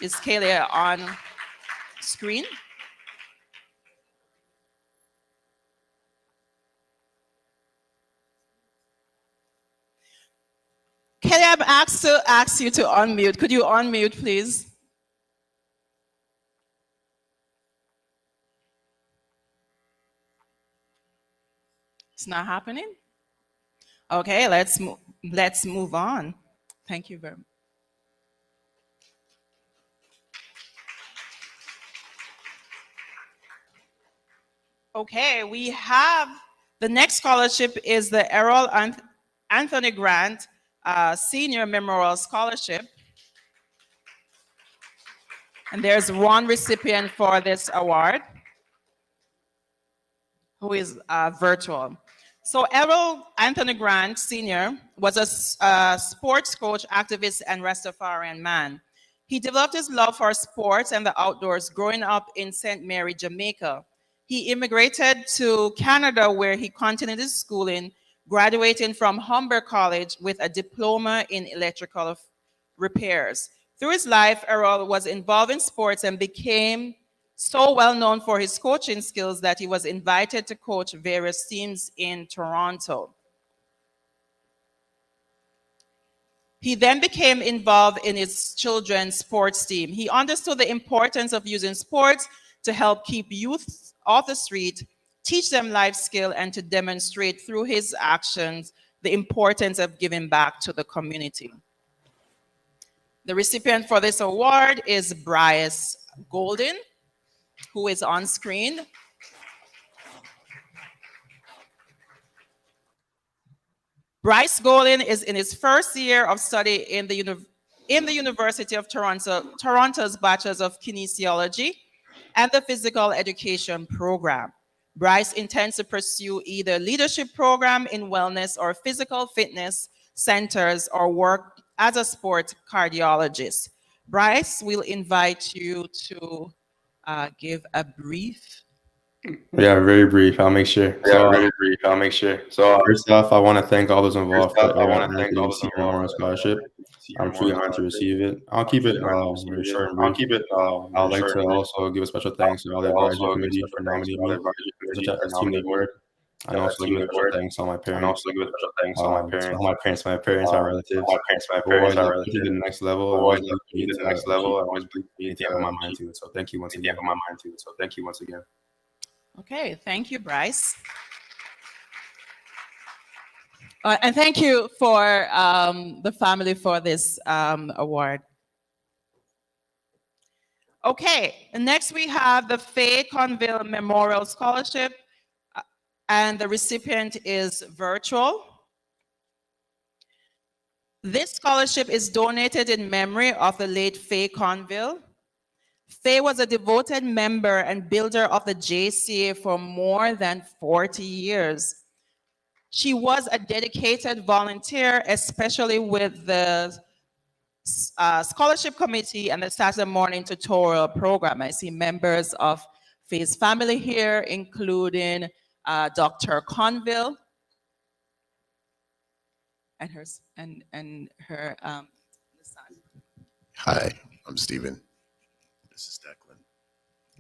Is Kalia on screen? I'm asked to ask you to unmute. Could you unmute, please? It's not happening? Okay, let's move on. Thank you very much. Okay, we have the next scholarship is the Errol Anthony Grant Senior Memorial Scholarship. And there's one recipient for this award who is virtual. So Errol Anthony Grant Sr. was a sports coach, activist, and Rastafarian man. He developed his love for sports and the outdoors growing up in St. Mary, Jamaica. He immigrated to Canada where he continued his schooling, graduating from Humber College with a diploma in electrical repairs. Through his life, Errol was involved in sports and became so well known for his coaching skills that he was invited to coach various teams in Toronto. He then became involved in his children's sports team. He understood the importance of using sports to help keep youth off the street, teach them life skill, and to demonstrate through his actions the importance of giving back to the community. The recipient for this award is Bryce Golden, who is on screen. Bryce Golden is in his first year of study in the University of Toronto's Bachelor's of Kinesiology and the Physical Education program. Bryce intends to pursue either leadership program in wellness or physical fitness centers or work as a sport cardiologist. Bryce, we'll invite you to give a brief. Yeah, very brief. I'll make sure. So first off, I want to thank all those involved for Errol Anthony Senior Memorial Scholarship. I'm truly honored to receive it. I'll keep it very short and brief. I'd like to also give a special thanks to all the advisory committee for nominating me as Team of the Award. And also give a special thanks to all my parents. My parents, my relatives. Always to the next level. Always anything on my mind too. So thank you once again. Okay, thank you, Bryce. And thank you for the family for this award. Okay, next we have the Faye Conville Memorial Scholarship, and the recipient is virtual. This scholarship is donated in memory of the late Faye Conville. Faye was a devoted member and builder of the JCA for more than 40 years. She was a dedicated volunteer, especially with the scholarship committee and the Saturday morning tutorial program. I see members of Faye's family here, including Dr. Conville and her son. Hi, I'm Stephen. This is Declan.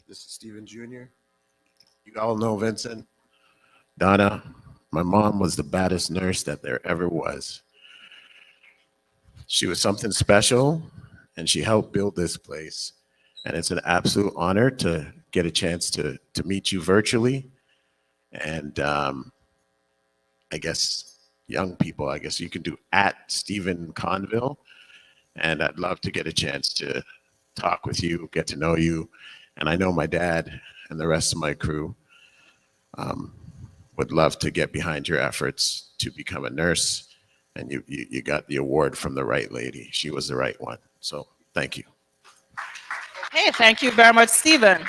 This is Stephen Jr. You all know Vincent. Donna, my mom was the baddest nurse that there ever was. She was something special, and she helped build this place. And it's an absolute honor to get a chance to meet you virtually. And I guess young people, I guess you can do @Stephen Conville. And I'd love to get a chance to talk with you, get to know you. And I know my dad and the rest of my crew would love to get behind your efforts to become a nurse. And you got the award from the right lady. She was the right one. So thank you. Okay, thank you very much, Stephen.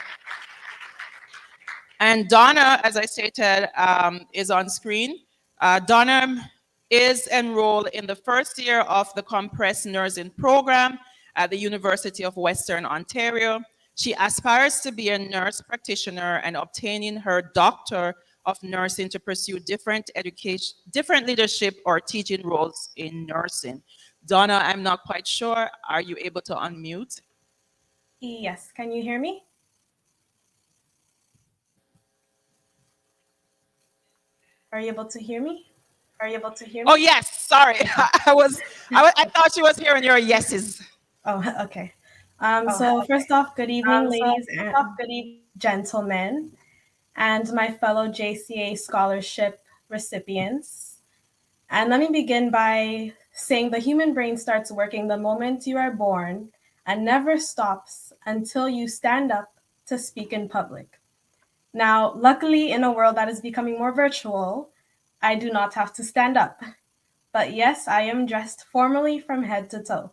And Donna, as I stated, is on screen. Donna is enrolled in the first year of the compressed nursing program at the University of Western Ontario. She aspires to be a nurse practitioner and obtaining her Doctor of Nursing to pursue different leadership or teaching roles in nursing. Donna, I'm not quite sure. Are you able to unmute? Yes, can you hear me? Are you able to hear me? Oh, yes. Sorry, I thought she was hearing your yeses. Oh, okay. So first off, good evening, ladies and gentlemen, and my fellow JCA scholarship recipients. And let me begin by saying the human brain starts working the moment you are born and never stops until you stand up to speak in public. Now, luckily, in a world that is becoming more virtual, I do not have to stand up. But yes, I am dressed formally from head to toe.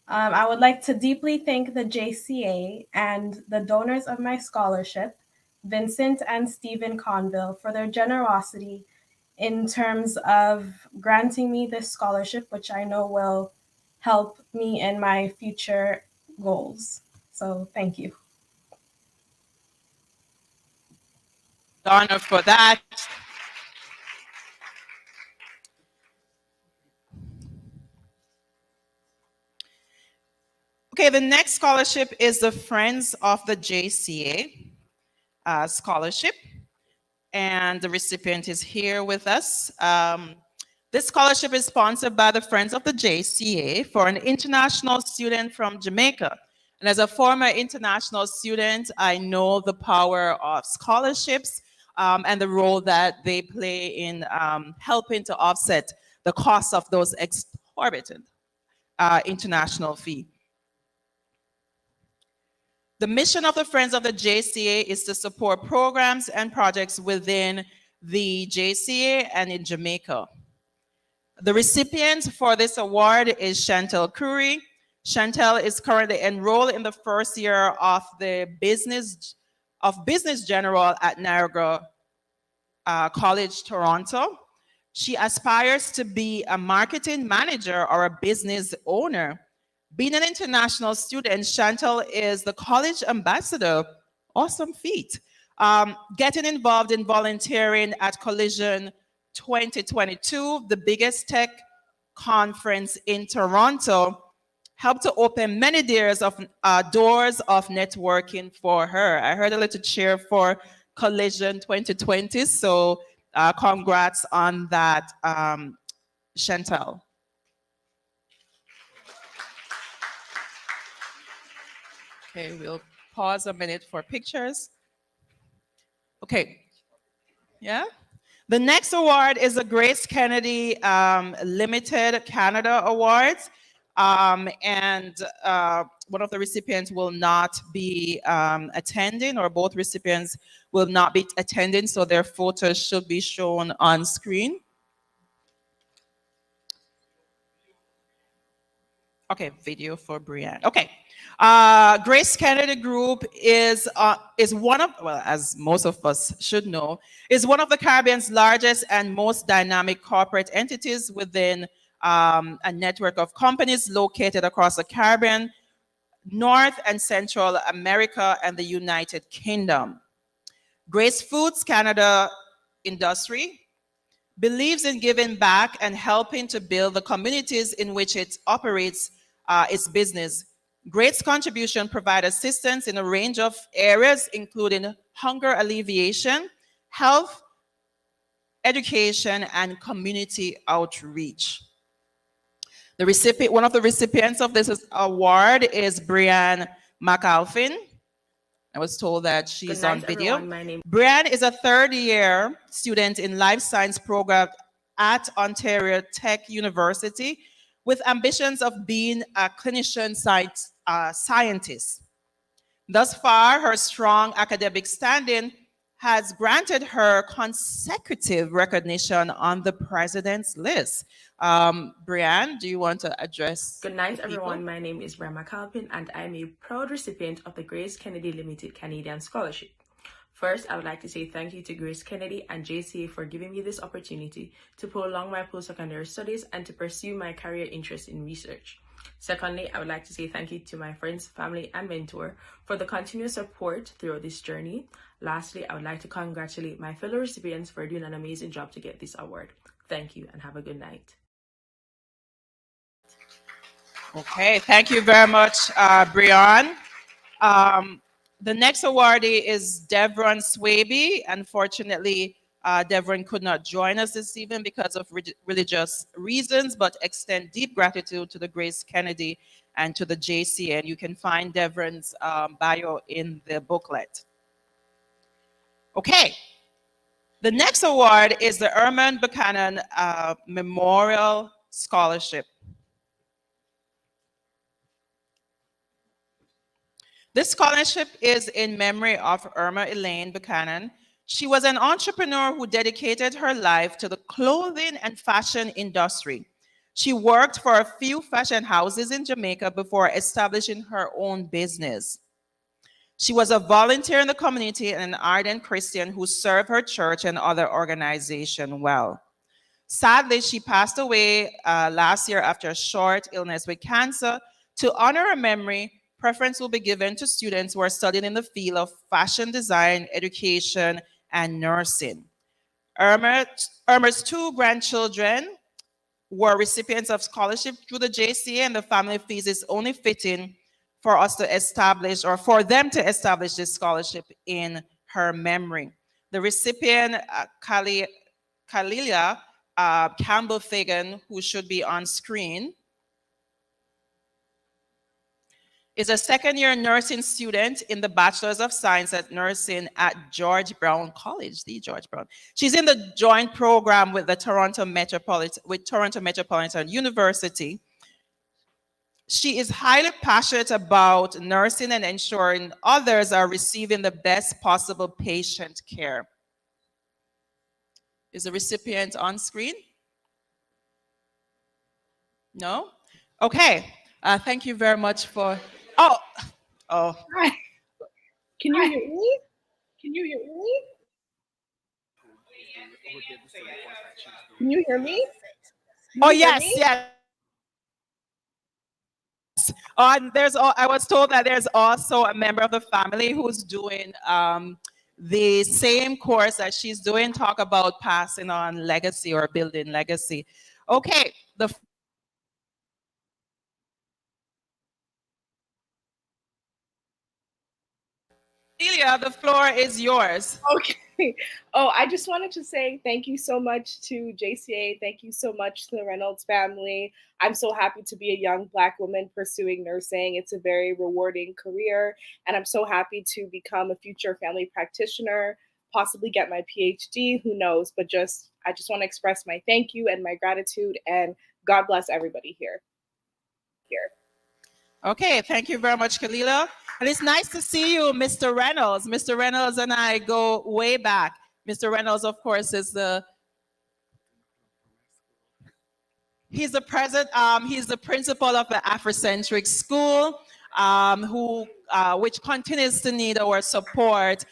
I would like to deeply thank the JCA and the donors of my scholarship, Vincent and Stephen Conville, for their generosity in terms of granting me this scholarship, which I know will help me in my future goals. So thank you. Donna for that. Okay, the next scholarship is the Friends of the JCA scholarship. And the recipient is here with us. This scholarship is sponsored by the Friends of the JCA for an international student from Jamaica. And as a former international student, I know the power of scholarships and the role that they play in helping to offset the cost of those exorbitant international fees. The mission of the Friends of the JCA is to support programs and projects within the JCA and in Jamaica. The recipient for this award is Chantel Curry. Chantel is currently enrolled in the first year of the Business General at Niagara College, Toronto. She aspires to be a marketing manager or a business owner. Being an international student, Chantel is the college ambassador. Awesome feat. Getting involved in volunteering at Collision 2022, the biggest tech conference in Toronto, helped to open many doors of networking for her. I heard a little cheer for Collision 2020, so congrats on that, Chantel. Okay, we'll pause a minute for pictures. Okay, yeah. The next award is the Grace Kennedy Limited Canada Awards. And one of the recipients will not be attending, or both recipients will not be attending, so their photos should be shown on screen. Okay, video for Brianne. Okay. Grace Kennedy Group is one of, well, as most of us should know, is one of the Caribbean's largest and most dynamic corporate entities within a network of companies located across the Caribbean, North and Central America, and the United Kingdom. Grace Foods Canada Industry believes in giving back and helping to build the communities in which it operates its business. Grace's contribution provides assistance in a range of areas, including hunger alleviation, health, education, and community outreach. The recipient, one of the recipients of this award is Brianne McAlphin. I was told that she's on video. Brianne is a third-year student in life science program at Ontario Tech University with ambitions of being a clinician scientist. Thus far, her strong academic standing has granted her consecutive recognition on the president's list. Brianne, do you want to address? Good night, everyone. My name is Brianne McAlpin, and I'm a proud recipient of the Grace Kennedy Limited Canadian Scholarship. First, I would like to say thank you to Grace Kennedy and JCA for giving me this opportunity to prolong my post-secondary studies and to pursue my career interest in research. Secondly, I would like to say thank you to my friends, family, and mentor for the continuous support throughout this journey. Lastly, I would like to congratulate my fellow recipients for doing an amazing job to get this award. Thank you and have a good night. Okay, thank you very much, Brianne. The next awardee is Devron Swaby. Unfortunately, Devon could not join us this evening because of religious reasons, but extend deep gratitude to the Grace Kennedy and to the JCA. And you can find Devon's bio in the booklet. Okay. The next award is the Herman Buchanan Memorial Scholarship. This scholarship is in memory of Irma Elaine Buchanan. She was an entrepreneur who dedicated her life to the clothing and fashion industry. She worked for a few fashion houses in Jamaica before establishing her own business. She was a volunteer in the community and an ardent Christian who served her church and other organizations well. Sadly, she passed away last year after a short illness with cancer. To honor her memory, preference will be given to students who are studying in the field of fashion design, education, and nursing. Irma's two grandchildren were recipients of scholarship through the JCA, and the family fees is only fitting for us to establish, or for them to establish this scholarship in her memory. The recipient, Kalilia Campbell Fagan, who should be on screen, is a second-year nursing student in the Bachelor's of Science at Nursing at George Brown College, the George Brown. She's in the joint program with the Toronto Metropolitan University. She is highly passionate about nursing and ensuring others are receiving the best possible patient care. Is the recipient on screen? No? Okay. Thank you very much for... Oh. Hi. Can you hear me? Can you hear me? Can you hear me? Oh, yes, yes. And I was told that there's also a member of the family who's doing the same course that she's doing, talk about passing on legacy or building legacy. Okay, Celia, the floor is yours. Okay. Oh, I just wanted to say thank you so much to JCA. Thank you so much to the Reynolds family. I'm so happy to be a young Black woman pursuing nursing. It's a very rewarding career, and I'm so happy to become a future family practitioner, possibly get my PhD, who knows, but I just want to express my thank you and my gratitude, and God bless everybody here. Okay, thank you very much, Kalila. And it's nice to see you, Mr. Reynolds. Mr. Reynolds and I go way back. Mr. Reynolds, of course, is he's the principal of the Afrocentric School, which continues to need our support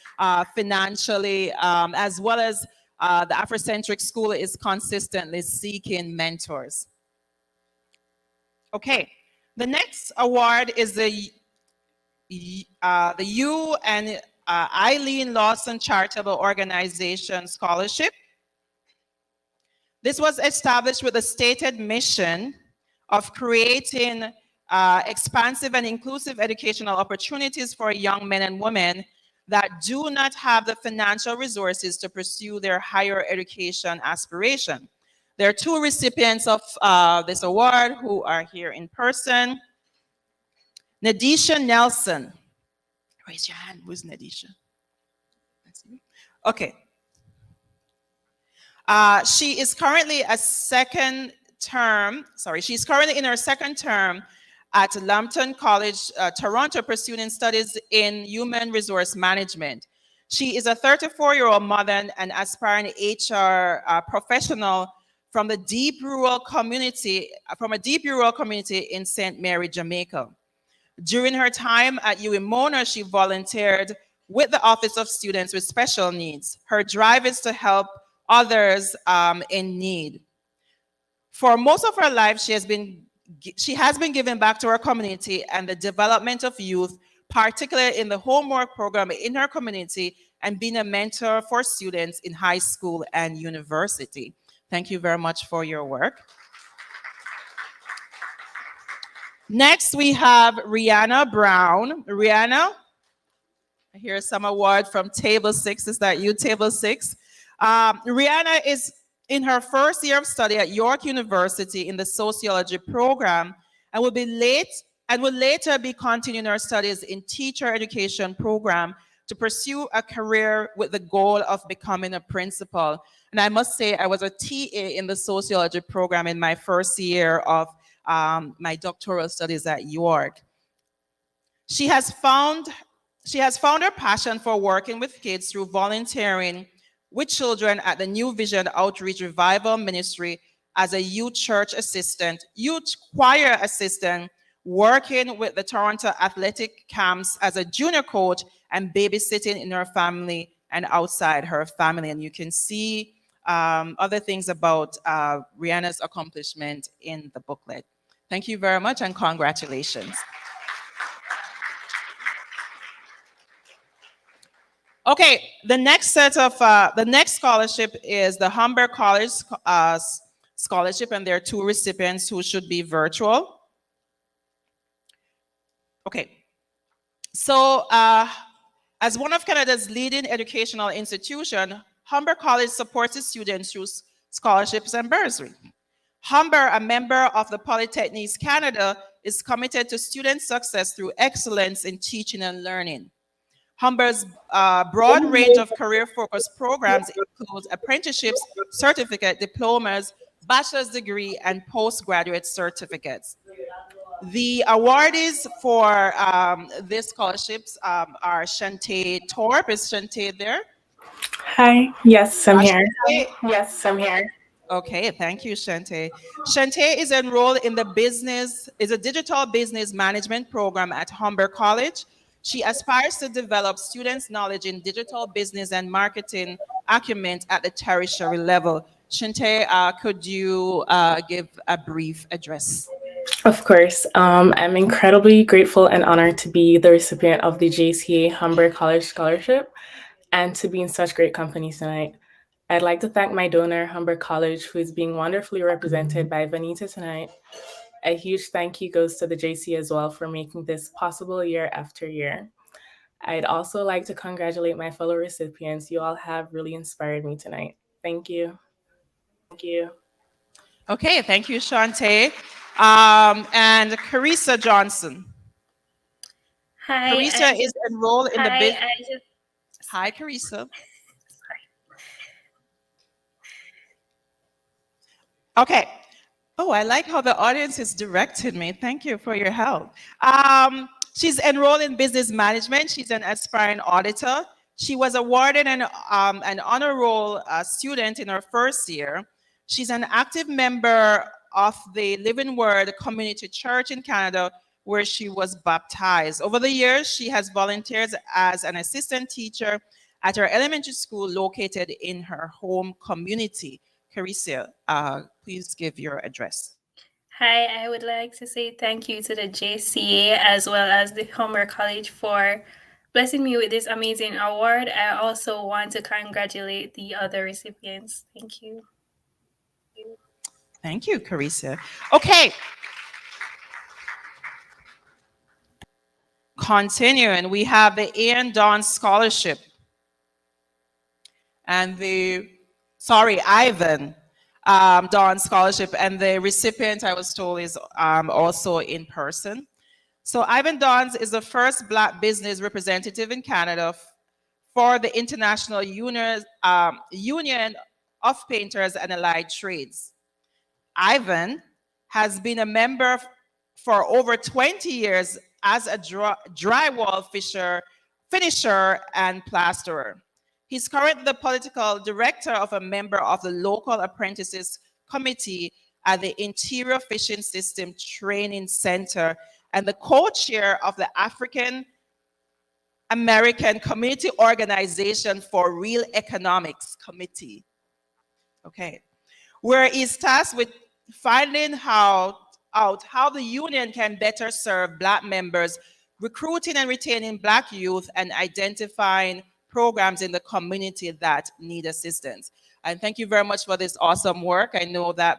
financially, as well as the Afrocentric School is consistently seeking mentors. Okay. The next award is the You and Eileen Lawson Charitable Organization Scholarship. This was established with the stated mission of creating expansive and inclusive educational opportunities for young men and women that do not have the financial resources to pursue their higher education aspiration. There are two recipients of this award who are here in person. Nadisha Nelson. Raise your hand. Who's Nadisha? That's you. Okay. She is currently she's currently in her second term at Lambton College, Toronto, pursuing studies in human resource management. She is a 34-year-old mother and aspiring HR professional from a deep rural community in St. Mary, Jamaica. During her time at UWI-Mona, she volunteered with the Office of Students with Special Needs. Her drive is to help others in need. For most of her life, she has been giving back to her community and the development of youth, particularly in the homework program in her community, and being a mentor for students in high school and university. Thank you very much for your work. Next, we have Rihanna Brown. Rihanna, here's some award from Table 6. Is that you, Table 6? Rihanna is in her first year of study at York University in the sociology program and will later be continuing her studies in teacher education program to pursue a career with the goal of becoming a principal. And I must say, I was a TA in the sociology program in my first year of my doctoral studies at York. She has found her passion for working with kids through volunteering with children at the New Vision Outreach Revival Ministry as a youth church assistant, youth choir assistant, working with the Toronto Athletic Camps as a junior coach, and babysitting in her family and outside her family. And you can see other things about Rihanna's accomplishment in the booklet. Thank you very much and congratulations. Okay, the next scholarship is the Humber College Scholarship, and there are two recipients who should be virtual. Okay, so as one of Canada's leading educational institutions, Humber College supports its students through scholarships and bursary. Humber, a member of the Polytechnics Canada, is committed to student success through excellence in teaching and learning. Humber's broad range of career-focused programs includes apprenticeships, certificate, diplomas, bachelor's degree, and postgraduate certificates. The awardees for these scholarships are Shantae Torp. Is Shantae there? Hi. Yes, I'm here. Yes, I'm here. Okay, thank you, Shantae. Shantae is enrolled in a digital business management program at Humber College. She aspires to develop students' knowledge in digital business and marketing acumen at the tertiary level. Shantae, could you give a brief address? Of course. I'm incredibly grateful and honored to be the recipient of the JCA Humber College Scholarship and to be in such great company tonight. I'd like to thank my donor, Humber College, who is being wonderfully represented by Vanita tonight. A huge thank you goes to the JCA as well for making this possible year after year. I'd also like to congratulate my fellow recipients. You all have really inspired me tonight. Thank you. Thank you. Okay, thank you, Shantae. And Carissa Johnson. Hi. Carissa is enrolled in the business. Hi, Carissa. Okay. Oh, I like how the audience is directing me. Thank you for your help. She's enrolled in business management. She's an aspiring auditor. She was awarded an honor roll student in her first year. She's an active member of the Living Word Community Church in Canada, where she was baptized. Over the years, she has volunteered as an assistant teacher at her elementary school located in her home community. Carissa, please give your address. Hi, I would like to say thank you to the JCA as well as the Humber College for blessing me with this amazing award. I also want to congratulate the other recipients. Thank you. Thank you, Carissa. Okay. Continuing, we have the Ian Don Scholarship. And Ivan Don Scholarship, and the recipient, I was told, is also in person. So Ivan Dons is the first Black business representative in Canada for the International Union of Painters and Allied Trades. Ivan has been a member for over 20 years as a drywall finisher and plasterer. He's currently the political director of a member of the local apprentices committee at the Interior Fishing System Training Center and the co-chair of the African American Community Organization for Real Economics Committee. Okay, where he's tasked with finding out how the union can better serve Black members, recruiting and retaining Black youth, and identifying programs in the community that need assistance. And thank you very much for this awesome work. I know that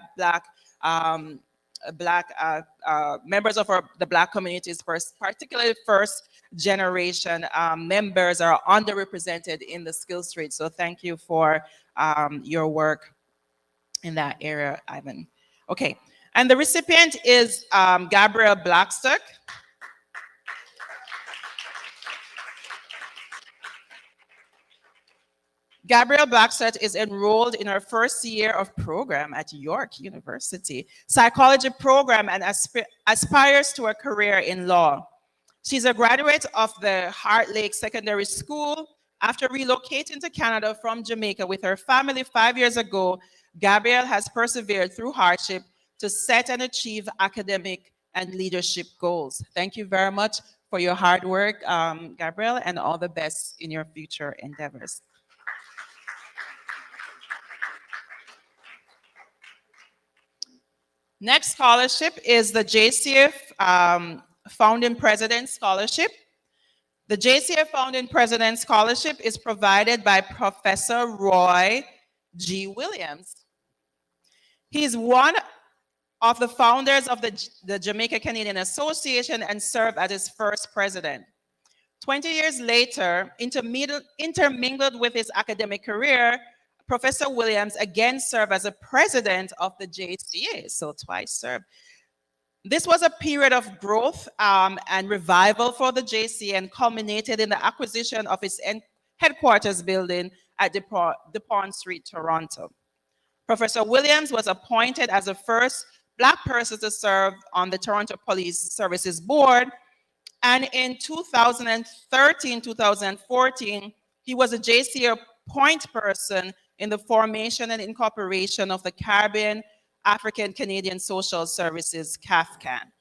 members of the Black communities, particularly First generation members are underrepresented in the skills trade. So thank you for your work in that area, Ivan. Okay, and the recipient is Gabrielle Blackstock. Gabrielle Blackstock is enrolled in her first year of program at York University, psychology program, and aspires to a career in law. She's a graduate of the Heart Lake Secondary School. After relocating to Canada from Jamaica with her family 5 years ago, Gabrielle has persevered through hardship to set and achieve academic and leadership goals. Thank you very much for your hard work, Gabrielle, and all the best in your future endeavors. Next scholarship is the JCA Founding President Scholarship. The JCA Founding President Scholarship is provided by Professor Roy G. Williams. He is one of the founders of the Jamaica Canadian Association and served as its first president. 20 years later, intermingled with his academic career, Professor Williams again served as a president of the JCA, so twice served. This was a period of growth and revival for the JCA and culminated in the acquisition of its headquarters building at DuPont Street, Toronto. Professor Williams was appointed as the first Black person to serve on the Toronto Police Services Board, and in 2013-2014, he was a JCA point person in the formation and incorporation of the Caribbean African Canadian Social Services, CAFCAN.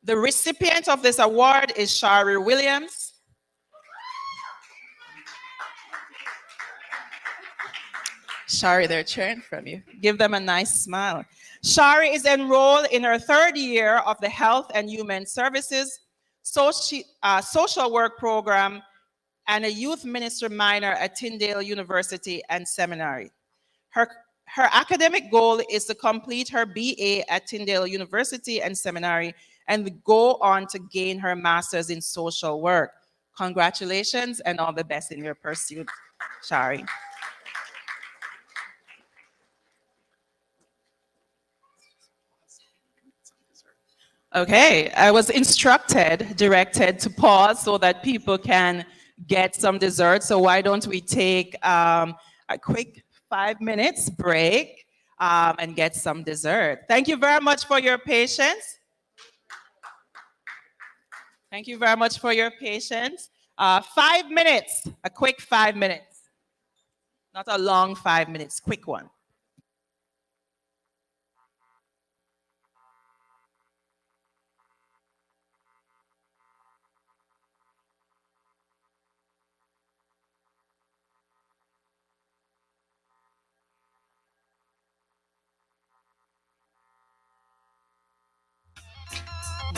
The recipient of this award is Shari Williams. Shari, they're cheering from you. Give them a nice smile. Shari is enrolled in her third year of the Health and Human Services social work program and a youth ministry minor at Tyndale University and Seminary. Her academic goal is to complete her BA at Tyndale University and Seminary and go on to gain her master's in social work. Congratulations and all the best in your pursuit, Shari. Okay, I was directed to pause so that people can get some dessert. So why don't we take a quick 5 minutes break and get some dessert. Thank you very much for your patience. Thank you very much for your patience. 5 minutes, a quick 5 minutes. Not a long 5 minutes, quick one.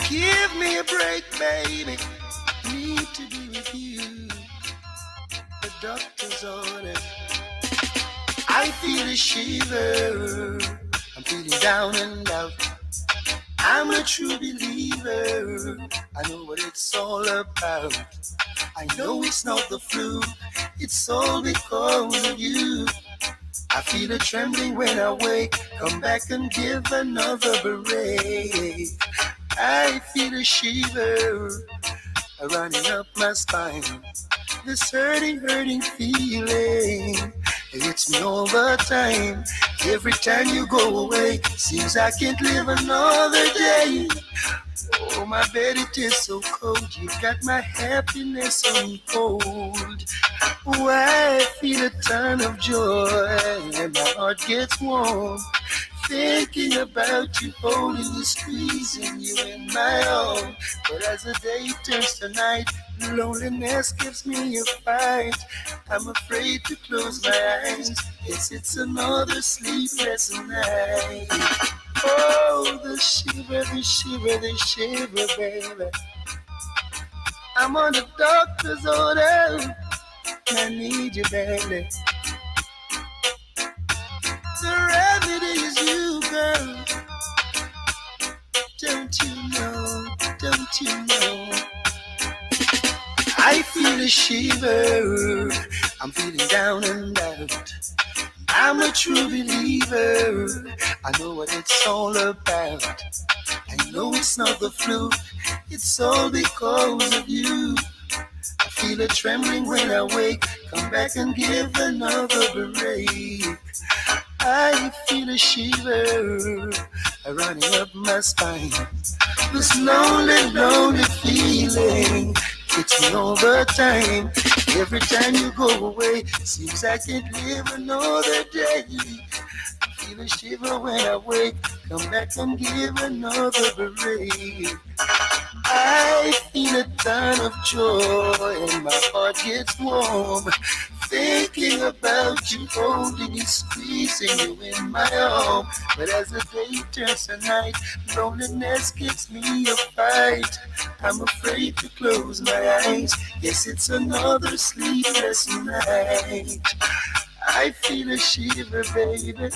Give me a break, baby. Need to be with you. The doctor's order. I feel a shiver. I'm feeling down and out. I'm a true believer. I know what it's all about. I know it's not the flu. It's all because of you. I feel a trembling when I wake. Come back and give another break. I feel a shiver running up my spine. This hurting feeling. It hits me all the time. Every time you go away, seems I can't live another day. Oh, my bed, it is so cold. You got my happiness on hold. Oh, I feel a ton of joy and my heart gets warm. Thinking about you, holding you, squeezing you in my arms. But as the day turns to night, loneliness gives me a fight. I'm afraid to close my eyes. Yes, it's another sleepless night. Oh, the shiver, the shiver, the shiver, baby. I'm on the doctor's order. I need you, baby. The remedy is you, girl. Don't you know? Don't you know? I feel a shiver. I'm feeling down and out. I'm a true believer. I know what it's all about. I know it's not the flu. It's all because of you. I feel a trembling when I wake. Come back and give another break. I feel a shiver running up my spine. This lonely, lonely feeling hits me all the time. Every time you go away, seems I can't live another day. I feel a shiver when I wake. Come back and give another break. I feel a ton of joy and my heart gets warm. Thinking about you, holding you, squeezing you in my arm. But as the day turns to night, loneliness gives me a fight. I'm afraid to close my eyes. Yes, it's another sleepless night. I feel a shiver, baby.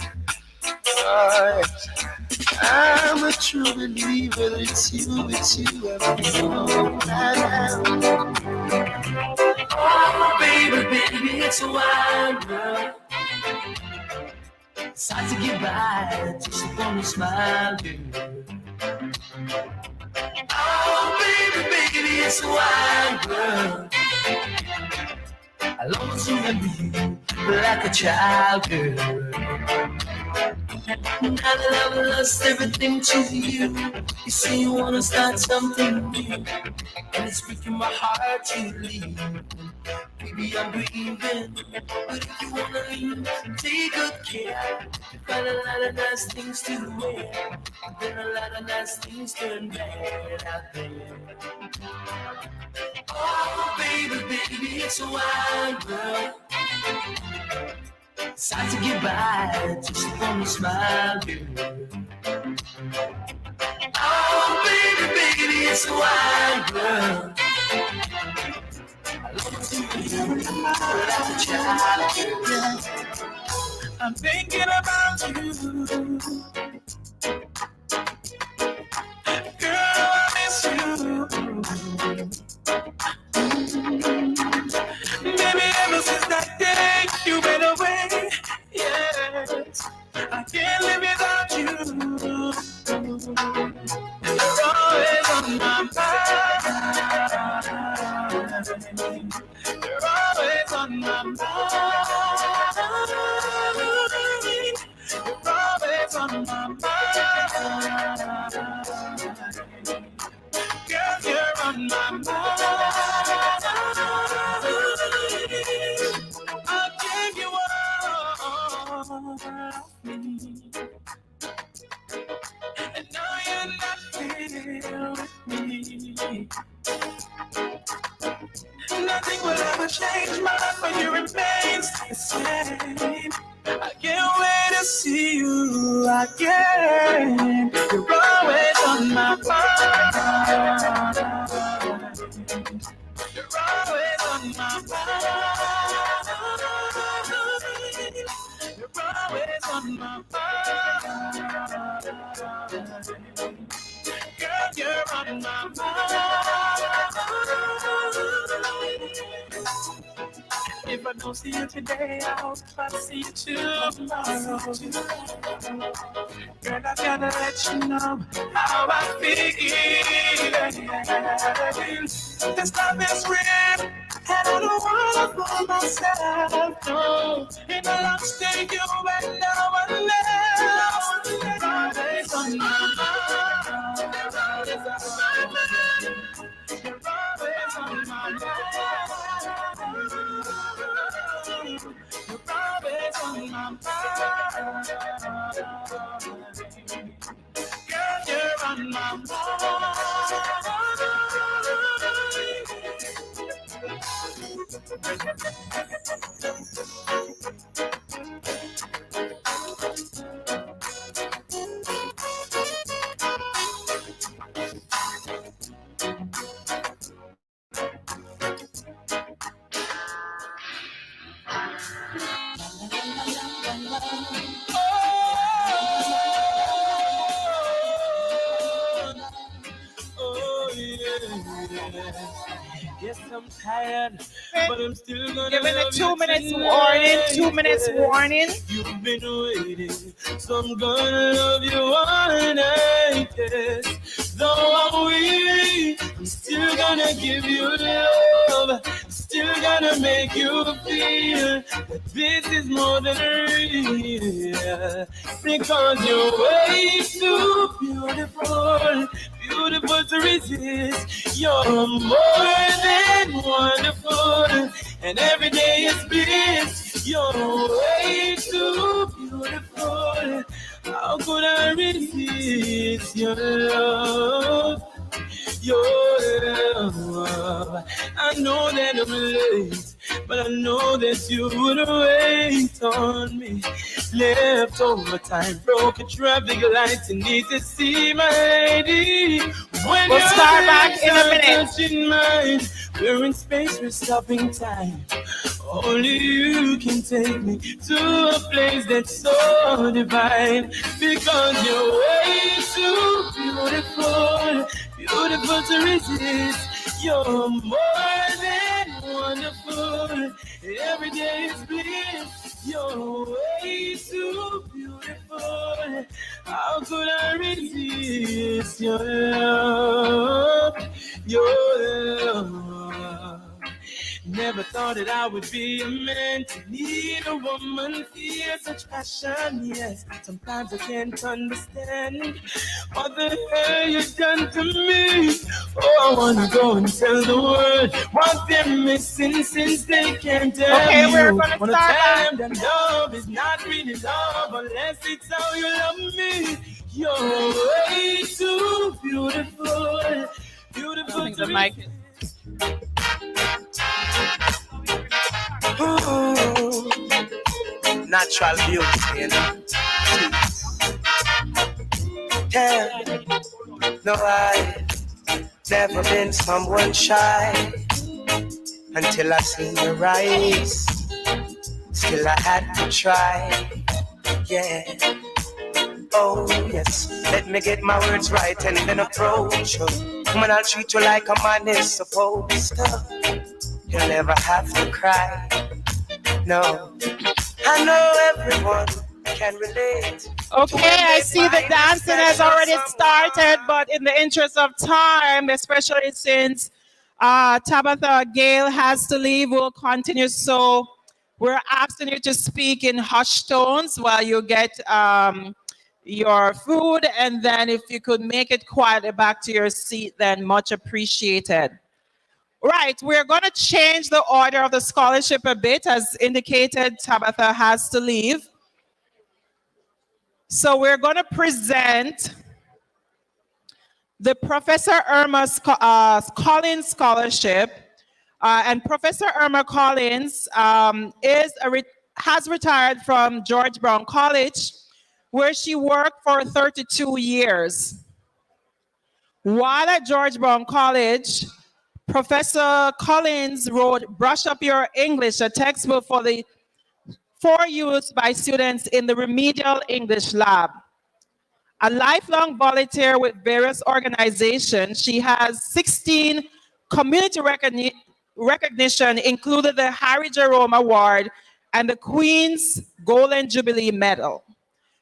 I'm a true believer that it's you, Oh, baby, it's a wild world. It's hard to get by, just upon a smile, girl. Oh, baby, it's a wild world. I'll always remember you like a child, girl. Now that I've lost everything to you, you say you wanna start something new, and it's breaking my heart to leave. Baby, I'm grieving, but if you wanna leave, take good care. You got a lot of nice things to wear, but then a lot of nice things turn bad out there. Oh, baby, it's a wild world. It's hard to get by, just upon a smile, girl. Oh, baby, it's a wild world. I love you like a child, girl. I'm thinking about you. Girl, I miss you. Baby, ever since that day you went away, yes, I can't live without you. You're always on my mind. You're always on my mind. You're always on my mind. Girl, you're on my mind. I gave you all of me, and now you're not here with me. Nothing will ever change my life, but you remains the same. I can't wait to see you again. You're always on my mind. You're always on my mind. You're always on my mind. Girl, you're on my mind. If I don't see you today, I hope I see you tomorrow. Girl, I gotta let you know how I feel. This love is real, and I don't wanna fool myself. No, in a long stay, you and no one else. You're always on my mind. You're always on my mind. You're always on my mind. You're always on my mind. Girl, you're on my Yes, I'm tired, but I'm still gonna Giving a love 2 you minutes tonight. warning, 2 minutes warning. You've been waiting, so I'm gonna love you all night, yes. Though I'm weary, I'm still gonna give you love. Still gonna make you feel that this is more than real. Because you're way too beautiful, beautiful to resist. You're more than wonderful, and every day is bliss. You're way too beautiful. How could I resist your love? Your love. I know that I'm late, but I know that you would wait on me. Left over time, broken traffic lights, and need to see my lady. When We'll start back in a minute. touching mine, we're in space, we're stopping time. Only you can take me to a place that's so divine. Because you're way too beautiful, beautiful to resist. You're more than wonderful. Every day is bliss. You're way too beautiful. How could I resist your love? Your love. Never thought that I would be a man to need a woman, feel such passion, yes. Sometimes I can't understand what the hell you've done to me. Oh, I wanna go and tell the world what they're missing since they can't tell Okay, you. we're gonna Wanna start tell them that love is not really love unless it's how you love me. You're way too beautiful, beautiful I think to the mic be. is... Ooh, natural beauty, you know. Yeah, no, I never been someone shy until I seen your eyes. Still I had to try. Yeah. Oh yes, let me get my words right and then approach you. Woman, I'll treat you like a man is supposed to. You'll never have to cry. No, I know everyone can relate. Okay, I see the dancing has already started, but in the interest of time, especially since Tabitha Gale has to leave, we'll continue. So we're asking you to speak in hushed tones while you get your food, and then if you could make it quietly back to your seat, then much appreciated. Right, we're going to change the order of the scholarship a bit. As indicated, Tabitha has to leave. So we're going to present the Professor Irma Collins Scholarship. And Professor Irma Collins has retired from George Brown College, where she worked for 32 years. While at George Brown College, Professor Collins wrote Brush Up Your English, a textbook for use by students in the remedial English lab. A lifelong volunteer with various organizations, she has 16 community recognition, including the Harry Jerome Award and the Queen's Golden Jubilee Medal.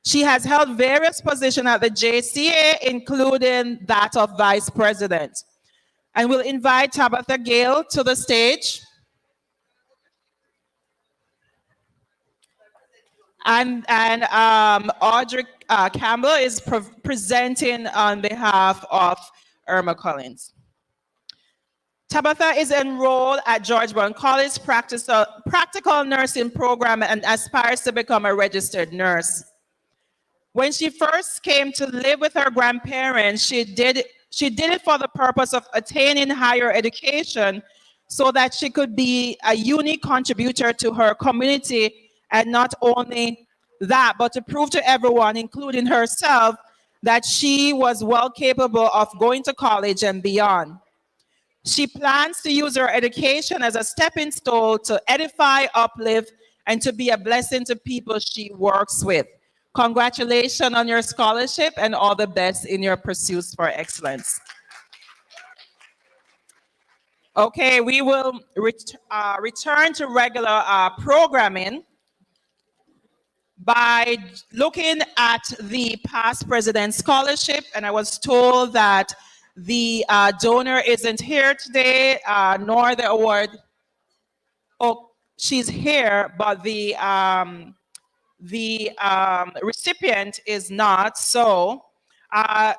She has held various positions at the JCA, including that of Vice President. And we'll invite Tabitha Gale to the stage. And Audrey Campbell is presenting on behalf of Irma Collins. Tabitha is enrolled at George Brown College practical nursing program and aspires to become a registered nurse. When she first came to live with her grandparents, she did it for the purpose of attaining higher education so that she could be a unique contributor to her community, and not only that, but to prove to everyone, including herself, that she was well capable of going to college and beyond. She plans to use her education as a stepping stone to edify, uplift, and to be a blessing to people she works with. Congratulations on your scholarship and all the best in your pursuits for excellence. Okay, we will return to regular programming by looking at the past president scholarship, and I was told that the donor isn't here today, nor the award. Oh, she's here, but the recipient is not. So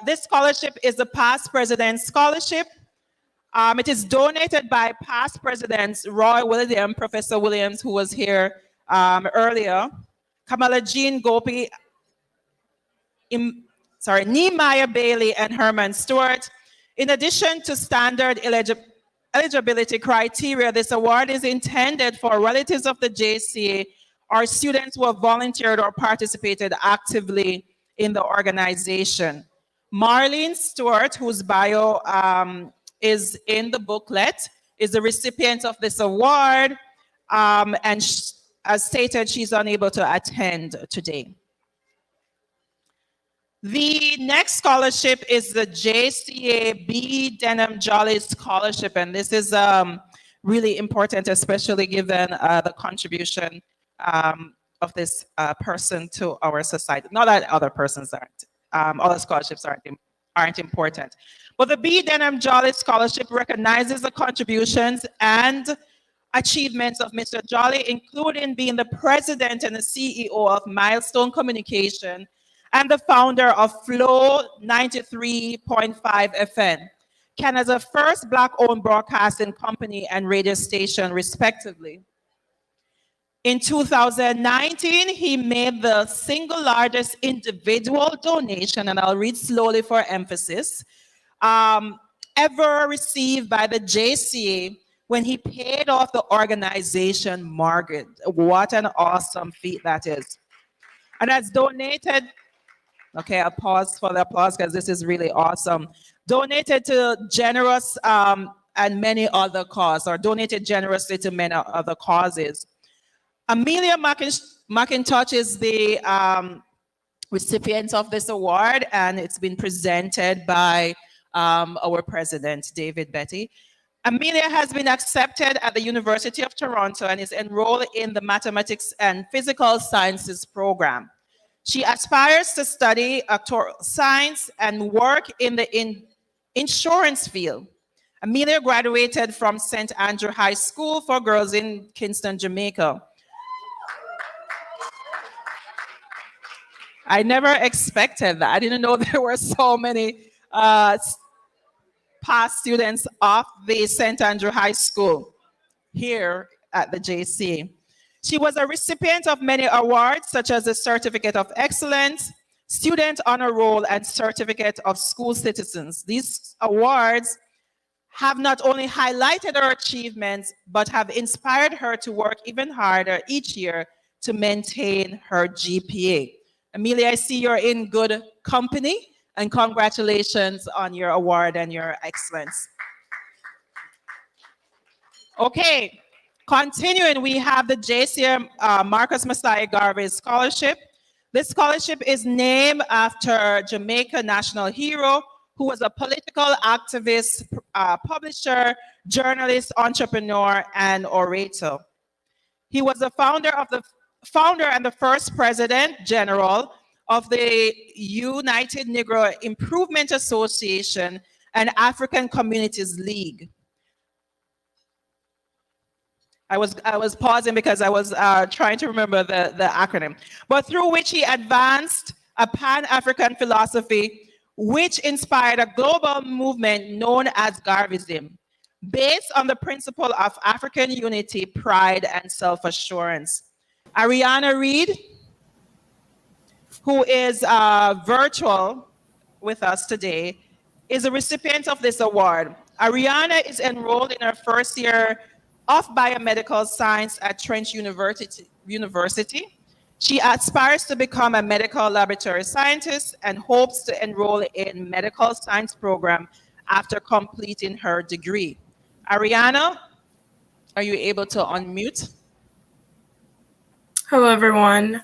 this scholarship is the past president scholarship. It is donated by past presidents Roy Williams, Professor Williams, who was here earlier, Kamala Jean Gopi, Nehemiah Bailey, and Herman Stewart. In addition to standard eligibility criteria, this award is intended for relatives of the JCA or students who have volunteered or participated actively in the organization. Marlene Stewart, whose bio is in the booklet, is the recipient of this award, and as stated, she's unable to attend today. The next scholarship is the JCA B. Denham Jolly Scholarship, and this is really important, especially given the contribution of this person to our society. Not that other persons aren't, other scholarships aren't important. But the B. Denham Jolly Scholarship recognizes the contributions and achievements of Mr. Jolly, including being the president and the CEO of Milestone Communication and the founder of Flow 93.5 FM, Canada's first Black-owned broadcasting company and radio station, respectively. In 2019, he made the single largest individual donation, and I'll read slowly for emphasis, ever received by the JCA when he paid off the organization Margaret. What an awesome feat that is. And has donated, okay, I'll pause for the applause because this is really awesome. Donated to generous and many other causes, or donated generously to many other causes. Amelia McIntosh is the recipient of this award, and it's been presented by our president, David Betty. Amelia has been accepted at the University of Toronto and is enrolled in the Mathematics and Physical Sciences program. She aspires to study actuarial science and work in the insurance field. Amelia graduated from St. Andrew High School for Girls in Kingston, Jamaica. I never expected that. I didn't know there were so many past students of the St. Andrew High School here at the JCA. She was a recipient of many awards, such as the Certificate of Excellence, Student Honor Roll, and Certificate of School Citizens. These awards have not only highlighted her achievements, but have inspired her to work even harder each year to maintain her GPA. Amelia, I see you're in good company, and congratulations on your award and your excellence. Okay, continuing, we have the JCA Marcus Messiah Garvey Scholarship. This scholarship is named after Jamaica national hero, who was a political activist, publisher, journalist, entrepreneur, and orator. He was the founder and the first president general of the United Negro Improvement Association and African Communities League. I was pausing because I was trying to remember the acronym, but through which he advanced a Pan-African philosophy which inspired a global movement known as Garvism, based on the principle of African unity, pride, and self-assurance. Ariana Reed, who is virtual with us today, is a recipient of this award. Ariana is enrolled in her first year of biomedical science at Trent University. She aspires to become a medical laboratory scientist and hopes to enroll in medical science program after completing her degree. Ariana, are you able to unmute? Hello, everyone.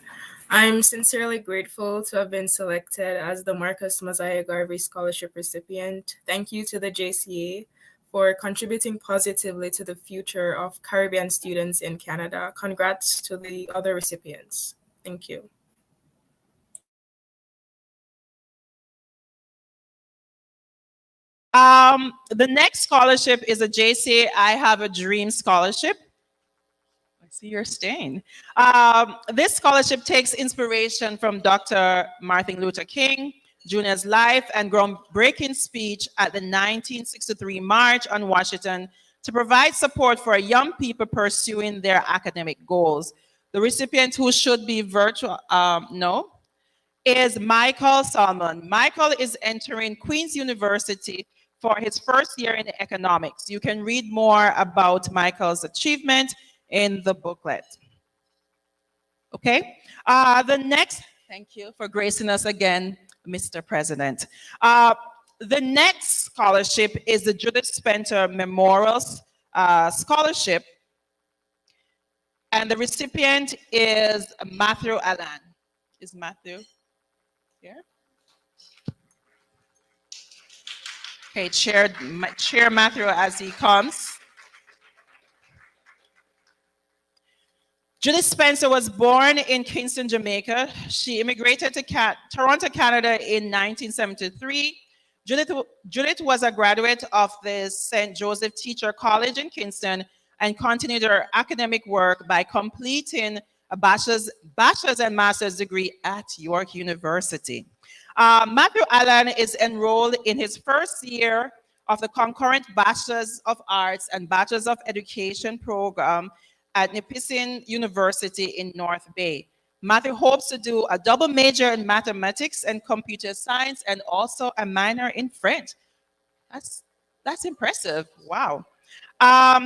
I'm sincerely grateful to have been selected as the Marcus Messiah Garvey Scholarship recipient. Thank you to the JCA for contributing positively to the future of Caribbean students in Canada. Congrats to the other recipients. Thank you. The next scholarship is a JCA I Have a Dream scholarship. I see you're staying. This scholarship takes inspiration from Dr. Martin Luther King Jr.'s life and groundbreaking speech at the 1963 March on Washington to provide support for young people pursuing their academic goals. The recipient, who should be virtual, is Michael Salmon. Michael is entering Queen's University for his first year in economics. You can read more about Michael's achievement in the booklet. Okay, the next, thank you for gracing us again, Mr. President. The next scholarship is the Judith Spencer Memorial Scholarship, and the recipient is Matthew Allen. Is Matthew here? Okay, Chair Matthew as he comes. Judith Spencer was born in Kingston, Jamaica. She immigrated to Toronto, Canada in 1973. Judith was a graduate of the St. Joseph Teacher College in Kingston and continued her academic work by completing a bachelor's and master's degree at York University. Matthew Allen is enrolled in his first year of the concurrent Bachelor's of Arts and Bachelor's of Education program at Nipissing University in North Bay. Matthew hopes to do a double major in mathematics and computer science and also a minor in French. That's impressive. Wow.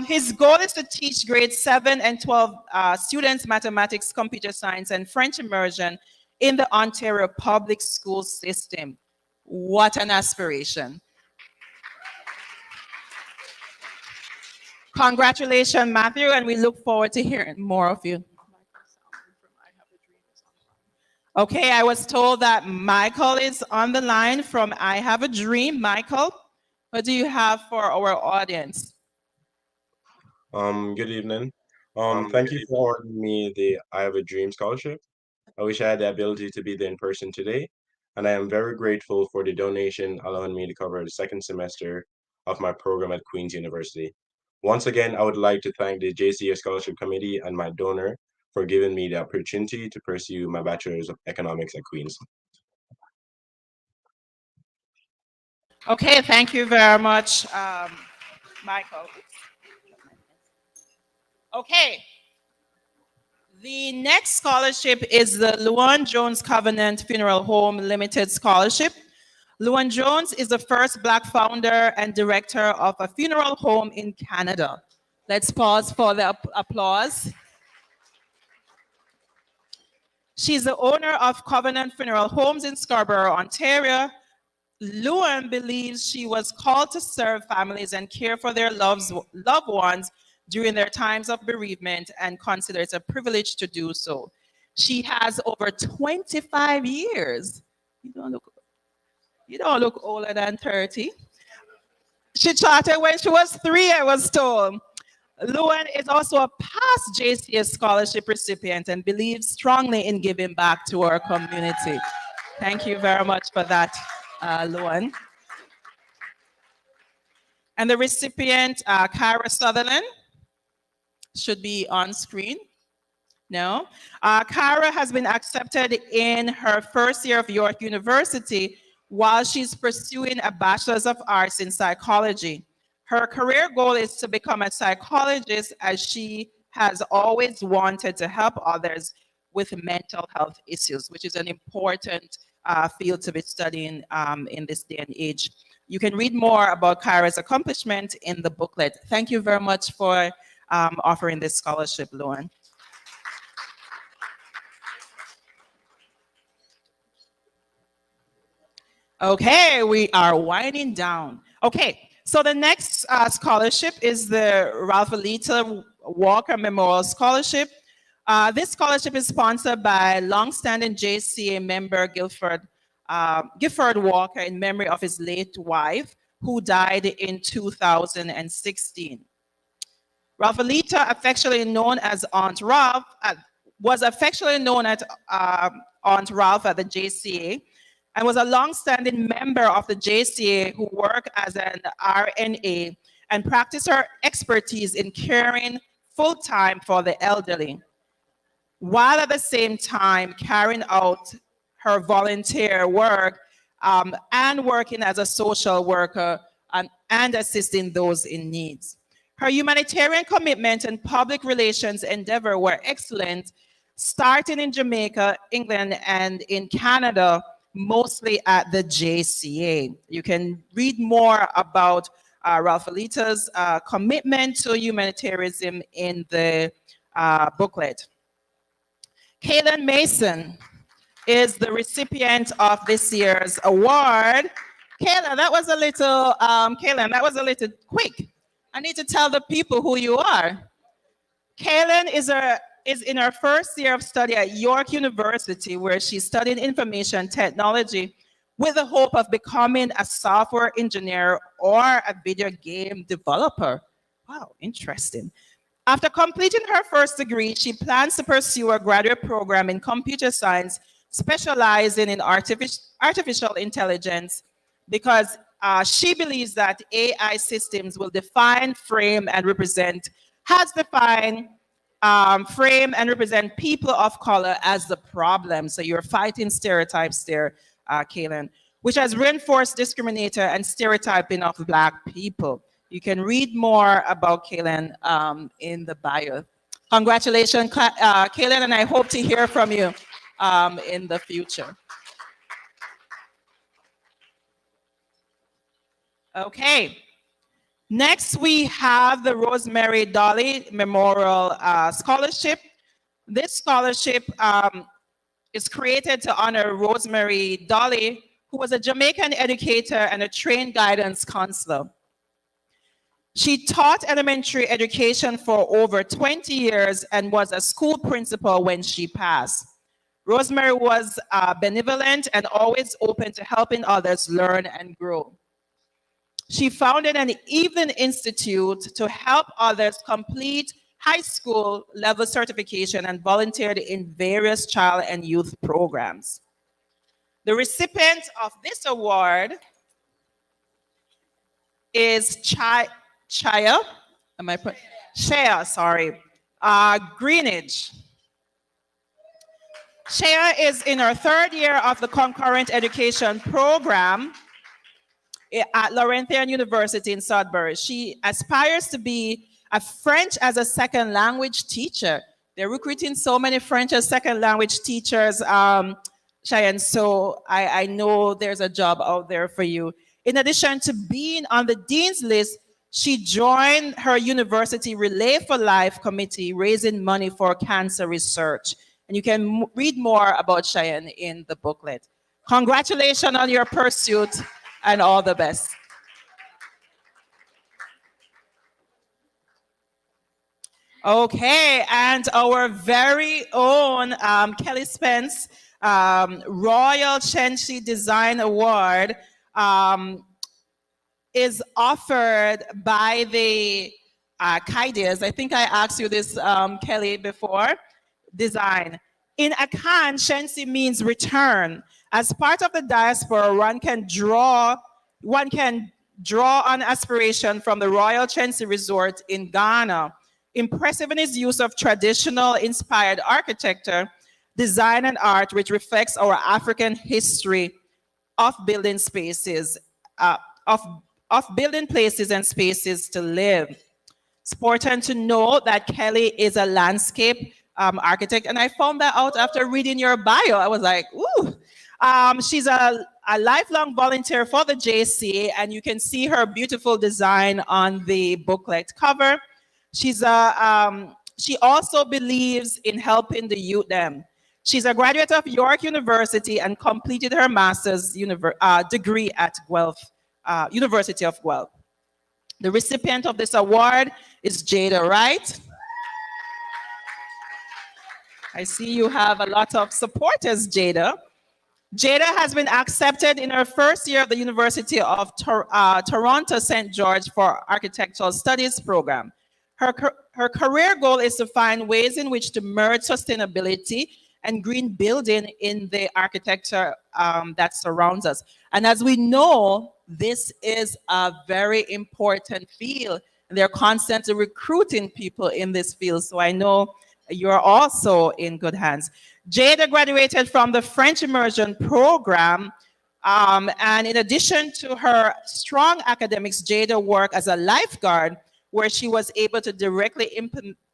His goal is to teach grades 7 and 12 students mathematics, computer science, and French immersion in the Ontario public school system. What an aspiration. Congratulations, Matthew, and we look forward to hearing more of you. Okay, I was told that Michael is on the line from I Have a Dream. Michael, what do you have for our audience? Good evening. Thank you for awarding me the I Have a Dream scholarship. I wish I had the ability to be there in person today, and I am very grateful for the donation allowing me to cover the second semester of my program at Queen's University. Once again, I would like to thank the JCA Scholarship Committee and my donor for giving me the opportunity to pursue my Bachelor's of Economics at Queen's. Okay, thank you very much, Michael. Okay. The next scholarship is the Luan Jones Covenant Funeral Home Limited Scholarship. Luan Jones is the first Black founder and director of a funeral home in Canada. Let's pause for the applause. She's the owner of Covenant Funeral Homes in Scarborough, Ontario. Luan believes she was called to serve families and care for their loved ones during their times of bereavement and considers it a privilege to do so. She has over 25 years. You don't look older than 30. She charted when she was 3, I was told. Luan is also a past JCA scholarship recipient and believes strongly in giving back to our community. Thank you very much for that, Luan. And the recipient, Kyra Sutherland, should be on screen. No. Kyra has been accepted in her first year of York University while she's pursuing a Bachelor's of Arts in Psychology. Her career goal is to become a psychologist, as she has always wanted to help others with mental health issues, which is an important field to be studying in this day and age. You can read more about Kyra's accomplishment in the booklet. Thank you very much for offering this scholarship, Luan. Okay, we are winding down. Okay, so the next scholarship is the Ralph Alita Walker Memorial Scholarship. This scholarship is sponsored by longstanding JCA member Gifford Walker in memory of his late wife, who died in 2016. Ralphalita, affectionately known as Aunt Ralph, was affectionately known as Aunt Ralph at the JCA, and was a long-standing member of the JCA who worked as an RNA and practiced her expertise in caring full-time for the elderly, while at the same time carrying out her volunteer work and working as a social worker and assisting those in need. Her humanitarian commitment and public relations endeavor were excellent, starting in Jamaica, England, and in Canada, mostly at the JCA. You can read more about Ralphalita's commitment to humanitarianism in the booklet. Kaylin Mason is the recipient of this year's award. Kaylin, that was a little quick. I need to tell the people who you are. Kaylin is in her first year of study at York University, where she studied information technology with the hope of becoming a software engineer or a video game developer. Wow, interesting. After completing her first degree, she plans to pursue a graduate program in computer science, specializing in artificial intelligence, because she believes that AI systems will define, frame, and represent, frame and represent people of color as the problem. So you're fighting stereotypes there, Kaylin, which has reinforced discrimination and stereotyping of Black people. You can read more about Kaylin in the bio. Congratulations, Kaylin, and I hope to hear from you in the future. Okay. Next, we have the Rosemary Dolly Memorial Scholarship. This scholarship is created to honor Rosemary Dolly, who was a Jamaican educator and a trained guidance counselor. She taught elementary education for over 20 years and was a school principal when she passed. Rosemary was benevolent and always open to helping others learn and grow. She founded an evening institute to help others complete high school level certification and volunteered in various child and youth programs. The recipient of this award is Shaya Greenidge. Shaya is in her third year of the concurrent education program at Laurentian University in Sudbury. She aspires to be a French as a second language teacher. They're recruiting so many French as second language teachers, Cheyenne, so I know there's a job out there for you. In addition to being on the Dean's List, she joined her university Relay for Life committee, raising money for cancer research. And you can read more about Cheyenne in the booklet. Congratulations on your pursuit, and all the best. Okay, and our very own Kelly Spence Royal Shenshi Design Award is offered by the Kaidas. I think I asked you this, Kelly, before. Design. In Akan, Shensi means return. As part of the diaspora, one can draw on aspiration from the Royal Shensi Resort in Ghana. Impressive in his use of traditional inspired architecture, design, and art, which reflects our African history of building spaces, of building places and spaces to live. It's important to know that Kelly is a landscape architect, and I found that out after reading your bio. I was like, ooh. She's a lifelong volunteer for the JCA, and you can see her beautiful design on the booklet cover. She also believes in helping the youth them. She's a graduate of York University and completed her master's degree at Guelph, University of Guelph. The recipient of this award is Jada Wright. I see you have a lot of supporters, Jada. Jada has been accepted in her first year of the University of Toronto St. George for Architectural Studies program. Her career goal is to find ways in which to merge sustainability and green building in the architecture that surrounds us. And as we know, this is a very important field. They're constantly recruiting people in this field. So I know you're also in good hands. Jada graduated from the French immersion program. And in addition to her strong academics, Jada worked as a lifeguard where she was able to directly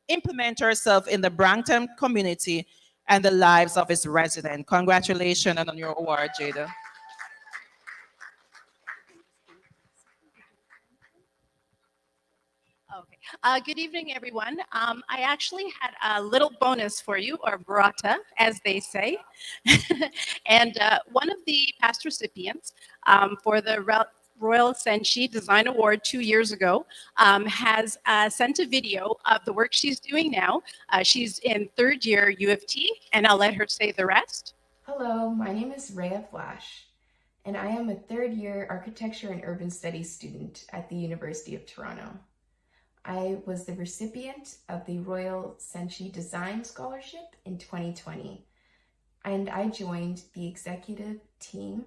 implement herself in the Brampton community and the lives of its residents. Congratulations on your award, Jada. Okay. Good evening, everyone. I actually had a little bonus for you, or brata, as they say. And one of the past recipients for the Royal Senshi Design Award 2 years ago has sent a video of the work she's doing now. She's in third year U of T, and I'll let her say the rest. Hello, my name is Rhea Flash, and I am a third year Architecture and Urban Studies student at the University of Toronto. I was the recipient of the Royal Senshi Design Scholarship in 2020, and I joined the executive team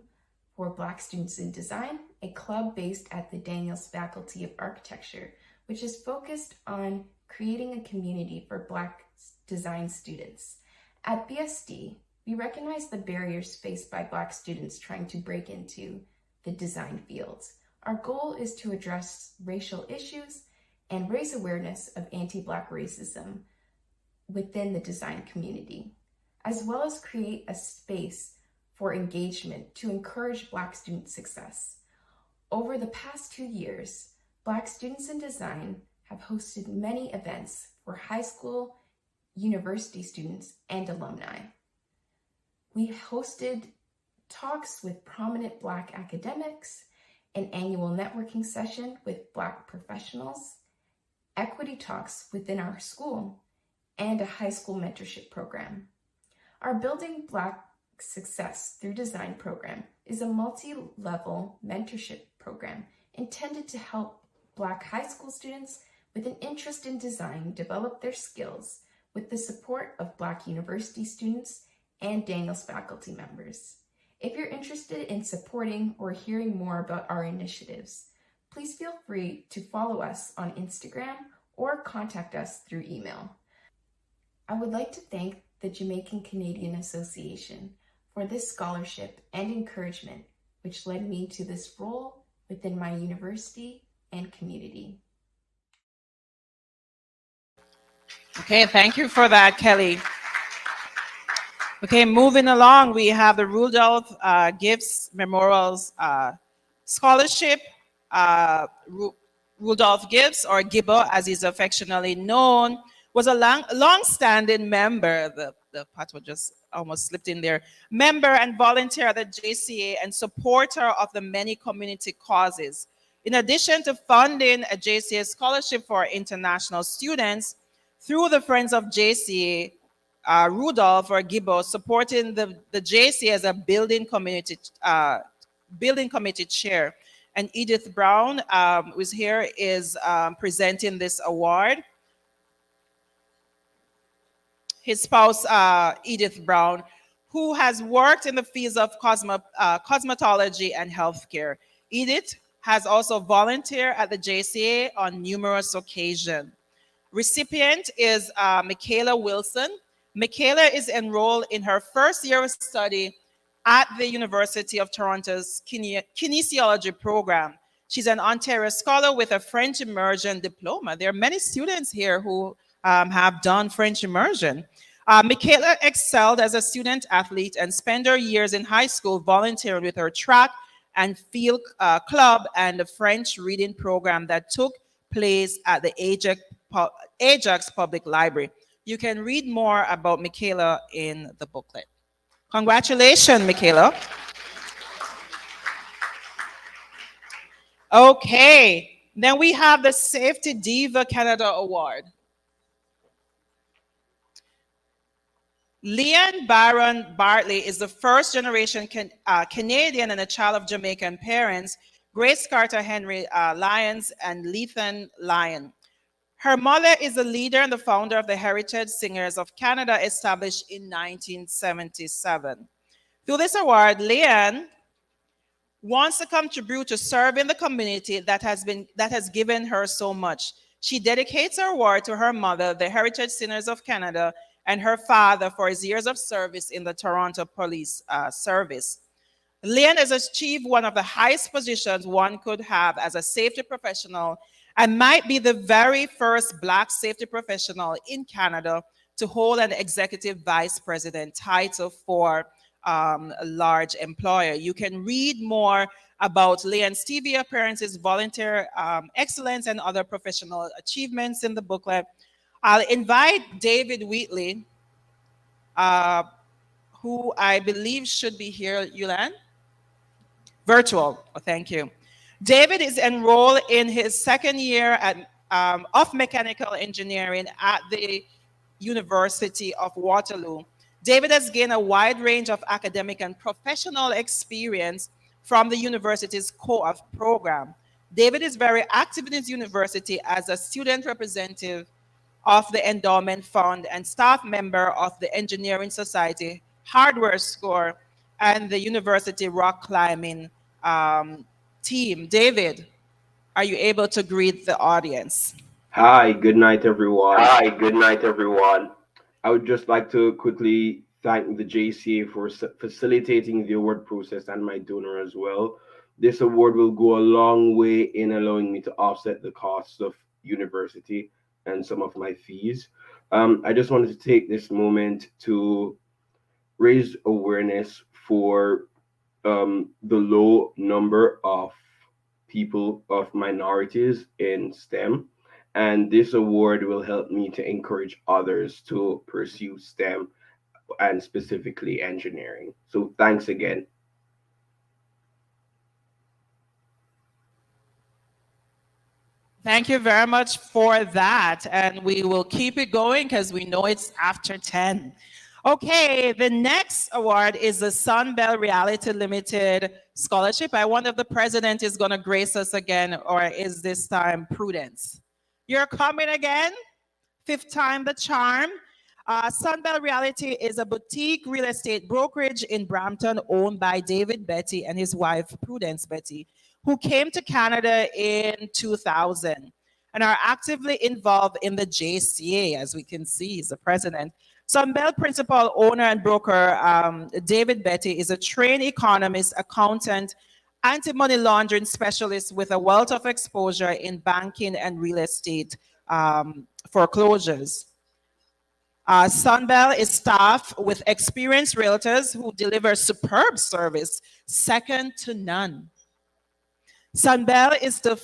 for Black Students in Design, a club based at the Daniels Faculty of Architecture, which is focused on creating a community for Black design students. At BSD, we recognize the barriers faced by Black students trying to break into the design fields. Our goal is to address racial issues and raise awareness of anti-Black racism within the design community, as well as create a space for engagement to encourage Black student success. Over the past 2 years, Black students in design have hosted many events for high school, university students, and alumni. We hosted talks with prominent Black academics, an annual networking session with Black professionals, equity talks within our school, and a high school mentorship program. Our Building Black Success Through Design program is a multi-level mentorship program intended to help Black high school students with an interest in design develop their skills with the support of Black university students and Daniels faculty members. If you're interested in supporting or hearing more about our initiatives, please feel free to follow us on Instagram or contact us through email. I would like to thank the Jamaican Canadian Association for this scholarship and encouragement, which led me to this role within my university and community. Okay, thank you for that, Kelly. Okay, moving along, we have the Rudolph Gibbs Memorials Scholarship. Rudolph Gibbs, or Gibbo as he's affectionately known, was a long-standing member, the part just almost slipped in there, member and volunteer at the JCA and supporter of the many community causes. In addition to funding a JCA scholarship for international students, through the Friends of JCA, Rudolph, or Gibbo, supporting the JCA as a building committee chair. And Edith Brown, who's here, is presenting this award. His spouse, Edith Brown, who has worked in the fields of cosmetology and healthcare. Edith has also volunteered at the JCA on numerous occasions. Recipient is Michaela Wilson. Michaela is enrolled in her first year of study at the University of Toronto's kinesiology program. She's an Ontario Scholar with a French immersion diploma. There are many students here who have done French immersion. Michaela excelled as a student athlete and spent her years in high school volunteering with her track and field club and the French reading program that took place at the Ajax Public Library. You can read more about Michaela in the booklet. Congratulations, Michaela. Okay, then we have the Safety Diva Canada Award. Leanne Barron Bartley is the first generation Canadian and a child of Jamaican parents, Grace Carter Henry Lyons and Lethan Lyon. Her mother is a leader and the founder of the Heritage Singers of Canada, established in 1977. Through this award, Leanne wants to contribute to serving the community that has given her so much. She dedicates her award to her mother, the Heritage Singers of Canada, and her father for his years of service in the Toronto Police Service. Leanne has achieved one of the highest positions one could have as a safety professional and might be the very first Black safety professional in Canada to hold an executive vice president title for a large employer. You can read more about Leanne's TV appearances, volunteer excellence, and other professional achievements in the booklet. I'll invite David Wheatley, who I believe should be here, Yulan. Virtual, thank you. David is enrolled in his second year of mechanical engineering at the University of Waterloo. David has gained a wide range of academic and professional experience from the university's co-op program. David is very active in his university as a student representative of the Endowment Fund and staff member of the Engineering Society, Hardware Score, and the University Rock Climbing team. David, are you able to greet the audience? Hi, good night, everyone. Hi, good night, everyone. I would just like to quickly thank the JCA for facilitating the award process and my donor as well. This award will go a long way in allowing me to offset the costs of university and some of my fees. I just wanted to take this moment to raise awareness for the low number of people of minorities in STEM. And this award will help me to encourage others to pursue STEM and specifically engineering. So thanks again. Thank you very much for that. And we will keep it going because we know it's after 10. Okay, the next award is the Sunbelt Reality Limited Scholarship. I wonder if the president is going to grace us again, or is this time Prudence? You're coming again? Fifth time the charm. Sunbelt Reality is a boutique real estate brokerage in Brampton owned by David Betty and his wife, Prudence Betty, who came to Canada in 2000 and are actively involved in the JCA, as we can see, he's the president. Sunbelt principal, owner, and broker David Betty is a trained economist, accountant, anti-money laundering specialist with a wealth of exposure in banking and real estate foreclosures. Sunbelt is staffed with experienced realtors who deliver superb service, second to none. Sunbelt is to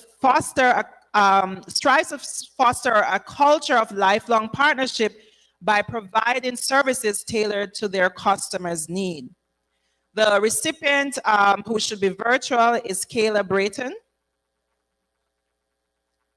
strives to foster a culture of lifelong partnership by providing services tailored to their customers' need. The recipient, who should be virtual, is Kayla Brayton.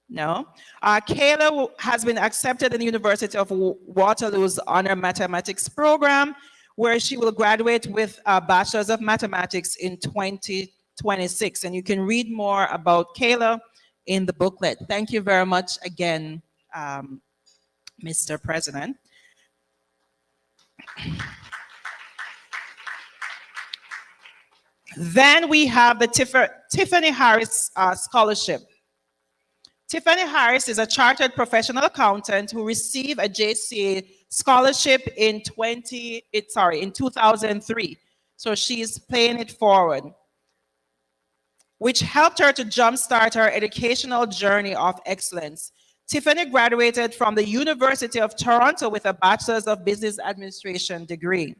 No. Kayla has been accepted in the University of Waterloo's Honor Mathematics program, where she will graduate with a Bachelor's of Mathematics in 2026. And you can read more about Kayla in the booklet. Thank you very much again, Mr. President. Then we have the Tiffany Harris Scholarship. Tiffany Harris is a chartered professional accountant who received a JCA scholarship in 2003. So she's paying it forward, which helped her to jumpstart her educational journey of excellence. Tiffany graduated from the University of Toronto with a Bachelor's of Business Administration degree.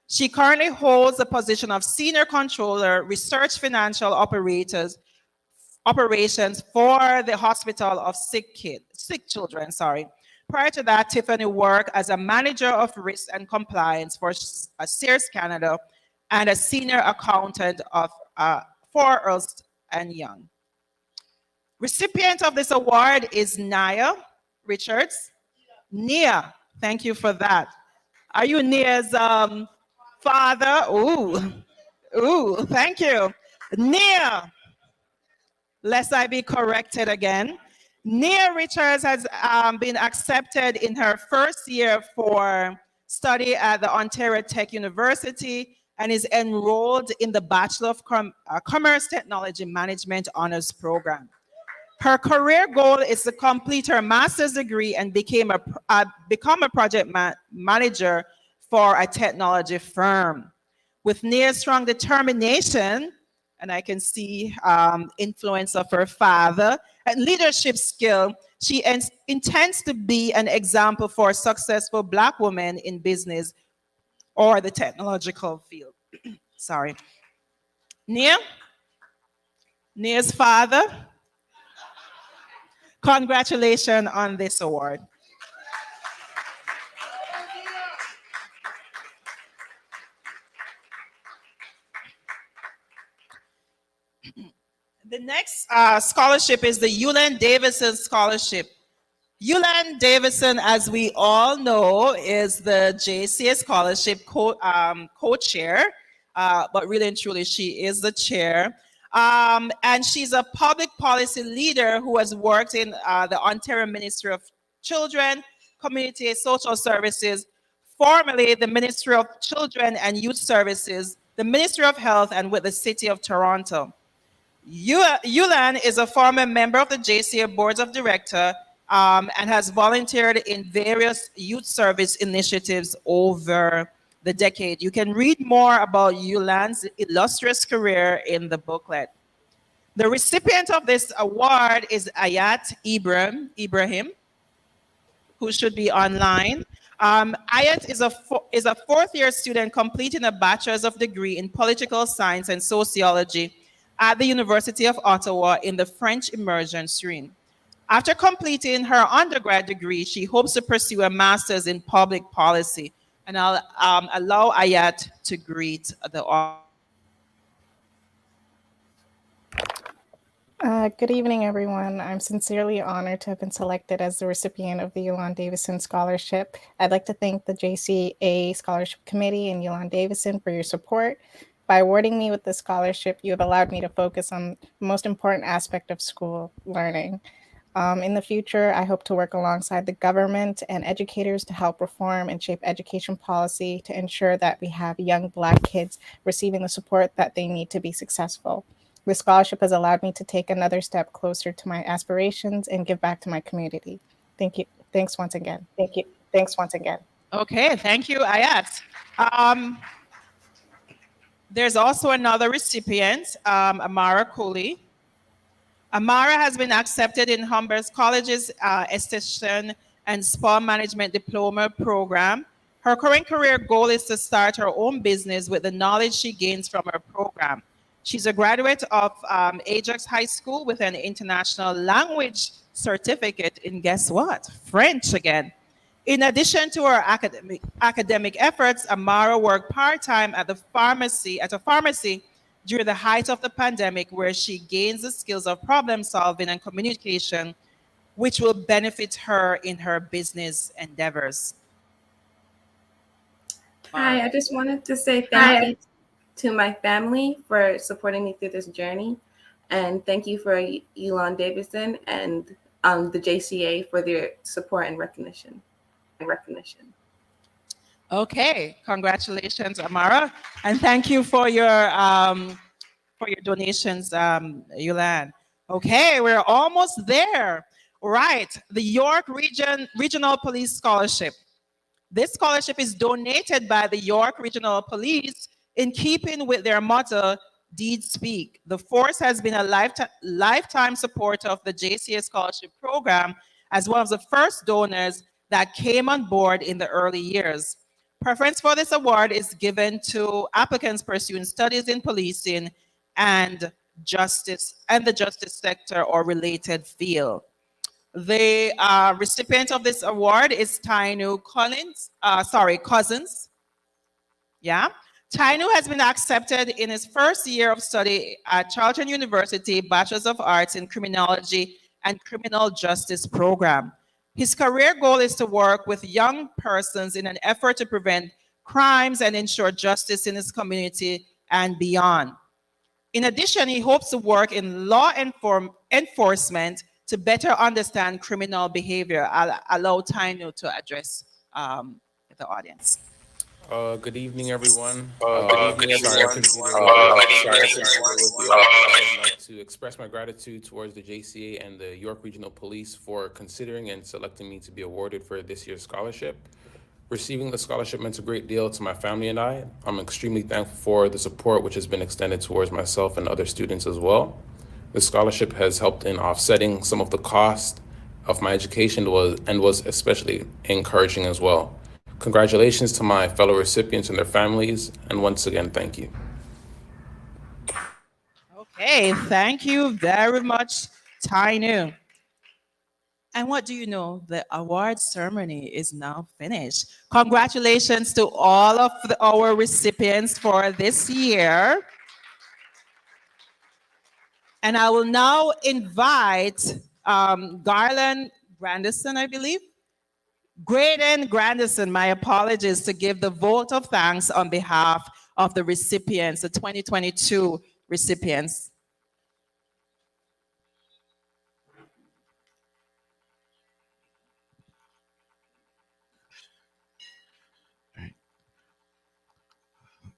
She currently holds the position of Senior Controller, Research Financial Operations for the Hospital of Sick Children. Prior to that, Tiffany worked as a Manager of Risk and Compliance for Sears Canada and a Senior Accountant for Ernst & Young. Recipient of this award is Nia Richards. Nia, thank you for that. Are you Nia's father? Ooh, thank you. Nia, lest I be corrected again. Nia Richards has been accepted in her first year for study at the Ontario Tech University and is enrolled in the Bachelor of Commerce Technology Management Honors Program. Her career goal is to complete her master's degree and become a project manager for a technology firm. With Nia's strong determination, and I can see influence of her father and leadership skill, she intends to be an example for successful Black women in business or the technological field. Sorry. Nia's father, congratulations on this award. The next scholarship is the Ulan Davison Scholarship. Ulan Davison, as we all know, is the JCA Scholarship co-chair, but really and truly, she is the chair. And she's a public policy leader who has worked in the Ontario Ministry of Children, Community Social Services, formerly the Ministry of Children and Youth Services, the Ministry of Health, and with the City of Toronto. Yulan is a former member of the JCA Boards of Directors and has volunteered in various youth service initiatives over the decade. You can read more about Yulan's illustrious career in the booklet. The recipient of this award is Ayat Ibrahim, who should be online. Ayat is a fourth-year student completing a bachelor's of degree in political science and sociology at the University of Ottawa in the French immersion stream. After completing her undergrad degree, she hopes to pursue a master's in public policy. And I'll allow Ayat to greet the audience. Good evening, everyone. I'm sincerely honored to have been selected as the recipient of the Ulan Davison Scholarship. I'd like to thank the JCA Scholarship Committee and Ulan Davison for your support. By awarding me with this scholarship, you have allowed me to focus on the most important aspect of school learning. In the future, I hope to work alongside the government and educators to help reform and shape education policy to ensure that we have young Black kids receiving the support that they need to be successful. This scholarship has allowed me to take another step closer to my aspirations and give back to my community. Thank you. Thanks once again. Thank you. Thanks once again. Okay, thank you, Ayat. There's also another recipient, Amara Cooley. Amara has been accepted in Humber College's Esthetician and Spa Management Diploma program. Her current career goal is to start her own business with the knowledge she gains from her program. She's a graduate of Ajax High School with an international language certificate in, guess what? French again. In addition to her academic efforts, Amara worked part-time at a pharmacy during the height of the pandemic, where she gains the skills of problem solving and communication, which will benefit her in her business endeavors. Hi, I just wanted to say thank you to my family for supporting me through this journey. And thank you for Ulan Davison and the JCA for their support and recognition. Okay, congratulations, Amara, and thank you for your donations, Yulan. Okay, we're almost there. Right, the York Regional Police Scholarship. This scholarship is donated by the York Regional Police in keeping with their motto, Deeds Speak. The force has been a lifetime supporter of the JCA Scholarship Program as one of the first donors that came on board in the early years. Preference for this award is given to applicants pursuing studies in policing and the justice sector or related field. The recipient of this award is Tainu Cousins. Yeah. Tainu has been accepted in his first year of study at Charlton University Bachelor's of Arts in Criminology and Criminal Justice program. His career goal is to work with young persons in an effort to prevent crimes and ensure justice in his community and beyond. In addition, he hopes to work in law enforcement to better understand criminal behavior. I'll allow Taino to address the audience. Good evening, everyone. Sorry, I couldn't be there with you. I would like to express my gratitude towards the JCA and the York Regional Police for considering and selecting me to be awarded for this year's scholarship. Receiving the scholarship meant a great deal to my family and I. I'm extremely thankful for the support which has been extended towards myself and other students as well. The scholarship has helped in offsetting some of the cost of my education and was especially encouraging as well. Congratulations to my fellow recipients and their families, and once again, thank you. Okay, thank you very much, Tainu. And what do you know? The award ceremony is now finished. Congratulations to all of our recipients for this year. And I will now invite Garland Grandison, I believe. Graydon Grandison, my apologies, to give the vote of thanks on behalf of the recipients, the 2022 recipients.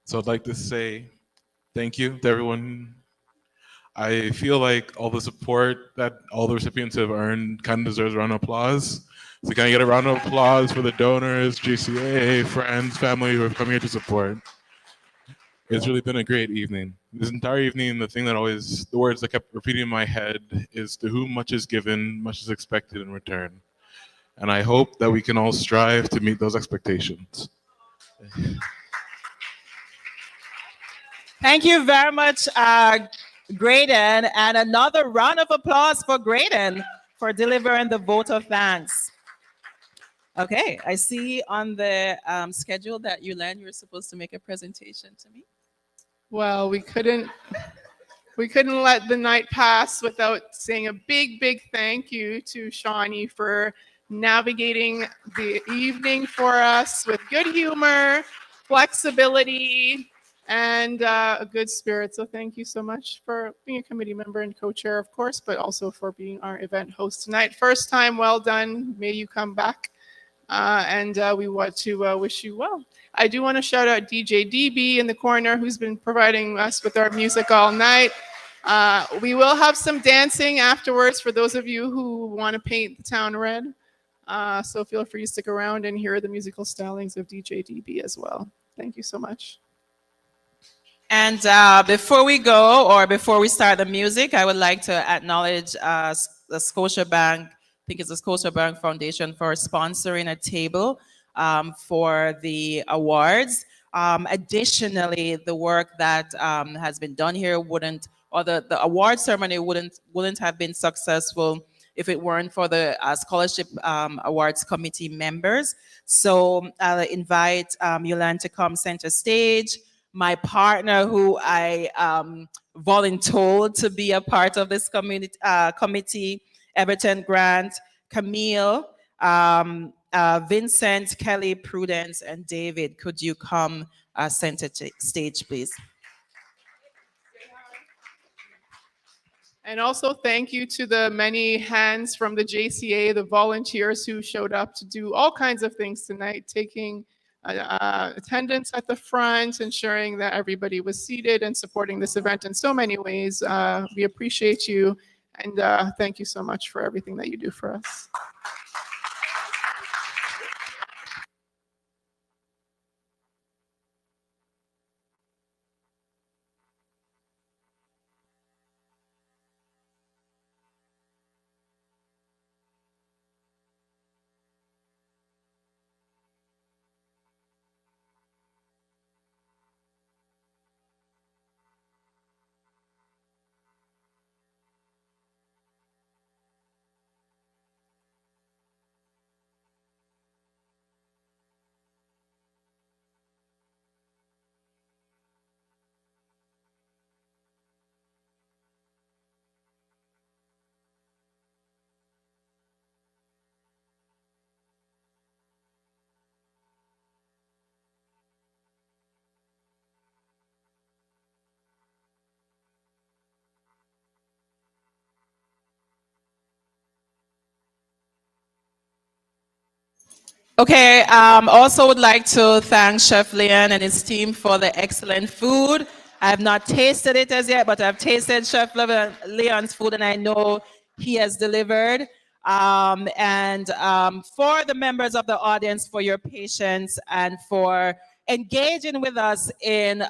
So I'd like to say thank you to everyone. I feel like all the support that all the recipients have earned kind of deserves a round of applause. So can I get a round of applause for the donors, JCA, friends, family who are coming here to support? It's really been a great evening. This entire evening, the words that kept repeating in my head is, to whom much is given, much is expected in return. And I hope that we can all strive to meet those expectations. Thank you very much, Graydon, and another round of applause for Graydon for delivering the vote of thanks. Okay, I see on the schedule that Yulen, you're supposed to make a presentation to me. Well, we couldn't let the night pass without saying a big thank you to Shawnee for navigating the evening for us with good humor, flexibility, and a good spirit. So thank you so much for being a committee member and co-chair, of course, but also for being our event host tonight. First time, well done. May you come back. And we want to wish you well. I do want to shout out DJ DB in the corner, who's been providing us with our music all night. We will have some dancing afterwards for those of you who want to paint the town red. So feel free to stick around and hear the musical stylings of DJ DB as well. Thank you so much. And before we go, or before we start the music, I would like to acknowledge the Scotiabank, I think it's the Scotiabank Foundation, for sponsoring a table for the awards. Additionally, the work that has been done here the award ceremony wouldn't have been successful if it weren't for the scholarship awards committee members. So I'll invite Yulan to come center stage. My partner, who I volunteered to be a part of this committee, Everton Grant, Camille, Vincent, Kelly, Prudence, and David. Could you come center stage, please? And also thank you to the many hands from the JCA, the volunteers who showed up to do all kinds of things tonight, taking attendance at the front, ensuring that everybody was seated, and supporting this event in so many ways. We appreciate you, and thank you so much for everything that you do for us. Okay, also would like to thank Chef Leon and his team for the excellent food. I have not tasted it as yet, but I've tasted Leon's food and I know he has delivered. And for the members of the audience, for your patience and for engaging with us in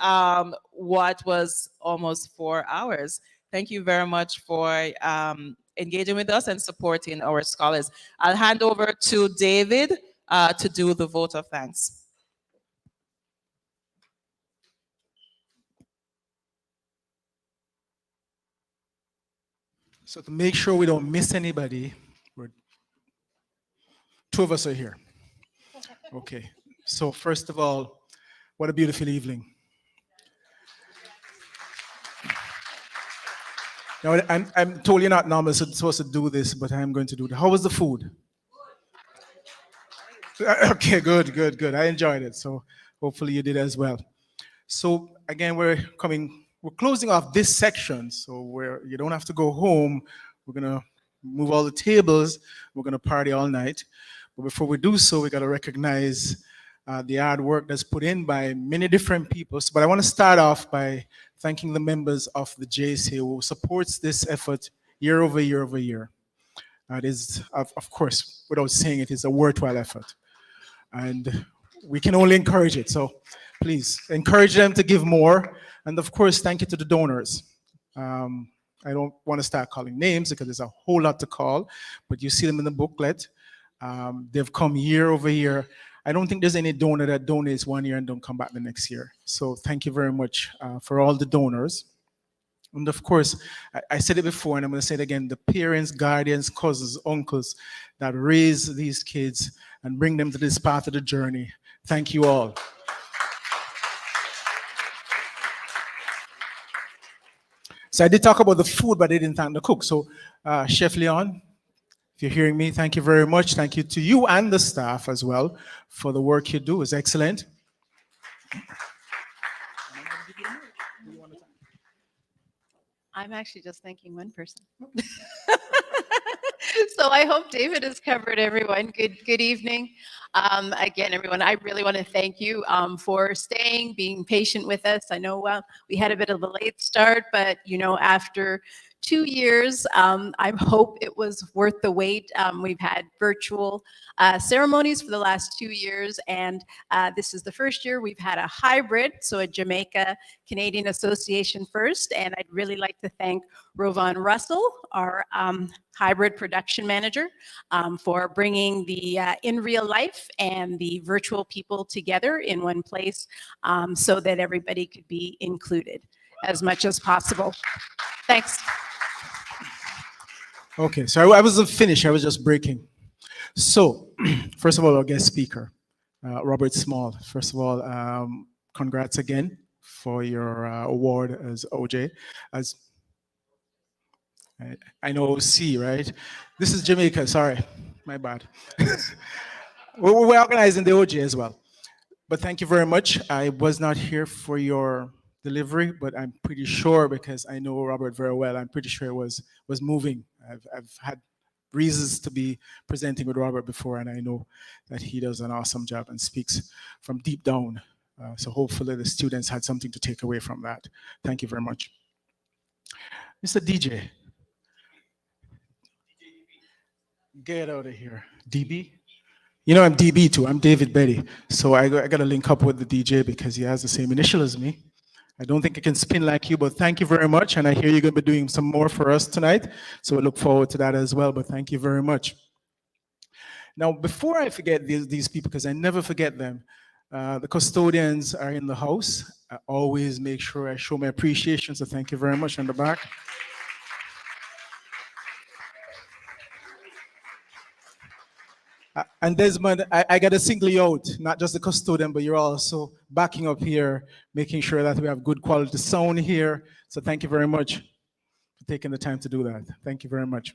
what was almost 4 hours. Thank you very much for engaging with us and supporting our scholars. I'll hand over to David to do the vote of thanks. So to make sure we don't miss anybody, two of us are here. Okay. So first of all, what a beautiful evening. Now, I'm totally not normal supposed to do this, but I'm going to do it. How was the food? Okay, good. I enjoyed it. So hopefully you did as well. So again, we're closing off this section. So you don't have to go home. We're gonna move all the tables. We're gonna party all night. But before we do so, we gotta recognize the hard work that's put in by many different people. But I want to start off by thanking the members of the JCA who supports this effort year over year over year. It is, of course, without saying it, is a worthwhile effort. And we can only encourage it. So please encourage them to give more. And of course, thank you to the donors. I don't want to start calling names because there's a whole lot to call, but you see them in the booklet. They've come year over year. I don't think there's any donor that donates 1 year and don't come back the next year. So thank you very much for all the donors. And of course, I said it before and I'm going to say it again, the parents, guardians, cousins, uncles that raise these kids and bring them to this part of the journey. Thank you all. So I did talk about the food, but I didn't thank the cook. So Chef Leon, if you're hearing me, thank you very much. Thank you to you and the staff as well for the work you do. It's excellent. I'm actually just thanking one person. So I hope David has covered everyone. Good evening. Again, everyone, I really want to thank you for staying, being patient with us. I know we had a bit of a late start, but after 2 years, I hope it was worth the wait. We've had virtual ceremonies for the last 2 years, and this is the first year we've had a hybrid, so a Jamaica Canadian Association first, and I'd really like to thank Rovan Russell, our hybrid production manager, for bringing the in real life and the virtual people together in one place so that everybody could be included as much as possible. Thanks. Okay, so I wasn't finished, I was just breaking. So, first of all, our guest speaker, Robert Small. First of all, congrats again for your award as OJ. As I know OC, right? This is Jamaica, sorry, my bad. We're organizing the OJ as well. But thank you very much. I was not here for your delivery, but I'm pretty sure, because I know Robert very well, I'm pretty sure it was moving. I've had reasons to be presenting with Robert before, and I know that he does an awesome job and speaks from deep down. So hopefully the students had something to take away from that. Thank you very much. Mr. DJ. Get out of here. DB? You know I'm DB too, I'm David Betty. So I got to link up with the DJ because he has the same initial as me. I don't think I can spin like you, but thank you very much. And I hear you're going to be doing some more for us tonight. So we look forward to that as well, but thank you very much. Now, before I forget these people, because I never forget them, the custodians are in the house. I always make sure I show my appreciation, so thank you very much on the back. And Desmond, I got to single you out, not just the custodian, but you're also backing up here, making sure that we have good quality sound here. So thank you very much for taking the time to do that. Thank you very much.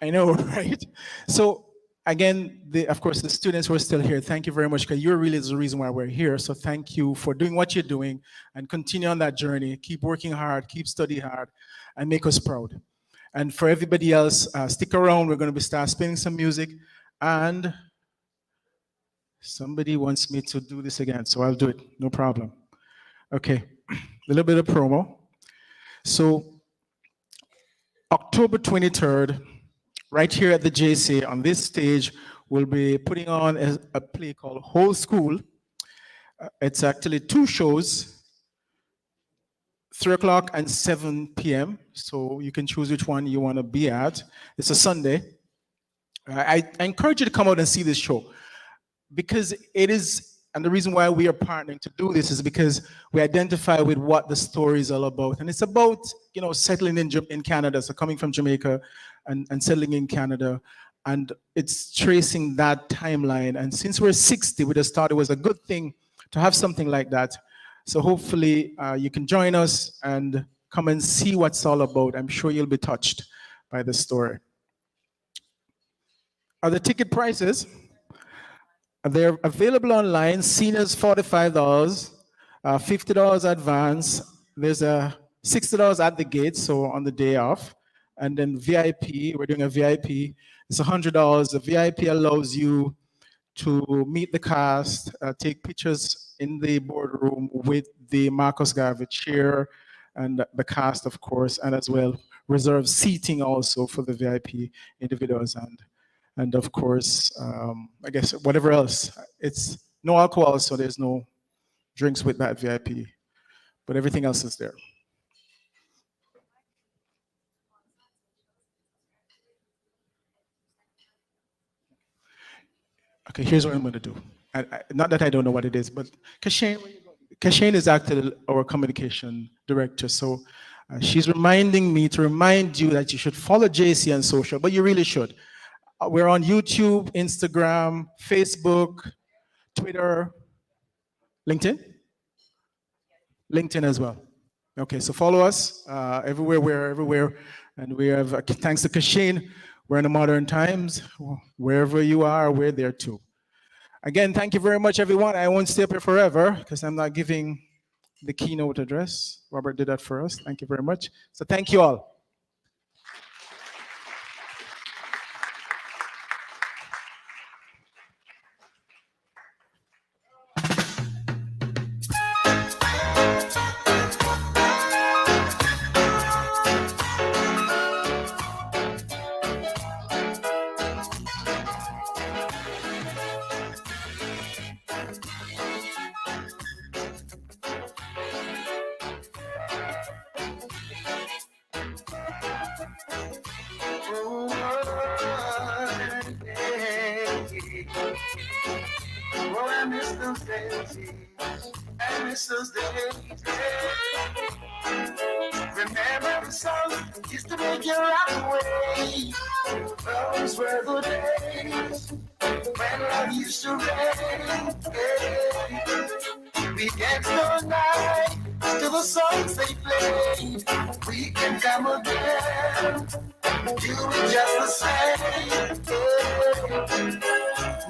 I know, right? So again, of course, the students who are still here, thank you very much, because you're really the reason why we're here. So thank you for doing what you're doing and continue on that journey. Keep working hard, keep studying hard, and make us proud. And for everybody else, stick around. We're going to start spinning some music. And somebody wants me to do this again, so I'll do it, no problem. Okay, a little bit of promo. So October 23rd, right here at the JCA on this stage, we'll be putting on a play called Whole School. It's actually 2 shows, 3 o'clock and 7 p.m. So you can choose which one you want to be at. It's a Sunday. I encourage you to come out and see this show, because it is, and the reason why we are partnering to do this is because we identify with what the story is all about. And it's about, settling in Canada, so coming from Jamaica and settling in Canada. And it's tracing that timeline. And since we're 60, we just thought it was a good thing to have something like that. So hopefully you can join us and come and see what it's all about. I'm sure you'll be touched by the story. Are the ticket prices? They're available online. Seniors $45, $50 advance. There's a $60 at the gate, so on the day off. And then VIP, we're doing a VIP. It's $100. The VIP allows you to meet the cast, take pictures in the boardroom with the Marcus Garvey chair and the cast, of course, and as well reserve seating also for the VIP individuals. And of course, I guess whatever else. It's no alcohol, so there's no drinks with that VIP, but everything else is there. Okay, here's what I'm going to do. Not that I don't know what it is, but Kashane is actually our communication director, so she's reminding me to remind you that you should follow JC on social, but you really should. We're on YouTube, Instagram, Facebook, Twitter, LinkedIn? LinkedIn as well. Okay, so follow us everywhere, we're everywhere. And we have, thanks to Kashane, we're in the modern times. Wherever you are, we're there too. Again, thank you very much, everyone. I won't stay up here forever because I'm not giving the keynote address. Robert did that for us. Thank you very much. So thank you all. Remember the song used to make you rock away. Those were the days when love used to rain. We danced all night to the songs they played. We can come again, do it just the same.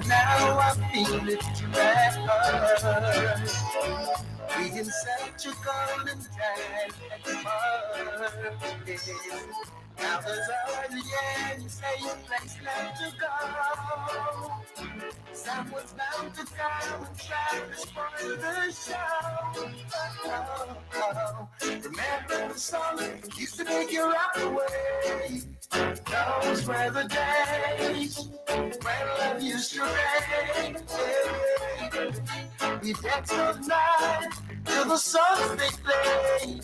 Now I feel it tonight. We in such a golden time at the party. Now there's already any safe place left to go. Someone's bound to come and try to spoil the show. Oh. Remember the song that used to make you rock away. Those were the days when love used to rain. We danced all night till the songs they play.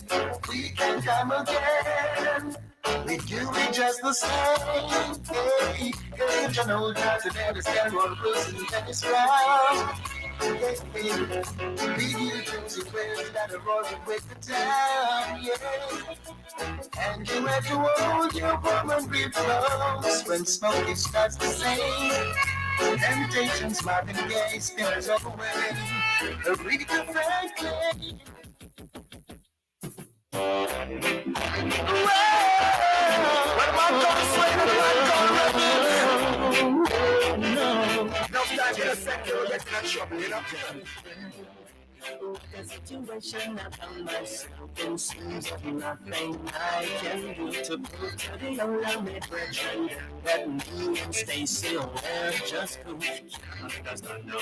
We can come again. We do it just the same. Hey, don't you know that the man is stand on blues and tennis ground? We do things in ways that are rolling with the time, yeah. And you have to hold your woman real close when smoking starts to sing. Temptations, Marvin Gaye, spirits of away. Aretha Franklin. What am I gonna say? No time to second, let's not trouble, you know. What a situation I found myself in, seems of nothing I can do to prove to the young lovely brethren that me and Stacy were just cool. Canada does not know,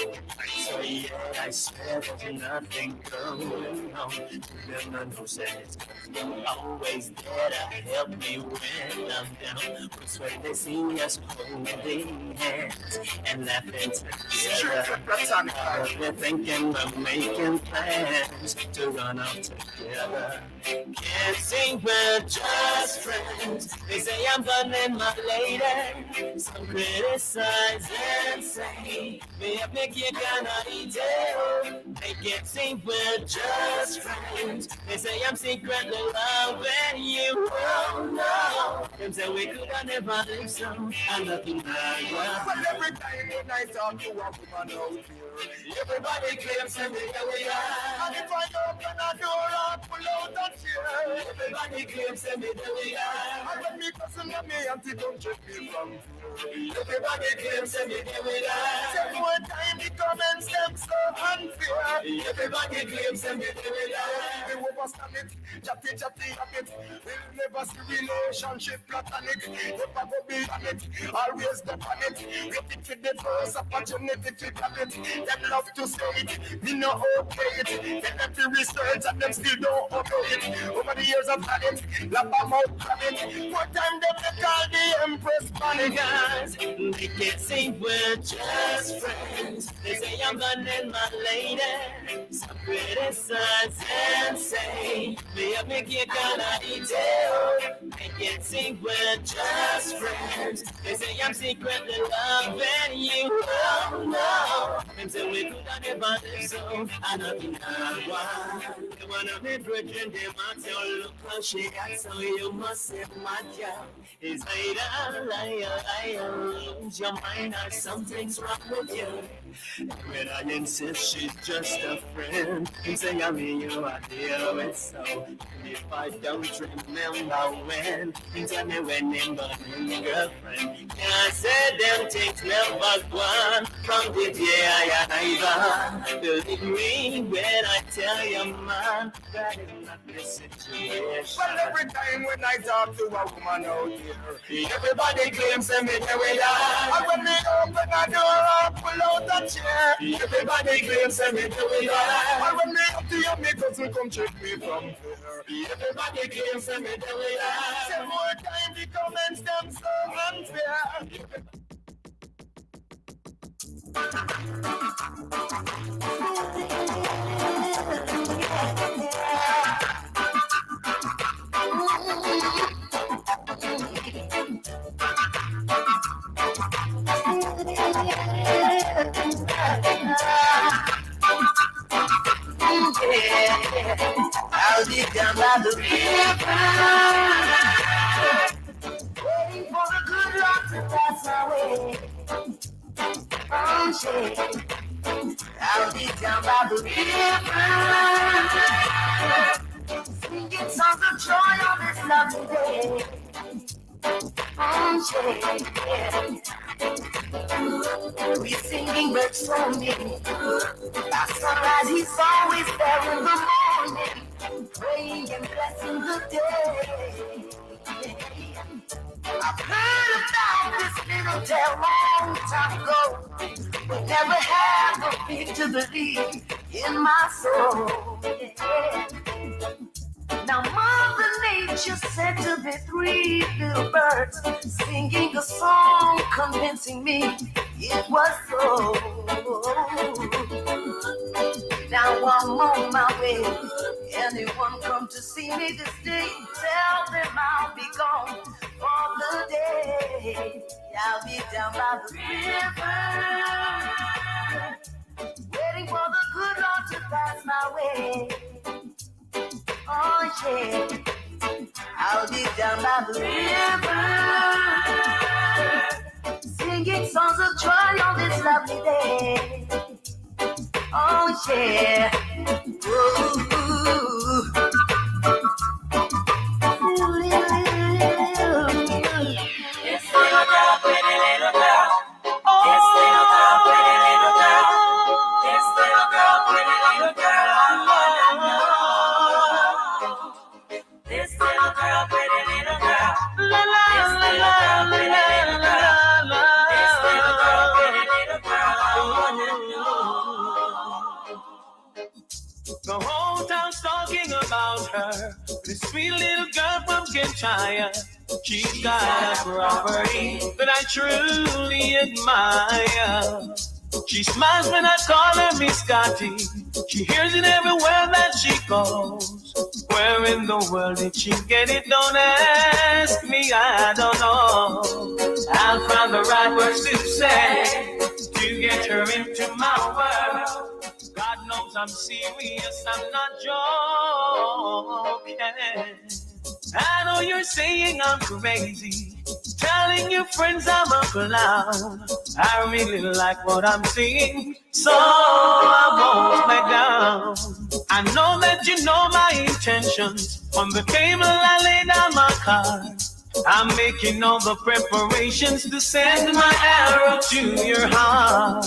so yeah, I swear there's nothing going on. Them none who said it's always there to help me when I'm down. It's when they see us holding hands and laughing together. We're thinking of making plans to run off together. Can't say we're just friends. They say I'm burning my lady. Some criticize and say me up make you gonna eat it. They can't say we're just friends. They say I'm secretly loving you. Oh no. Them say we could have never live so. I'm nothing like that. Well, every time when I talk to a woman out here, everybody claims to me that we are. And if I open a door, I pull out a chair. Everybody claims to me that we are. And when me cousin and me auntie don't check me from here, everybody claims to me that we are. Say more time the comments them so unfair. Everybody claims to me that we are. We overstand it, chatty up it. We'll never see relationship platonic. Never go beyond it, always the on it. Wait it for the first opportunity to get it. Them love to say it, me no okay it. Get them to research and them still don't obey it. Over the years I've had it, lap them out crabbing. What time them they call the Empress Bonnie guys? They can't say we're just friends. They say I'm burning my lady. Some criticize and say me up make you gonna eat it. They can't say we're just friends. They say I'm secretly loving you. Oh no. Them say we could have never live so. I know you know why. They wanna be brethren, they want your look how she got, so you must say my girl is liar. Lose your mind or something's wrong with you. When I insist she's just a friend, you say I mean you are deal with so. If I don't remember when, you tell me when him but him girlfriend. Can't say them things never gone from the day I had believe me when I tell you man, that is not the situation. Well, every time when I talk to a woman out here, everybody claims to me that we are. And when they open a door, I pull out a chair. Everybody claims to me that we are. And when they up to you, me cousin come check me from there. Everybody claims to me that we are. Say more time the comments them so unfair. I'll be down by the river, waiting for the good Lord to pass my way. Oh, shit. I'll be down by the river, singing songs of joy on this lovely day. Oh, shit. We're singing birds singing. By sunrise, he's always there in the morning, praying and blessing the day. I've heard about this little town long time ago, but never had the faith to believe in my soul. Now Mother Nature said to the three little birds, singing a song, convincing me it was so. Now I'm on my way. Anyone come to see me this day, tell them I'll be gone for the day. I'll be down by the river, waiting for the good Lord to pass my way. Oh yeah, I'll be down by the river, singing songs of joy on this lovely day. Oh yeah, ooh. This little girl, pretty little girl. This little girl, pretty little girl. This little girl, pretty little girl. her. This sweet little girl from Kintyre, she's got a property that I truly admire. She smiles when I call her Miss Scotty. She hears it everywhere that she goes. Where in the world did she get it? Don't ask me, I don't know. I'll find the right words to say to get her into my world. God knows I'm serious, I'm not joking. I know you're saying I'm crazy, telling your friends I'm a clown. I really like what I'm seeing, so I won't back down. I know that you know my intentions. On the table I lay down my cards. I'm making all the preparations to send my arrow to your heart.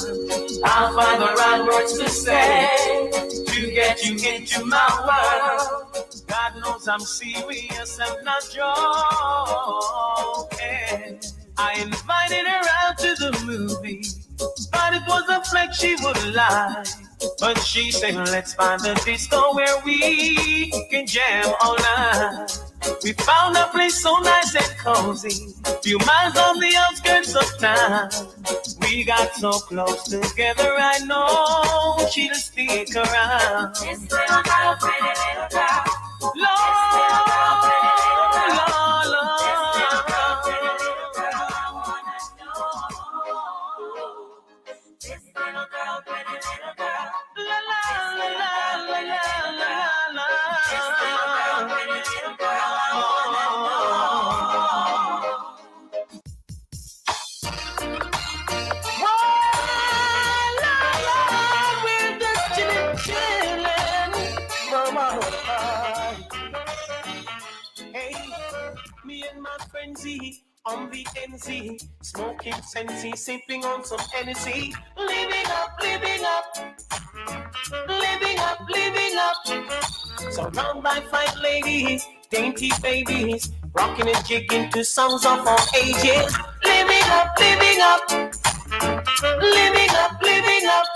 I'll find the right words to say to get you into my world. God knows I'm serious, I'm not joking. I invited her out to the movie, but it was a flex she would lie. But she said, let's find a disco where we can jam all night. We found a place so nice and cozy, few miles on the outskirts of town. We got so close together, I know she'll stick around. This little girl, pretty little girl. Lord, Lord, Lord. This little girl, pretty little girl. La la la la la la la. This little girl, pretty little girl. We're just chillin'. Hey, me and my friends on the NZ, smoking Sensi, sipping on some Hennessy, living up, living up, living up, living up. Surrounded by fine ladies, dainty babies, rocking and jigging to songs of all ages. Living up, living up, living up, living up.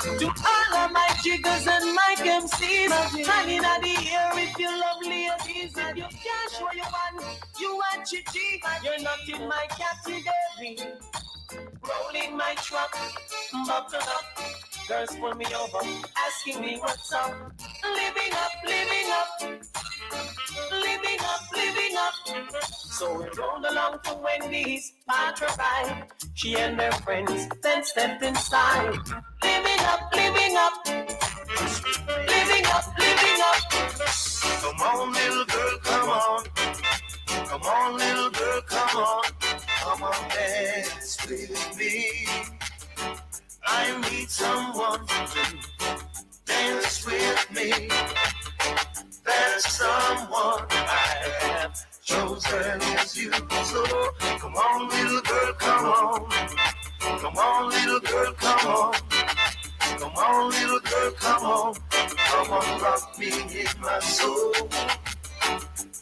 To all of my jiggers and my MCs, hanging out the air if you love ladies. If you can't show your one, you want your G. You're not in my category. Rolling my truck, buckle up. Girls pull me over, asking me what's up. Living up, living up, living up, living up. So we rolled along to Wendy's, parked her ride. She and her friends then stepped inside. Living up, living up, living up, living up. Come on, little girl, come on. Come on, little girl, come on. Come on, dance with me. I need someone to dance with me. There's someone I have chosen as you. So come on, little girl, come on. Come on, little girl, come on. Come on, little girl, come on. Come on, rock me in my soul.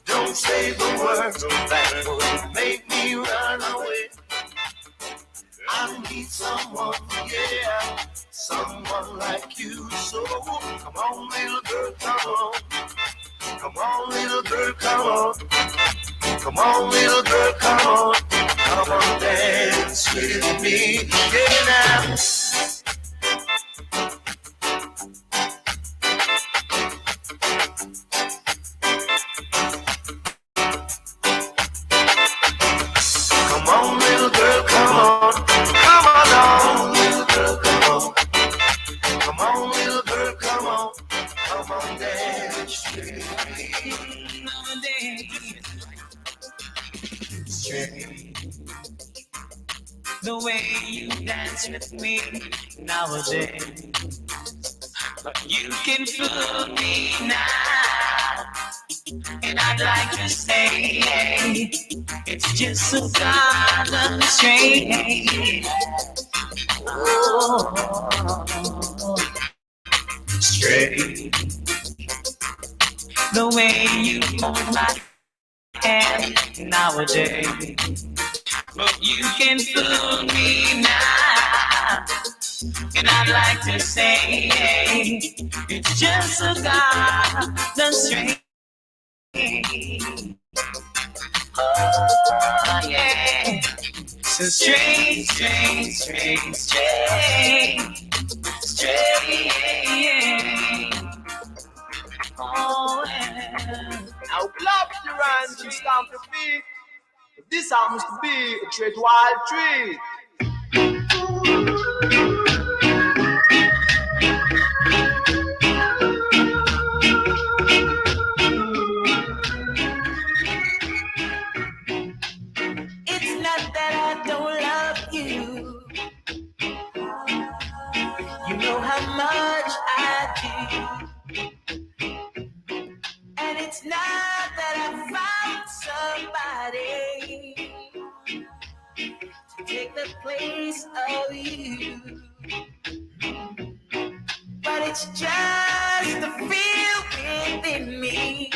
Don't say the words that would make me run away. I need someone, yeah, someone like you. So come on, little girl, come on. Come on, little girl, come on. Come on, little girl, come on. Come on, dance with me, yeah, now. Come on, little girl, come on. Come on, down, little girl, come on. Come on, little girl, come on. Come on, dance with me. The way you dance with me nowadays, but you can fool me now, and I'd like to say it's just so goddamn strange. Oh, strange. The way you hold my hand nowadays. But you can fool me now, and I'd like to say it's just a goddamn strange. Oh, yeah. So straight, straight, straight, straight, straight. Oh, yeah. Now clap your hands and stamp your feet. This happens to be a treat wild treat. It's not that I don't love you. You know how much I do. And it's not that I found somebody to take the place of you. But it's just the feel within me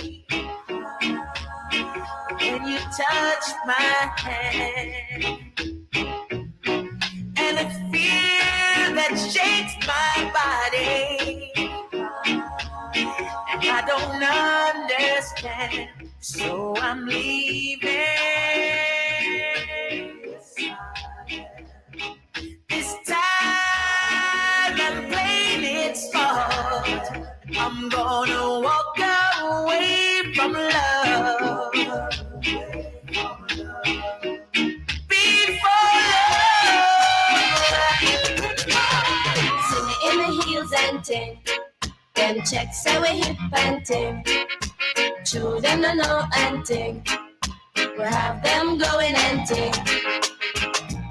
when you touch my hand, and a fear that shakes my body, and I don't understand, so I'm leaving. This time I'm playing it smart. I'm gonna walk away from love. Before love. See me in the heels and ting. Them checks say we hip and ting. True them no know and ting. We have them going and ting.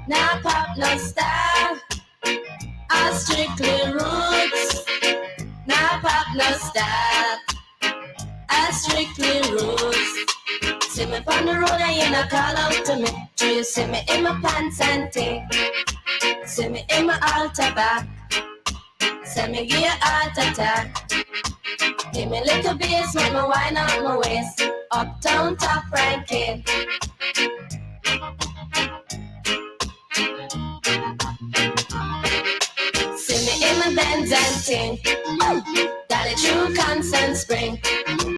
Now pop no style. I strictly roots. Now pop no style. I strictly roots. See me on the road and you not call out to me. Do you see me in my pants and ting? See me in my altar back. See me give you heart attack. Give me little bass, make me wind up my waist. Uptown top ranking. See me in my Benz and ting. Dolly true constant spring.